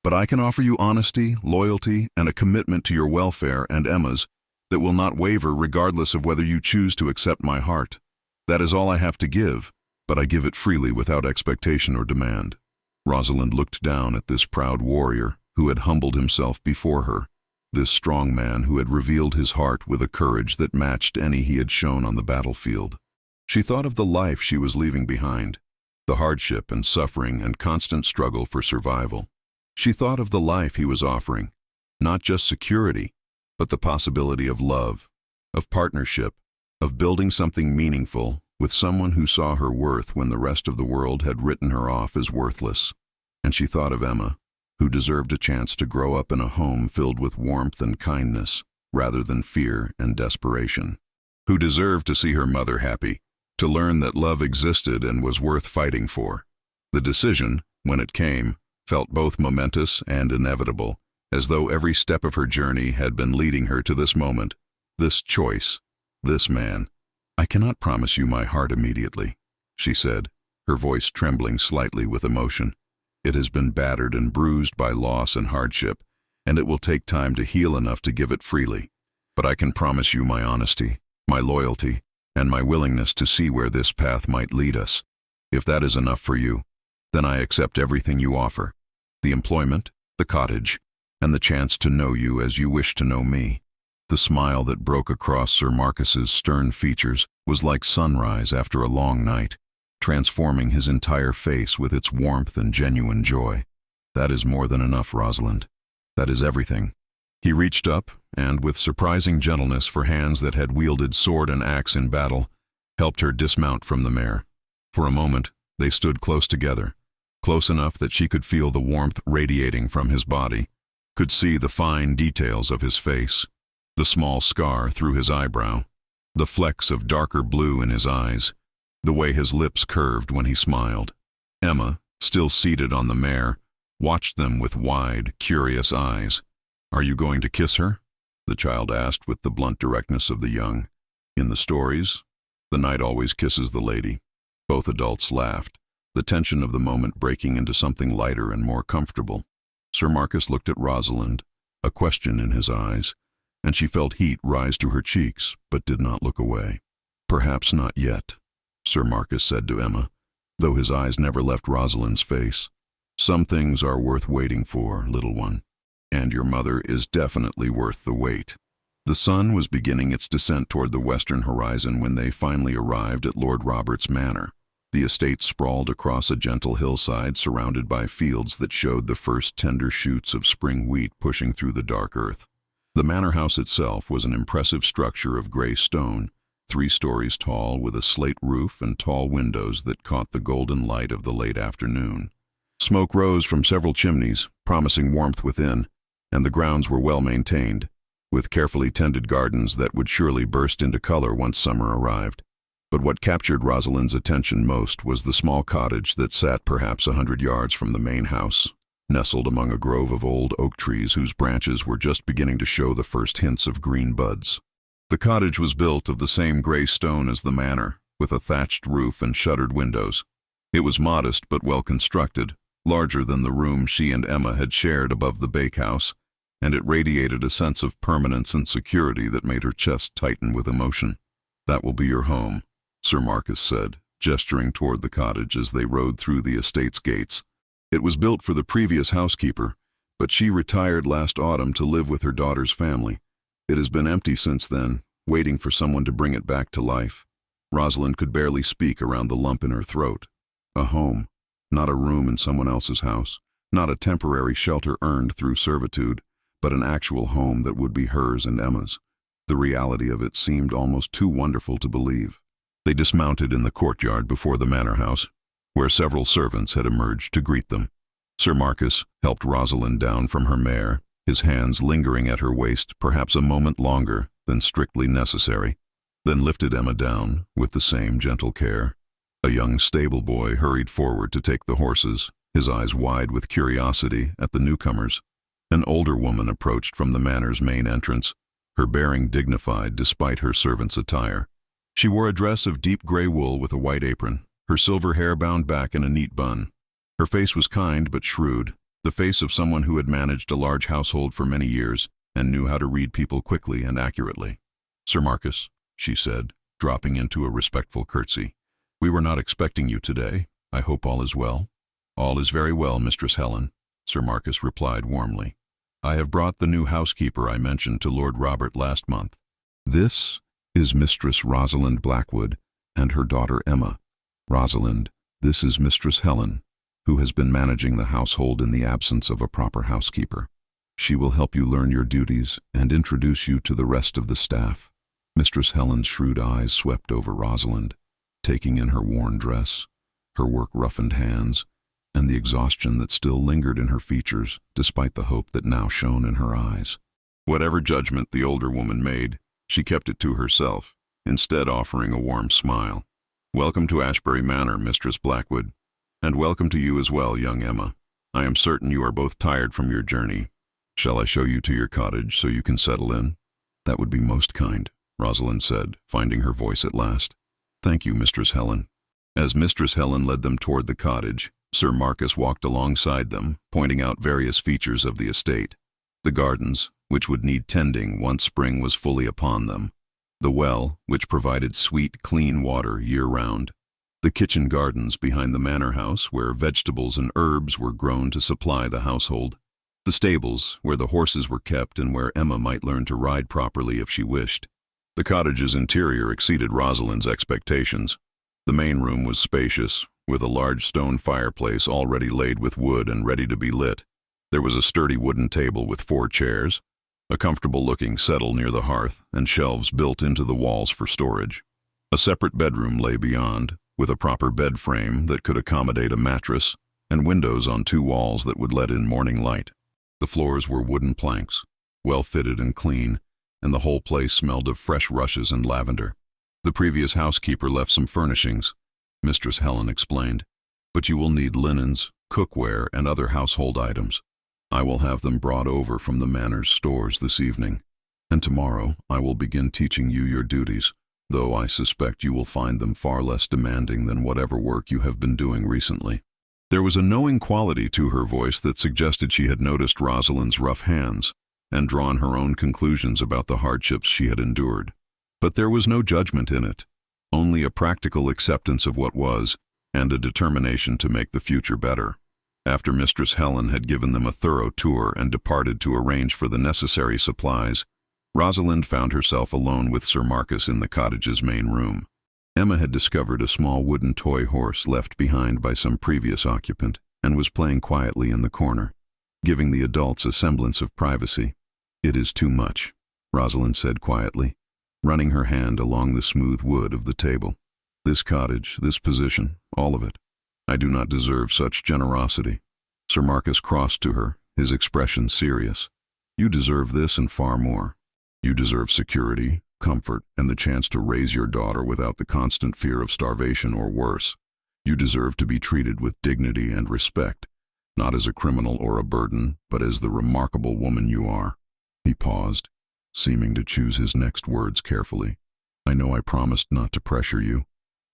but I can offer you honesty, loyalty, and a commitment to your welfare and Emma's that will not waver regardless of whether you choose to accept my heart. That is all I have to give, but I give it freely without expectation or demand." Rosalind looked down at this proud warrior who had humbled himself before her, this strong man who had revealed his heart with a courage that matched any he had shown on the battlefield. She thought of the life she was leaving behind, the hardship and suffering and constant struggle for survival. She thought of the life he was offering, not just security, but the possibility of love, of partnership, of building something meaningful with someone who saw her worth when the rest of the world had written her off as worthless. And she thought of Emma, who deserved a chance to grow up in a home filled with warmth and kindness rather than fear and desperation, who deserved to see her mother happy, to learn that love existed and was worth fighting for. The decision, when it came, felt both momentous and inevitable, as though every step of her journey had been leading her to this moment, this choice, this man. "I cannot promise you my heart immediately," she said, her voice trembling slightly with emotion. "It has been battered and bruised by loss and hardship, and it will take time to heal enough to give it freely. But I can promise you my honesty, my loyalty, and my willingness to see where this path might lead us. If that is enough for you, then I accept everything you offer, the employment, the cottage, and the chance to know you as you wish to know me." The smile that broke across Sir Marcus's stern features was like sunrise after a long night, transforming his entire face with its warmth and genuine joy. "That is more than enough, Rosalind. That is everything." He reached up, and with surprising gentleness for hands that had wielded sword and axe in battle, helped her dismount from the mare. For a moment, they stood close together, close enough that she could feel the warmth radiating from his body, could see the fine details of his face, the small scar through his eyebrow, the flecks of darker blue in his eyes, the way his lips curved when he smiled. Emma, still seated on the mare, watched them with wide, curious eyes. "Are you going to kiss her?" the child asked with the blunt directness of the young. "In the stories, the knight always kisses the lady." Both adults laughed, the tension of the moment breaking into something lighter and more comfortable. Sir Marcus looked at Rosalind, a question in his eyes, and she felt heat rise to her cheeks, but did not look away. "Perhaps not yet," Sir Marcus said to Emma, though his eyes never left Rosalind's face. "Some things are worth waiting for, little one, and your mother is definitely worth the wait." The sun was beginning its descent toward the western horizon when they finally arrived at Lord Robert's manor. The estate sprawled across a gentle hillside surrounded by fields that showed the first tender shoots of spring wheat pushing through the dark earth. The manor house itself was an impressive structure of gray stone, 3 stories tall, with a slate roof and tall windows that caught the golden light of the late afternoon. Smoke rose from several chimneys, promising warmth within, and the grounds were well maintained, with carefully tended gardens that would surely burst into color once summer arrived. But what captured Rosalind's attention most was the small cottage that sat perhaps 100 yards from the main house, nestled among a grove of old oak trees whose branches were just beginning to show the first hints of green buds. The cottage was built of the same gray stone as the manor, with a thatched roof and shuttered windows. It was modest but well constructed, larger than the room she and Emma had shared above the bakehouse, and it radiated a sense of permanence and security that made her chest tighten with emotion. "That will be your home," Sir Marcus said, gesturing toward the cottage as they rode through the estate's gates. "It was built for the previous housekeeper, but she retired last autumn to live with her daughter's family. It has been empty since then, waiting for someone to bring it back to life." Rosalind could barely speak around the lump in her throat. A home, not a room in someone else's house, not a temporary shelter earned through servitude, but an actual home that would be hers and Emma's. The reality of it seemed almost too wonderful to believe. They dismounted in the courtyard before the manor house, where several servants had emerged to greet them. Sir Marcus helped Rosalind down from her mare, his hands lingering at her waist perhaps a moment longer than strictly necessary, then lifted Emma down with the same gentle care. A young stable boy hurried forward to take the horses, his eyes wide with curiosity at the newcomers. An older woman approached from the manor's main entrance, her bearing dignified despite her servant's attire. She wore a dress of deep gray wool with a white apron, her silver hair bound back in a neat bun. Her face was kind but shrewd, the face of someone who had managed a large household for many years and knew how to read people quickly and accurately. "Sir Marcus," she said, dropping into a respectful curtsy, "we were not expecting you today. I hope all is well." "All is very well, Mistress Helen," Sir Marcus replied warmly. "I have brought the new housekeeper I mentioned to Lord Robert last month. This is Mistress Rosalind Blackwood and her daughter Emma. Rosalind, this is Mistress Helen, who has been managing the household in the absence of a proper housekeeper. She will help you learn your duties and introduce you to the rest of the staff." Mistress Helen's shrewd eyes swept over Rosalind, taking in her worn dress, her work-roughened hands, and the exhaustion that still lingered in her features despite the hope that now shone in her eyes. Whatever judgment the older woman made, she kept it to herself, instead offering a warm smile. "Welcome to Ashbury Manor, Mistress Blackwood, and welcome to you as well, young Emma. I am certain you are both tired from your journey. Shall I show you to your cottage so you can settle in?" "That would be most kind," Rosalind said, finding her voice at last. "Thank you, Mistress Helen." As Mistress Helen led them toward the cottage, Sir Marcus walked alongside them, pointing out various features of the estate. The gardens, which would need tending once spring was fully upon them. The well, which provided sweet, clean water year-round. The kitchen gardens behind the manor house, where vegetables and herbs were grown to supply the household. The stables, where the horses were kept and where Emma might learn to ride properly if she wished. The cottage's interior exceeded Rosalind's expectations. The main room was spacious, with a large stone fireplace already laid with wood and ready to be lit. There was a sturdy wooden table with 4 chairs, a comfortable-looking settle near the hearth, and shelves built into the walls for storage. A separate bedroom lay beyond, with a proper bed frame that could accommodate a mattress, and windows on 2 walls that would let in morning light. The floors were wooden planks, well fitted and clean, and the whole place smelled of fresh rushes and lavender. "The previous housekeeper left some furnishings," Mistress Helen explained, "but you will need linens, cookware, and other household items. I will have them brought over from the manor's stores this evening, and tomorrow I will begin teaching you your duties, though I suspect you will find them far less demanding than whatever work you have been doing recently." There was a knowing quality to her voice that suggested she had noticed Rosalind's rough hands. and drawn her own conclusions about the hardships she had endured. But there was no judgment in it, only a practical acceptance of what was, and a determination to make the future better. After Mistress Helen had given them a thorough tour and departed to arrange for the necessary supplies, Rosalind found herself alone with Sir Marcus in the cottage's main room. Emma had discovered a small wooden toy horse left behind by some previous occupant and was playing quietly in the corner, giving the adults a semblance of privacy. "It is too much," Rosalind said quietly, running her hand along the smooth wood of the table. "This cottage, this position, all of it. I do not deserve such generosity." Sir Marcus crossed to her, his expression serious. "You deserve this and far more. You deserve security, comfort, and the chance to raise your daughter without the constant fear of starvation or worse. You deserve to be treated with dignity and respect, not as a criminal or a burden, but as the remarkable woman you are." He paused, seeming to choose his next words carefully. "I know I promised not to pressure you,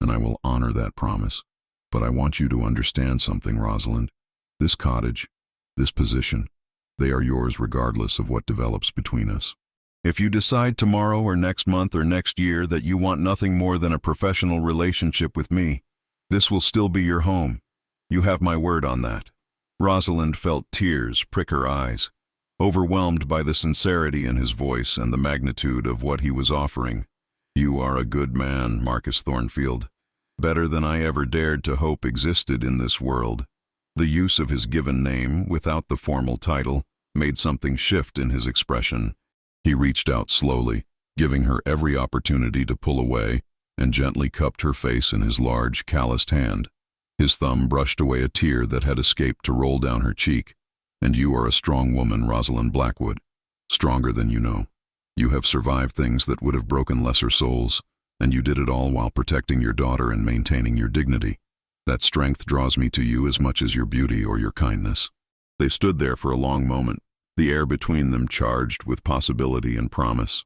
and I will honor that promise. But I want you to understand something, Rosalind. This cottage, this position, they are yours regardless of what develops between us. If you decide tomorrow or next month or next year that you want nothing more than a professional relationship with me, this will still be your home. You have my word on that." Rosalind felt tears prick her eyes, overwhelmed by the sincerity in his voice and the magnitude of what he was offering. "You are a good man, Marcus Thornfield. Better than I ever dared to hope existed in this world." The use of his given name, without the formal title, made something shift in his expression. He reached out slowly, giving her every opportunity to pull away, and gently cupped her face in his large, calloused hand. His thumb brushed away a tear that had escaped to roll down her cheek. "And you are a strong woman, Rosalind Blackwood. Stronger than you know. You have survived things that would have broken lesser souls, and you did it all while protecting your daughter and maintaining your dignity. That strength draws me to you as much as your beauty or your kindness." They stood there for a long moment, the air between them charged with possibility and promise.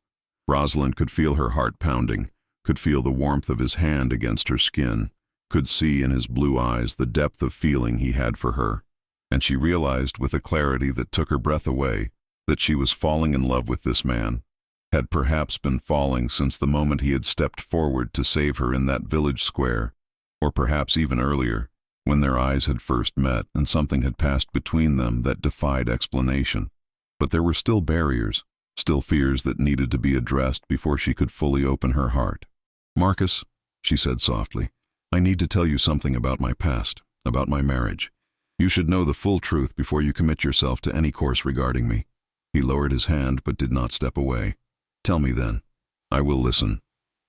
Rosalind could feel her heart pounding, could feel the warmth of his hand against her skin, could see in his blue eyes the depth of feeling he had for her, and she realized with a clarity that took her breath away that she was falling in love with this man, had perhaps been falling since the moment he had stepped forward to save her in that village square, or perhaps even earlier, when their eyes had first met and something had passed between them that defied explanation. But there were still barriers, still fears that needed to be addressed before she could fully open her heart. "Marcus," she said softly, "I need to tell you something about my past, about my marriage. You should know the full truth before you commit yourself to any course regarding me." He lowered his hand but did not step away. "Tell me then." "I will listen."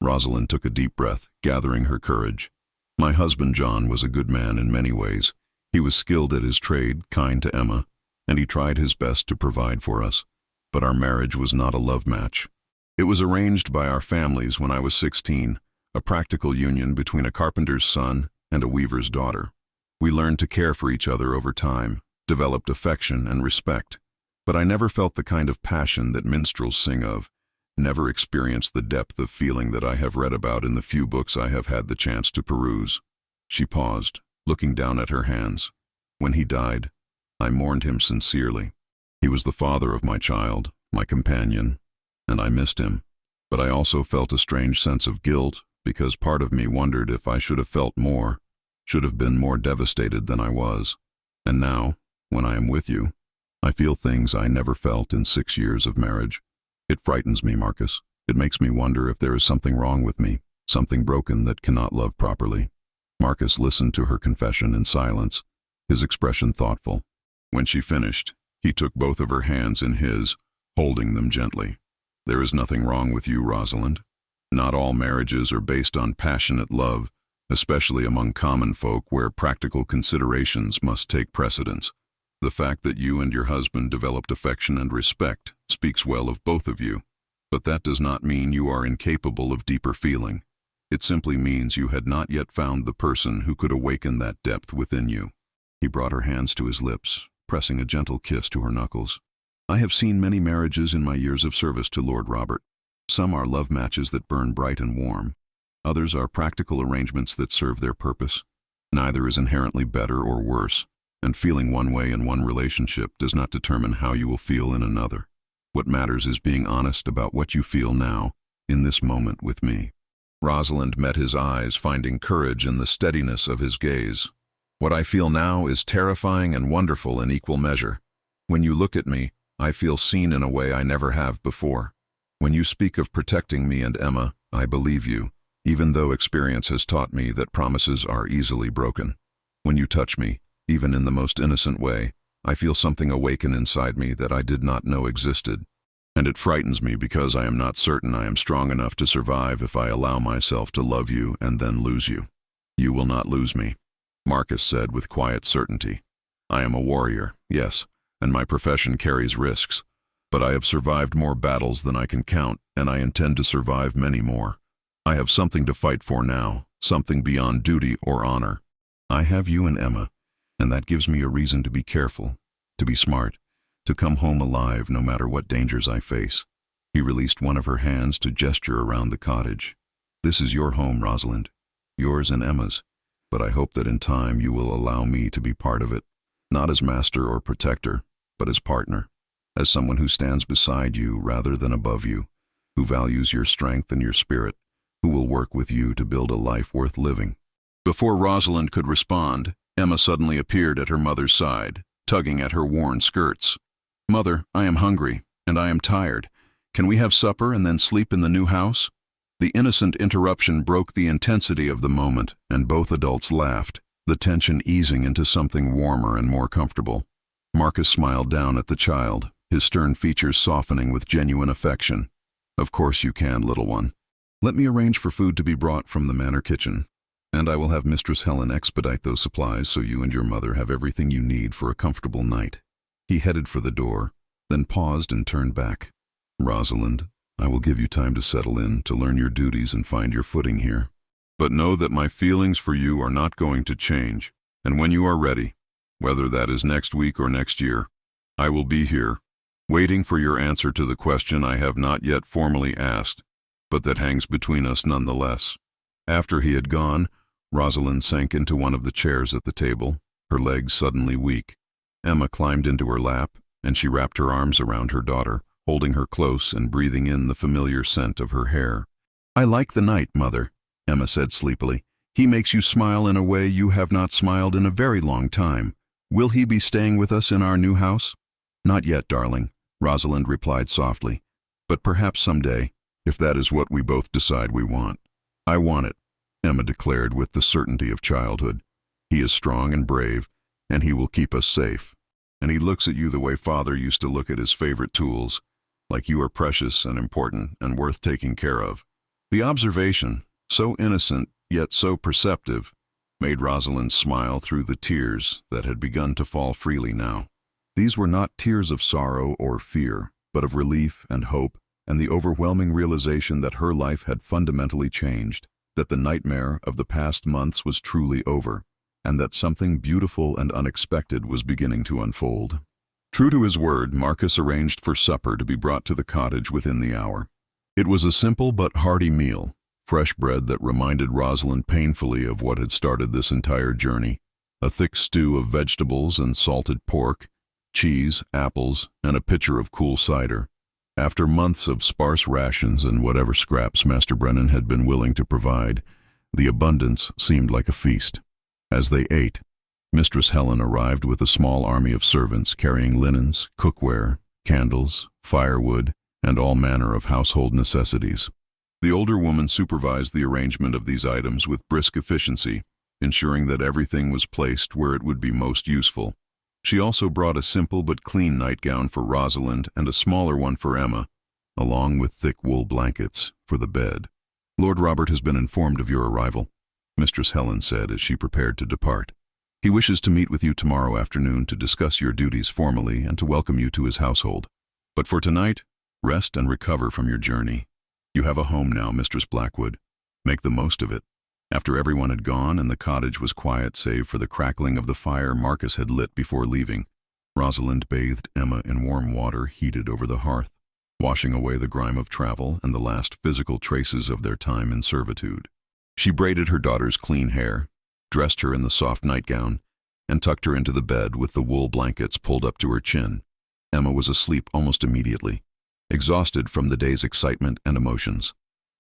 Rosalind took a deep breath, gathering her courage. "My husband John was a good man in many ways. He was skilled at his trade, kind to Emma, and he tried his best to provide for us. But our marriage was not a love match. It was arranged by our families when I was 16, a practical union between a carpenter's son and a weaver's daughter. We learned to care for each other over time, developed affection and respect. But I never felt the kind of passion that minstrels sing of, never experienced the depth of feeling that I have read about in the few books I have had the chance to peruse." She paused, looking down at her hands. "When he died, I mourned him sincerely. He was the father of my child, my companion, and I missed him. But I also felt a strange sense of guilt, because part of me wondered if I should have felt more, should have been more devastated than I was. And now, when I am with you, I feel things I never felt in 6 years of marriage. It frightens me, Marcus. It makes me wonder if there is something wrong with me, something broken that cannot love properly." Marcus listened to her confession in silence, his expression thoughtful. When she finished, he took both of her hands in his, holding them gently. "There is nothing wrong with you, Rosalind. Not all marriages are based on passionate love, especially among common folk where practical considerations must take precedence. The fact that you and your husband developed affection and respect speaks well of both of you, but that does not mean you are incapable of deeper feeling. It simply means you had not yet found the person who could awaken that depth within you." He brought her hands to his lips, pressing a gentle kiss to her knuckles. "I have seen many marriages in my years of service to Lord Robert. Some are love matches that burn bright and warm. Others are practical arrangements that serve their purpose. Neither is inherently better or worse, and feeling one way in one relationship does not determine how you will feel in another. What matters is being honest about what you feel now, in this moment with me." Rosalind met his eyes, finding courage in the steadiness of his gaze. "What I feel now is terrifying and wonderful in equal measure. When you look at me, I feel seen in a way I never have before. When you speak of protecting me and Emma, I believe you, even though experience has taught me that promises are easily broken. When you touch me, even in the most innocent way, I feel something awaken inside me that I did not know existed. And it frightens me because I am not certain I am strong enough to survive if I allow myself to love you and then lose you." "You will not lose me," Marcus said with quiet certainty. "I am a warrior, yes, and my profession carries risks. But I have survived more battles than I can count, and I intend to survive many more. I have something to fight for now, something beyond duty or honor. I have you and Emma, and that gives me a reason to be careful, to be smart, to come home alive no matter what dangers I face." He released one of her hands to gesture around the cottage. "This is your home, Rosalind, yours and Emma's, but I hope that in time you will allow me to be part of it, not as master or protector, but as partner, as someone who stands beside you rather than above you, who values your strength and your spirit, who will work with you to build a life worth living." Before Rosalind could respond, Emma suddenly appeared at her mother's side, tugging at her worn skirts. "Mother, I am hungry, and I am tired. Can we have supper and then sleep in the new house?" The innocent interruption broke the intensity of the moment, and both adults laughed, the tension easing into something warmer and more comfortable. Marcus smiled down at the child, his stern features softening with genuine affection. "Of course you can, little one. Let me arrange for food to be brought from the manor kitchen, and I will have Mistress Helen expedite those supplies so you and your mother have everything you need for a comfortable night." He headed for the door, then paused and turned back. "Rosalind, I will give you time to settle in, to learn your duties and find your footing here. But know that my feelings for you are not going to change, and when you are ready, whether that is next week or next year, I will be here, waiting for your answer to the question I have not yet formally asked, but that hangs between us nonetheless." After he had gone, Rosalind sank into one of the chairs at the table, her legs suddenly weak. Emma climbed into her lap, and she wrapped her arms around her daughter, holding her close and breathing in the familiar scent of her hair. "I like the night, Mother," Emma said sleepily. "He makes you smile in a way you have not smiled in a very long time. Will he be staying with us in our new house?" "Not yet, darling," Rosalind replied softly. "But perhaps someday, if that is what we both decide we want." "I want it," Emma declared with the certainty of childhood. "He is strong and brave, and he will keep us safe. And he looks at you the way Father used to look at his favorite tools, like you are precious and important and worth taking care of." The observation, so innocent yet so perceptive, made Rosalind smile through the tears that had begun to fall freely now. These were not tears of sorrow or fear, but of relief and hope, and the overwhelming realization that her life had fundamentally changed, that the nightmare of the past months was truly over, and that something beautiful and unexpected was beginning to unfold. True to his word, Marcus arranged for supper to be brought to the cottage within the hour. It was a simple but hearty meal, fresh bread that reminded Rosalind painfully of what had started this entire journey, a thick stew of vegetables and salted pork, cheese, apples, and a pitcher of cool cider. After months of sparse rations and whatever scraps Master Brennan had been willing to provide, the abundance seemed like a feast. As they ate, Mistress Helen arrived with a small army of servants carrying linens, cookware, candles, firewood, and all manner of household necessities. The older woman supervised the arrangement of these items with brisk efficiency, ensuring that everything was placed where it would be most useful. She also brought a simple but clean nightgown for Rosalind and a smaller one for Emma, along with thick wool blankets for the bed. "Lord Robert has been informed of your arrival," Mistress Helen said as she prepared to depart. "He wishes to meet with you tomorrow afternoon to discuss your duties formally and to welcome you to his household. But for tonight, rest and recover from your journey. You have a home now, Mistress Blackwood. Make the most of it." After everyone had gone and the cottage was quiet save for the crackling of the fire Marcus had lit before leaving, Rosalind bathed Emma in warm water heated over the hearth, washing away the grime of travel and the last physical traces of their time in servitude. She braided her daughter's clean hair, dressed her in the soft nightgown, and tucked her into the bed with the wool blankets pulled up to her chin. Emma was asleep almost immediately, exhausted from the day's excitement and emotions.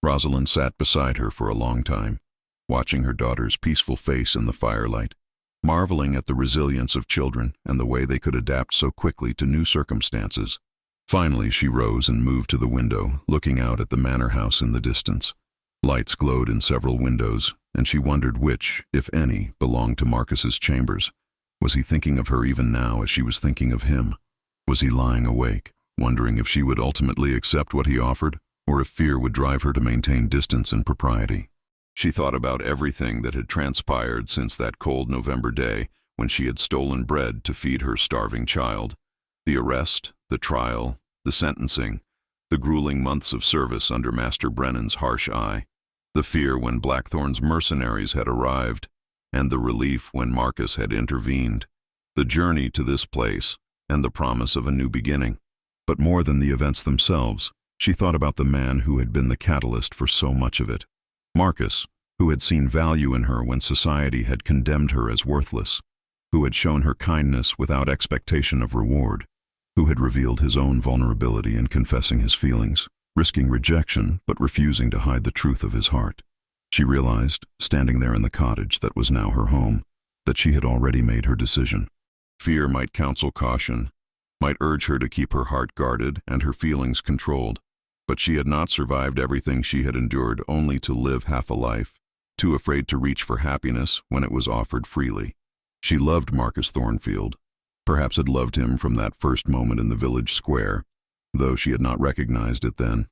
Rosalind sat beside her for a long time, watching her daughter's peaceful face in the firelight, marveling at the resilience of children and the way they could adapt so quickly to new circumstances. Finally, she rose and moved to the window, looking out at the manor house in the distance. Lights glowed in several windows, and she wondered which, if any, belonged to Marcus's chambers. Was he thinking of her even now as she was thinking of him? Was he lying awake, wondering if she would ultimately accept what he offered, or if fear would drive her to maintain distance and propriety? She thought about everything that had transpired since that cold November day when she had stolen bread to feed her starving child. The arrest, the trial, the sentencing, the grueling months of service under Master Brennan's harsh eye, the fear when Blackthorn's mercenaries had arrived, and the relief when Marcus had intervened, the journey to this place, and the promise of a new beginning. But more than the events themselves, she thought about the man who had been the catalyst for so much of it. Marcus, who had seen value in her when society had condemned her as worthless, who had shown her kindness without expectation of reward, who had revealed his own vulnerability in confessing his feelings, risking rejection but refusing to hide the truth of his heart. She realized, standing there in the cottage that was now her home, that she had already made her decision. Fear might counsel caution, might urge her to keep her heart guarded and her feelings controlled, but she had not survived everything she had endured only to live half a life, too afraid to reach for happiness when it was offered freely. She loved Marcus Thornfield, perhaps had loved him from that first moment in the village square, though she had not recognized it then.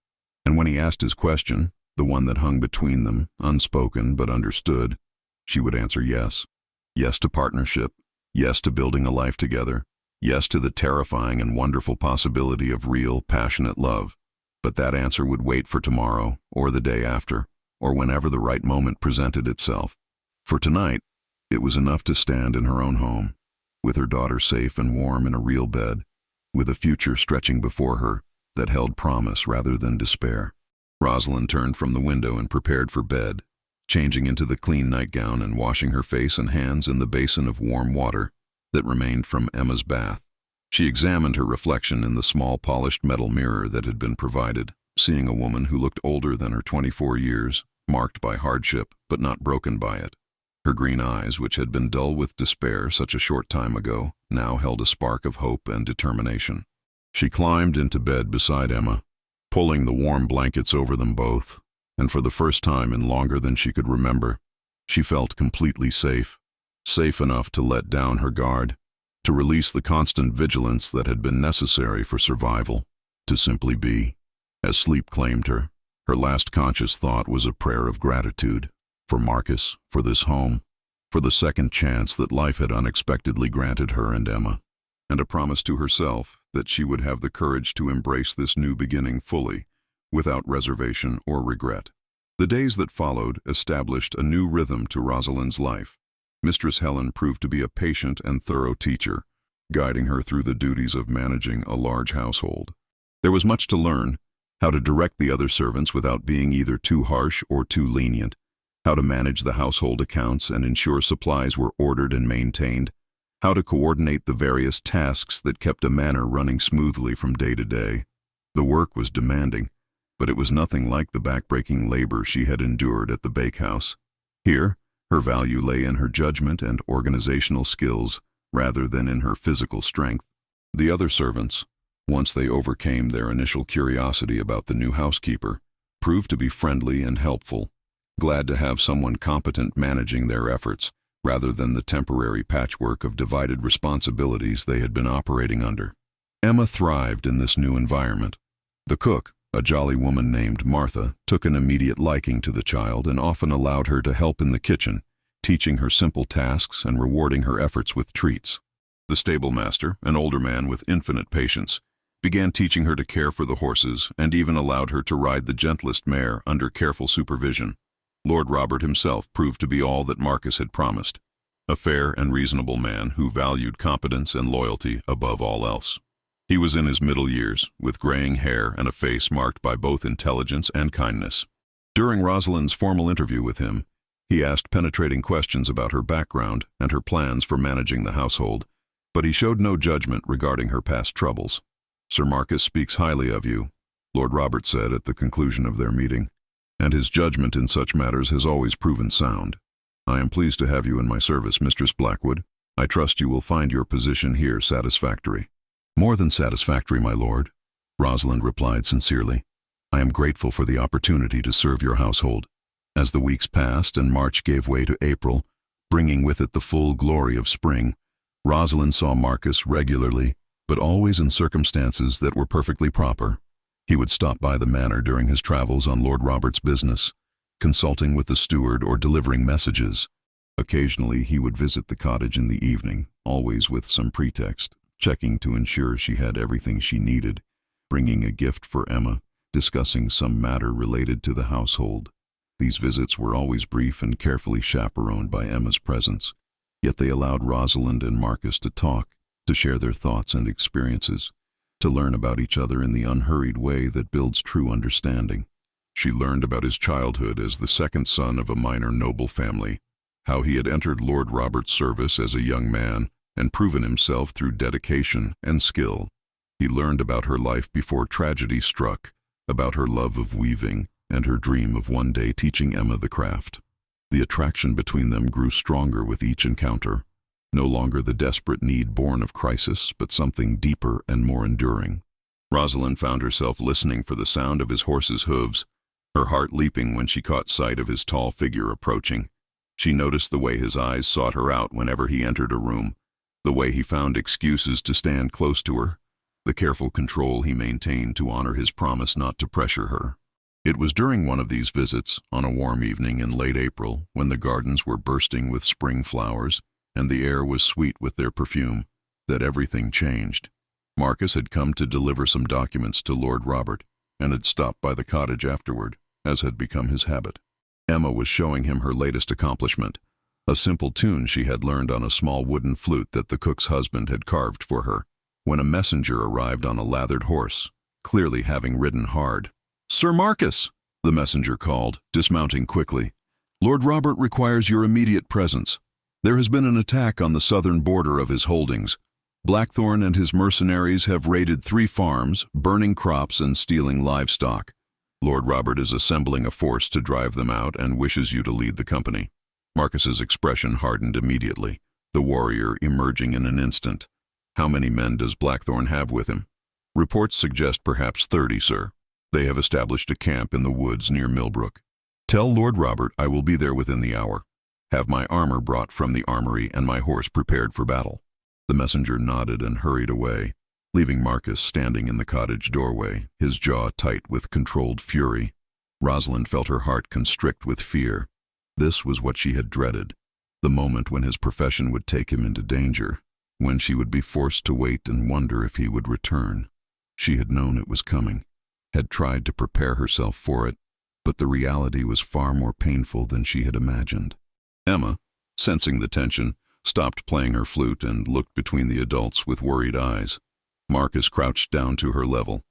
And when he asked his question, the one that hung between them, unspoken but understood, she would answer yes. Yes to partnership, yes to building a life together, yes to the terrifying and wonderful possibility of real, passionate love. But that answer would wait for tomorrow, or the day after, or whenever the right moment presented itself. For tonight, it was enough to stand in her own home, with her daughter safe and warm in a real bed, with a future stretching before her that held promise rather than despair. Rosalind turned from the window and prepared for bed, changing into the clean nightgown and washing her face and hands in the basin of warm water that remained from Emma's bath. She examined her reflection in the small polished metal mirror that had been provided, seeing a woman who looked older than her 24 years, marked by hardship but not broken by it. Her green eyes, which had been dull with despair such a short time ago, now held a spark of hope and determination. She climbed into bed beside Emma, pulling the warm blankets over them both, and for the first time in longer than she could remember, she felt completely safe, safe enough to let down her guard, to release the constant vigilance that had been necessary for survival, to simply be. As sleep claimed her, her last conscious thought was a prayer of gratitude, for Marcus, for this home, for the second chance that life had unexpectedly granted her and Emma, and a promise to herself that she would have the courage to embrace this new beginning fully, without reservation or regret. The days that followed established a new rhythm to Rosalind's life. Mistress Helen proved to be a patient and thorough teacher, guiding her through the duties of managing a large household. There was much to learn: how to direct the other servants without being either too harsh or too lenient, how to manage the household accounts and ensure supplies were ordered and maintained, how to coordinate the various tasks that kept a manor running smoothly from day to day. The work was demanding, but it was nothing like the backbreaking labor she had endured at the bakehouse. Here, her value lay in her judgment and organizational skills rather than in her physical strength. The other servants, once they overcame their initial curiosity about the new housekeeper, proved to be friendly and helpful, glad to have someone competent managing their efforts rather than the temporary patchwork of divided responsibilities they had been operating under. Emma thrived in this new environment. The cook, a jolly woman named Martha, took an immediate liking to the child and often allowed her to help in the kitchen, teaching her simple tasks and rewarding her efforts with treats. The stable master, an older man with infinite patience, began teaching her to care for the horses and even allowed her to ride the gentlest mare under careful supervision. Lord Robert himself proved to be all that Marcus had promised, a fair and reasonable man who valued competence and loyalty above all else. He was in his middle years, with graying hair and a face marked by both intelligence and kindness. During Rosalind's formal interview with him, he asked penetrating questions about her background and her plans for managing the household, but he showed no judgment regarding her past troubles. "Sir Marcus speaks highly of you," Lord Robert said at the conclusion of their meeting, "and his judgment in such matters has always proven sound. I am pleased to have you in my service, Mistress Blackwood. I trust you will find your position here satisfactory." "More than satisfactory, my lord," Rosalind replied sincerely. "I am grateful for the opportunity to serve your household." As the weeks passed and March gave way to April, bringing with it the full glory of spring, Rosalind saw Marcus regularly, but always in circumstances that were perfectly proper. He would stop by the manor during his travels on Lord Robert's business, consulting with the steward or delivering messages. Occasionally he would visit the cottage in the evening, always with some pretext, checking to ensure she had everything she needed, bringing a gift for Emma, discussing some matter related to the household. These visits were always brief and carefully chaperoned by Emma's presence, yet they allowed Rosalind and Marcus to talk, to share their thoughts and experiences, to learn about each other in the unhurried way that builds true understanding. She learned about his childhood as the second son of a minor noble family, how he had entered Lord Robert's service as a young man and proven himself through dedication and skill. He learned about her life before tragedy struck, about her love of weaving, and her dream of one day teaching Emma the craft. The attraction between them grew stronger with each encounter, no longer the desperate need born of crisis, but something deeper and more enduring. Rosalind found herself listening for the sound of his horse's hooves, her heart leaping when she caught sight of his tall figure approaching. She noticed the way his eyes sought her out whenever he entered a room, the way he found excuses to stand close to her, the careful control he maintained to honor his promise not to pressure her. It was during one of these visits, on a warm evening in late April, when the gardens were bursting with spring flowers and the air was sweet with their perfume, that everything changed. Marcus had come to deliver some documents to Lord Robert, and had stopped by the cottage afterward, as had become his habit. Emma was showing him her latest accomplishment, a simple tune she had learned on a small wooden flute that the cook's husband had carved for her, when a messenger arrived on a lathered horse, clearly having ridden hard. "Sir Marcus," the messenger called, dismounting quickly, "Lord Robert requires your immediate presence. There has been an attack on the southern border of his holdings. Blackthorn and his mercenaries have raided 3 farms, burning crops and stealing livestock. Lord Robert is assembling a force to drive them out and wishes you to lead the company." Marcus's expression hardened immediately, the warrior emerging in an instant. "How many men does Blackthorn have with him?" "Reports suggest perhaps 30, sir. They have established a camp in the woods near Millbrook. Tell Lord Robert I will be there within the hour. Have my armor brought from the armory and my horse prepared for battle." The messenger nodded and hurried away, leaving Marcus standing in the cottage doorway, his jaw tight with controlled fury. Rosalind felt her heart constrict with fear. This was what she had dreaded, the moment when his profession would take him into danger, when she would be forced to wait and wonder if he would return. She had known it was coming, had tried to prepare herself for it, but the reality was far more painful than she had imagined. Emma, sensing the tension, stopped playing her flute and looked between the adults with worried eyes. Marcus crouched down to her level,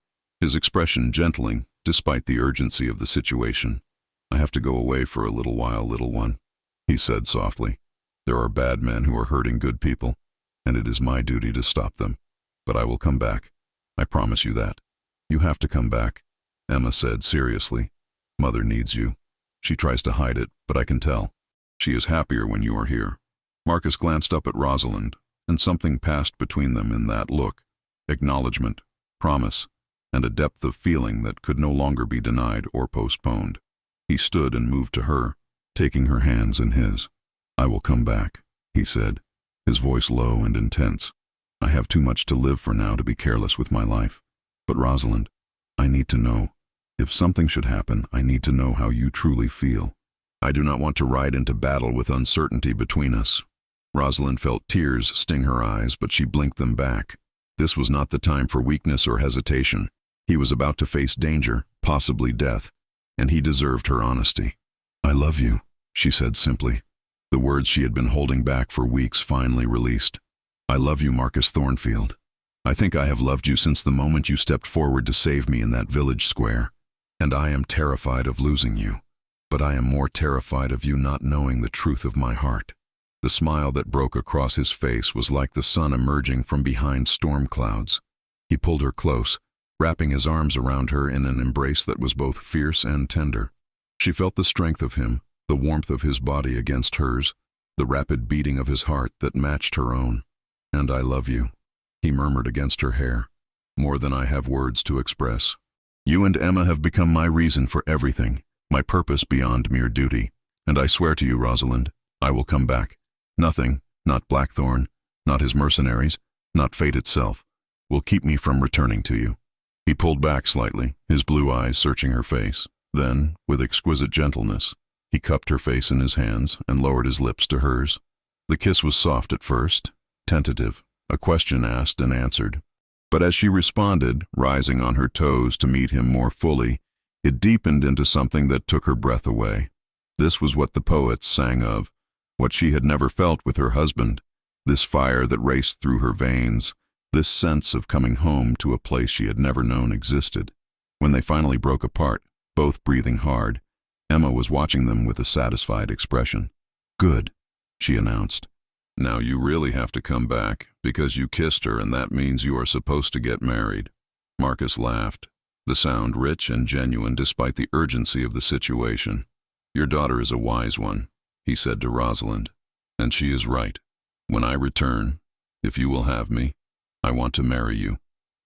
his expression gentling despite the urgency of the situation. "I have to go away for a little while, little one," he said softly. "There are bad men who are hurting good people, and it is my duty to stop them. But I will come back. I promise you that." "You have to come back," Emma said seriously. "Mother needs you. She tries to hide it, but I can tell. She is happier when you are here." Marcus glanced up at Rosalind, and something passed between them in that look. Acknowledgement, promise, and a depth of feeling that could no longer be denied or postponed. He stood and moved to her, taking her hands in his. "I will come back," he said, his voice low and intense. "I have too much to live for now to be careless with my life. But Rosalind, I need to know. If something should happen, I need to know how you truly feel. I do not want to ride into battle with uncertainty between us." Rosalind felt tears sting her eyes, but she blinked them back. This was not the time for weakness or hesitation. He was about to face danger, possibly death, and he deserved her honesty. "I love you," she said simply. The words she had been holding back for weeks finally released. "I love you, Marcus Thornfield. I think I have loved you since the moment you stepped forward to save me in that village square. And I am terrified of losing you. But I am more terrified of you not knowing the truth of my heart." The smile that broke across his face was like the sun emerging from behind storm clouds. He pulled her close, wrapping his arms around her in an embrace that was both fierce and tender. She felt the strength of him, the warmth of his body against hers, the rapid beating of his heart that matched her own. "And I love you," he murmured against her hair, "more than I have words to express. You and Emma have become my reason for everything, my purpose beyond mere duty. And I swear to you, Rosalind, I will come back. Nothing, not Blackthorn, not his mercenaries, not fate itself, will keep me from returning to you." He pulled back slightly, his blue eyes searching her face. Then, with exquisite gentleness, he cupped her face in his hands and lowered his lips to hers. The kiss was soft at first, tentative, a question asked and answered. But as she responded, rising on her toes to meet him more fully, it deepened into something that took her breath away. This was what the poets sang of, what she had never felt with her husband, this fire that raced through her veins, this sense of coming home to a place she had never known existed. When they finally broke apart, both breathing hard, Emma was watching them with a satisfied expression. "Good," she announced. "Now you really have to come back, because you kissed her and that means you are supposed to get married." Marcus laughed, the sound rich and genuine despite the urgency of the situation. "Your daughter is a wise one," he said to Rosalind, "and she is right. When I return, if you will have me, I want to marry you.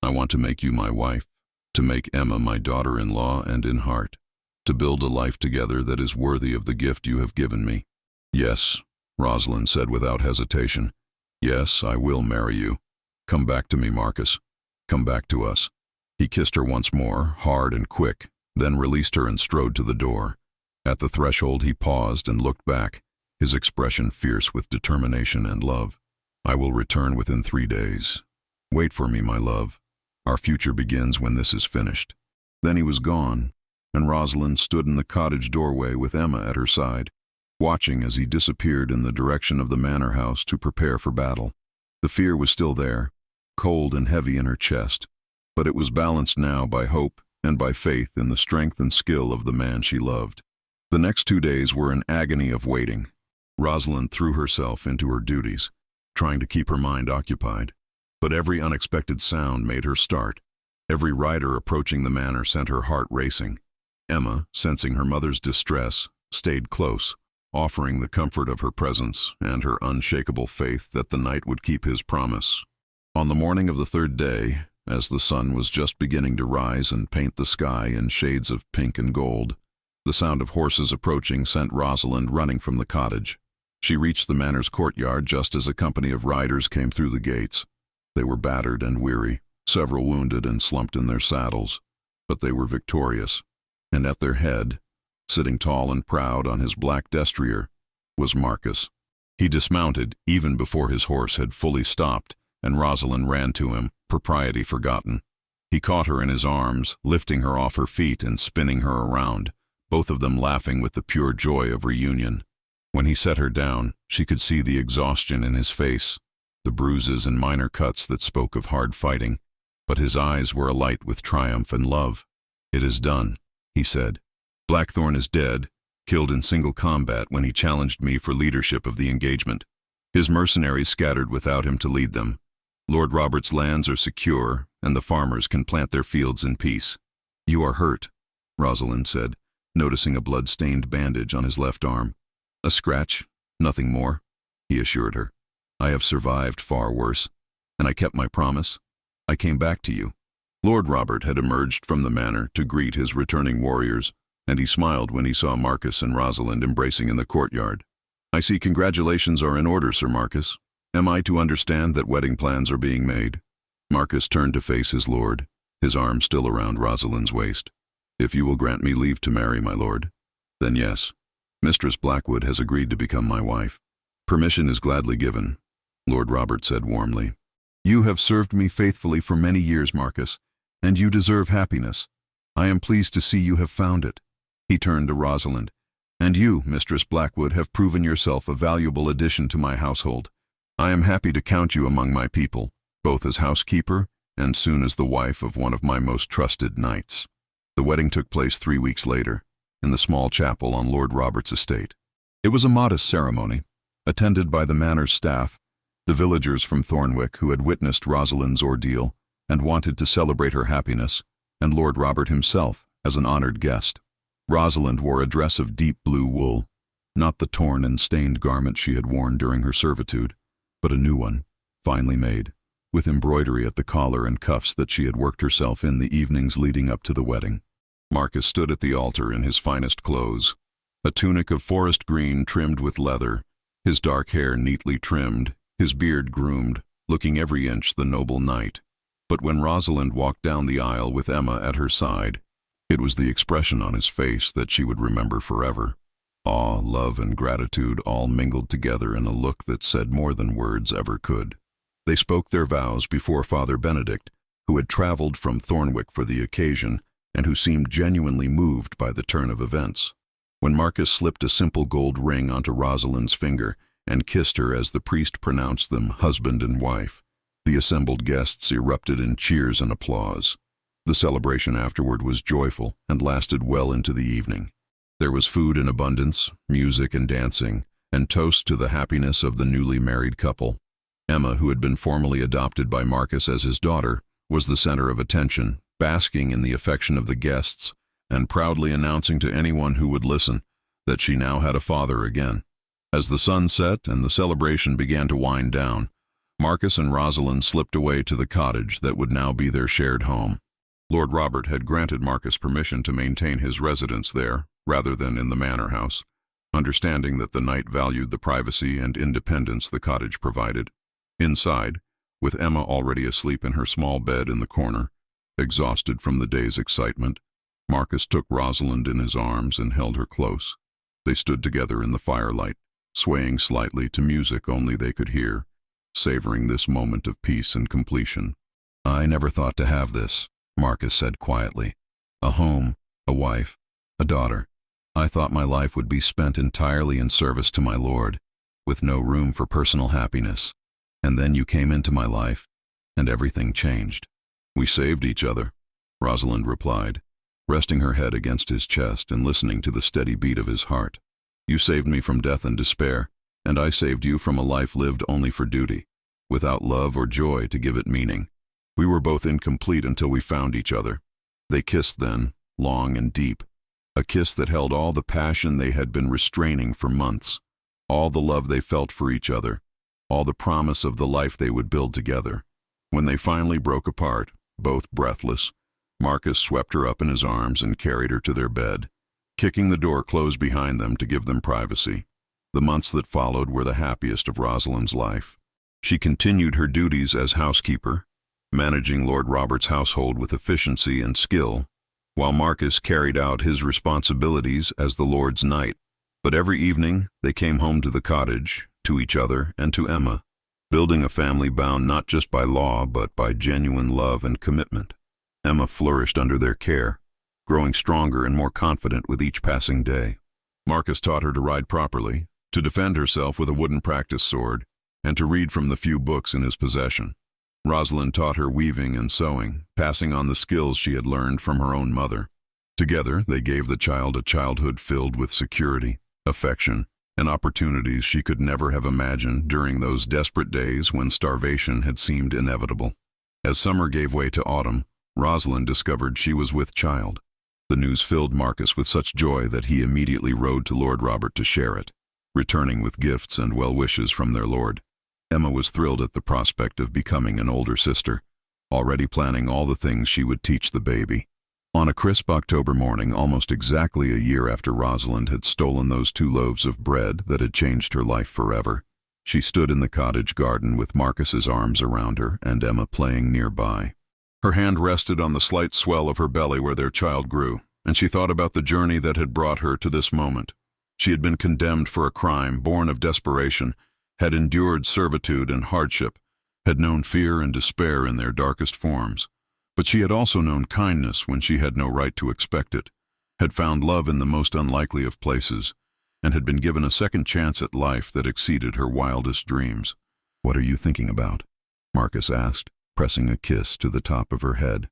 I want to make you my wife, to make Emma my daughter-in-law and in heart, to build a life together that is worthy of the gift you have given me." "Yes," Rosalind said without hesitation. "Yes, I will marry you. Come back to me, Marcus. Come back to us." He kissed her once more, hard and quick, then released her and strode to the door. At the threshold he paused and looked back, his expression fierce with determination and love. "I will return within 3 days. Wait for me, my love. Our future begins when this is finished." Then he was gone, and Rosalind stood in the cottage doorway with Emma at her side, watching as he disappeared in the direction of the manor house to prepare for battle. The fear was still there, cold and heavy in her chest, but it was balanced now by hope and by faith in the strength and skill of the man she loved. The next 2 days were an agony of waiting. Rosalind threw herself into her duties, trying to keep her mind occupied. But every unexpected sound made her start. Every rider approaching the manor sent her heart racing. Emma, sensing her mother's distress, stayed close, offering the comfort of her presence and her unshakable faith that the knight would keep his promise. On the morning of the 3rd day, as the sun was just beginning to rise and paint the sky in shades of pink and gold, the sound of horses approaching sent Rosalind running from the cottage. She reached the manor's courtyard just as a company of riders came through the gates. They were battered and weary, several wounded and slumped in their saddles, but they were victorious. And at their head, sitting tall and proud on his black destrier, was Marcus. He dismounted even before his horse had fully stopped, and Rosalind ran to him, propriety forgotten. He caught her in his arms, lifting her off her feet and spinning her around, both of them laughing with the pure joy of reunion. When he set her down, she could see the exhaustion in his face, the bruises and minor cuts that spoke of hard fighting, but his eyes were alight with triumph and love. "It is done," he said. "Blackthorn is dead, killed in single combat when he challenged me for leadership of the engagement. His mercenaries scattered without him to lead them. Lord Robert's lands are secure, and the farmers can plant their fields in peace." "You are hurt," Rosalind said, noticing a blood-stained bandage on his left arm. "A scratch, nothing more," he assured her. "I have survived far worse, and I kept my promise. I came back to you." Lord Robert had emerged from the manor to greet his returning warriors, and he smiled when he saw Marcus and Rosalind embracing in the courtyard. "I see congratulations are in order, Sir Marcus. Am I to understand that wedding plans are being made?" Marcus turned to face his lord, his arm still around Rosalind's waist. "If you will grant me leave to marry, my lord, then yes. Mistress Blackwood has agreed to become my wife." "Permission is gladly given," Lord Robert said warmly. "You have served me faithfully for many years, Marcus, and you deserve happiness. I am pleased to see you have found it." He turned to Rosalind. "And you, Mistress Blackwood, have proven yourself a valuable addition to my household. I am happy to count you among my people, both as housekeeper and soon as the wife of one of my most trusted knights." The wedding took place 3 weeks later, in the small chapel on Lord Robert's estate. It was a modest ceremony, attended by the manor's staff, the villagers from Thornwick who had witnessed Rosalind's ordeal, and wanted to celebrate her happiness, and Lord Robert himself as an honored guest. Rosalind wore a dress of deep blue wool, not the torn and stained garment she had worn during her servitude, but a new one, finely made, with embroidery at the collar and cuffs that she had worked herself in the evenings leading up to the wedding. Marcus stood at the altar in his finest clothes, a tunic of forest green trimmed with leather, his dark hair neatly trimmed, his beard groomed, looking every inch the noble knight. But when Rosalind walked down the aisle with Emma at her side, it was the expression on his face that she would remember forever. Awe, love, and gratitude all mingled together in a look that said more than words ever could. They spoke their vows before Father Benedict, who had traveled from Thornwick for the occasion and who seemed genuinely moved by the turn of events. When Marcus slipped a simple gold ring onto Rosalind's finger and kissed her as the priest pronounced them husband and wife, the assembled guests erupted in cheers and applause. The celebration afterward was joyful and lasted well into the evening. There was food in abundance, music and dancing, and toasts to the happiness of the newly married couple. Emma, who had been formally adopted by Marcus as his daughter, was the center of attention, basking in the affection of the guests, and proudly announcing to anyone who would listen that she now had a father again. As the sun set and the celebration began to wind down, Marcus and Rosalind slipped away to the cottage that would now be their shared home. Lord Robert had granted Marcus permission to maintain his residence there, rather than in the manor house, understanding that the knight valued the privacy and independence the cottage provided. Inside, with Emma already asleep in her small bed in the corner, exhausted from the day's excitement, Marcus took Rosalind in his arms and held her close. They stood together in the firelight, swaying slightly to music only they could hear, savoring this moment of peace and completion. "I never thought to have this," Marcus said quietly. "A home, a wife, a daughter. I thought my life would be spent entirely in service to my Lord, with no room for personal happiness. And then you came into my life, and everything changed." "We saved each other," Rosalind replied, resting her head against his chest and listening to the steady beat of his heart. "You saved me from death and despair, and I saved you from a life lived only for duty, without love or joy to give it meaning. We were both incomplete until we found each other." They kissed then, long and deep, a kiss that held all the passion they had been restraining for months, all the love they felt for each other, all the promise of the life they would build together. When they finally broke apart, both breathless, Marcus swept her up in his arms and carried her to their bed, kicking the door closed behind them to give them privacy. The months that followed were the happiest of Rosalind's life. She continued her duties as housekeeper, managing Lord Robert's household with efficiency and skill, while Marcus carried out his responsibilities as the Lord's knight. But every evening they came home to the cottage, to each other and to Emma, building a family bound not just by law but by genuine love and commitment. Emma flourished under their care, growing stronger and more confident with each passing day. Marcus taught her to ride properly, to defend herself with a wooden practice sword, and to read from the few books in his possession. Rosalind taught her weaving and sewing, passing on the skills she had learned from her own mother. Together, they gave the child a childhood filled with security, affection, and opportunities she could never have imagined during those desperate days when starvation had seemed inevitable. As summer gave way to autumn, Rosalind discovered she was with child. The news filled Marcus with such joy that he immediately rode to Lord Robert to share it, returning with gifts and well wishes from their lord. Emma was thrilled at the prospect of becoming an older sister, already planning all the things she would teach the baby. On a crisp October morning, almost exactly a year after Rosalind had stolen those 2 loaves of bread that had changed her life forever, she stood in the cottage garden with Marcus's arms around her and Emma playing nearby. Her hand rested on the slight swell of her belly where their child grew, and she thought about the journey that had brought her to this moment. She had been condemned for a crime born of desperation, had endured servitude and hardship, had known fear and despair in their darkest forms. But she had also known kindness when she had no right to expect it, had found love in the most unlikely of places, and had been given a second chance at life that exceeded her wildest dreams. "What are you thinking about?" Marcus asked, pressing a kiss to the top of her head.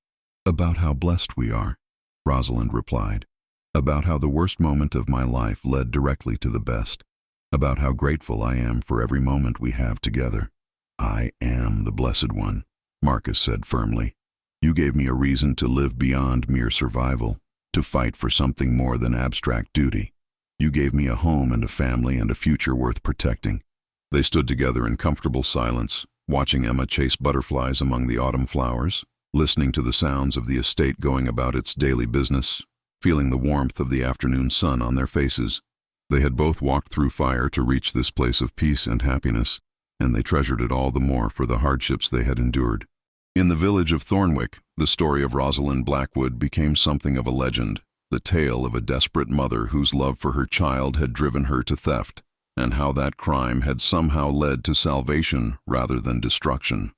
"About how blessed we are," Rosalind replied. "About how the worst moment of my life led directly to the best. About how grateful I am for every moment we have together." "I am the Blessed One," Marcus said firmly. You gave me a reason to live beyond mere survival, to fight for something more than abstract duty. You gave me a home and a family and a future worth protecting." They stood together in comfortable silence, watching Emma chase butterflies among the autumn flowers, listening to the sounds of the estate going about its daily business, feeling the warmth of the afternoon sun on their faces. They had both walked through fire to reach this place of peace and happiness, and they treasured it all the more for the hardships they had endured. In the village of Thornwick, the story of Rosalind Blackwood became something of a legend, the tale of a desperate mother whose love for her child had driven her to theft, and how that crime had somehow led to salvation rather than destruction.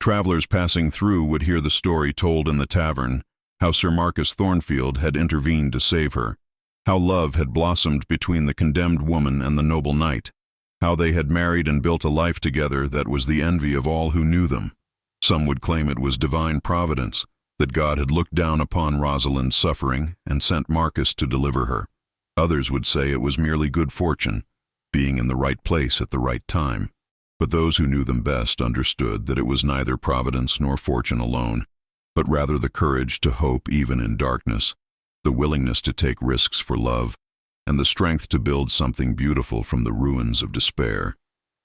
Travelers passing through would hear the story told in the tavern, how Sir Marcus Thornfield had intervened to save her, how love had blossomed between the condemned woman and the noble knight, how they had married and built a life together that was the envy of all who knew them. Some would claim it was divine providence, that God had looked down upon Rosalind's suffering and sent Marcus to deliver her. Others would say it was merely good fortune, being in the right place at the right time. But those who knew them best understood that it was neither providence nor fortune alone, but rather the courage to hope even in darkness, the willingness to take risks for love, and the strength to build something beautiful from the ruins of despair.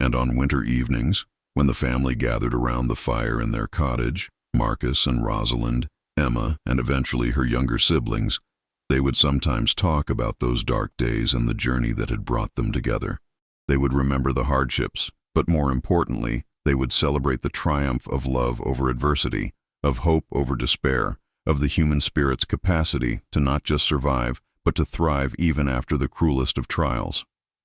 And on winter evenings, when the family gathered around the fire in their cottage, Marcus and Rosalind, Emma, and eventually her younger siblings, they would sometimes talk about those dark days and the journey that had brought them together. They would remember the hardships, but more importantly, they would celebrate the triumph of love over adversity, of hope over despair, of the human spirit's capacity to not just survive, but to thrive even after the cruelest of trials.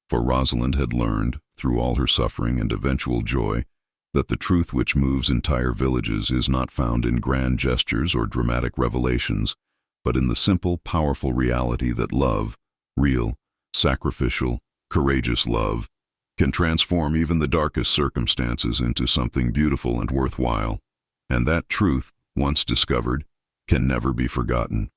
For Rosalind had learned, through all her suffering and eventual joy, that the truth which moves entire villages is not found in grand gestures or dramatic revelations, but in the simple, powerful reality that love, real, sacrificial, courageous love, can transform even the darkest circumstances into something beautiful and worthwhile. And that truth, once discovered, can never be forgotten.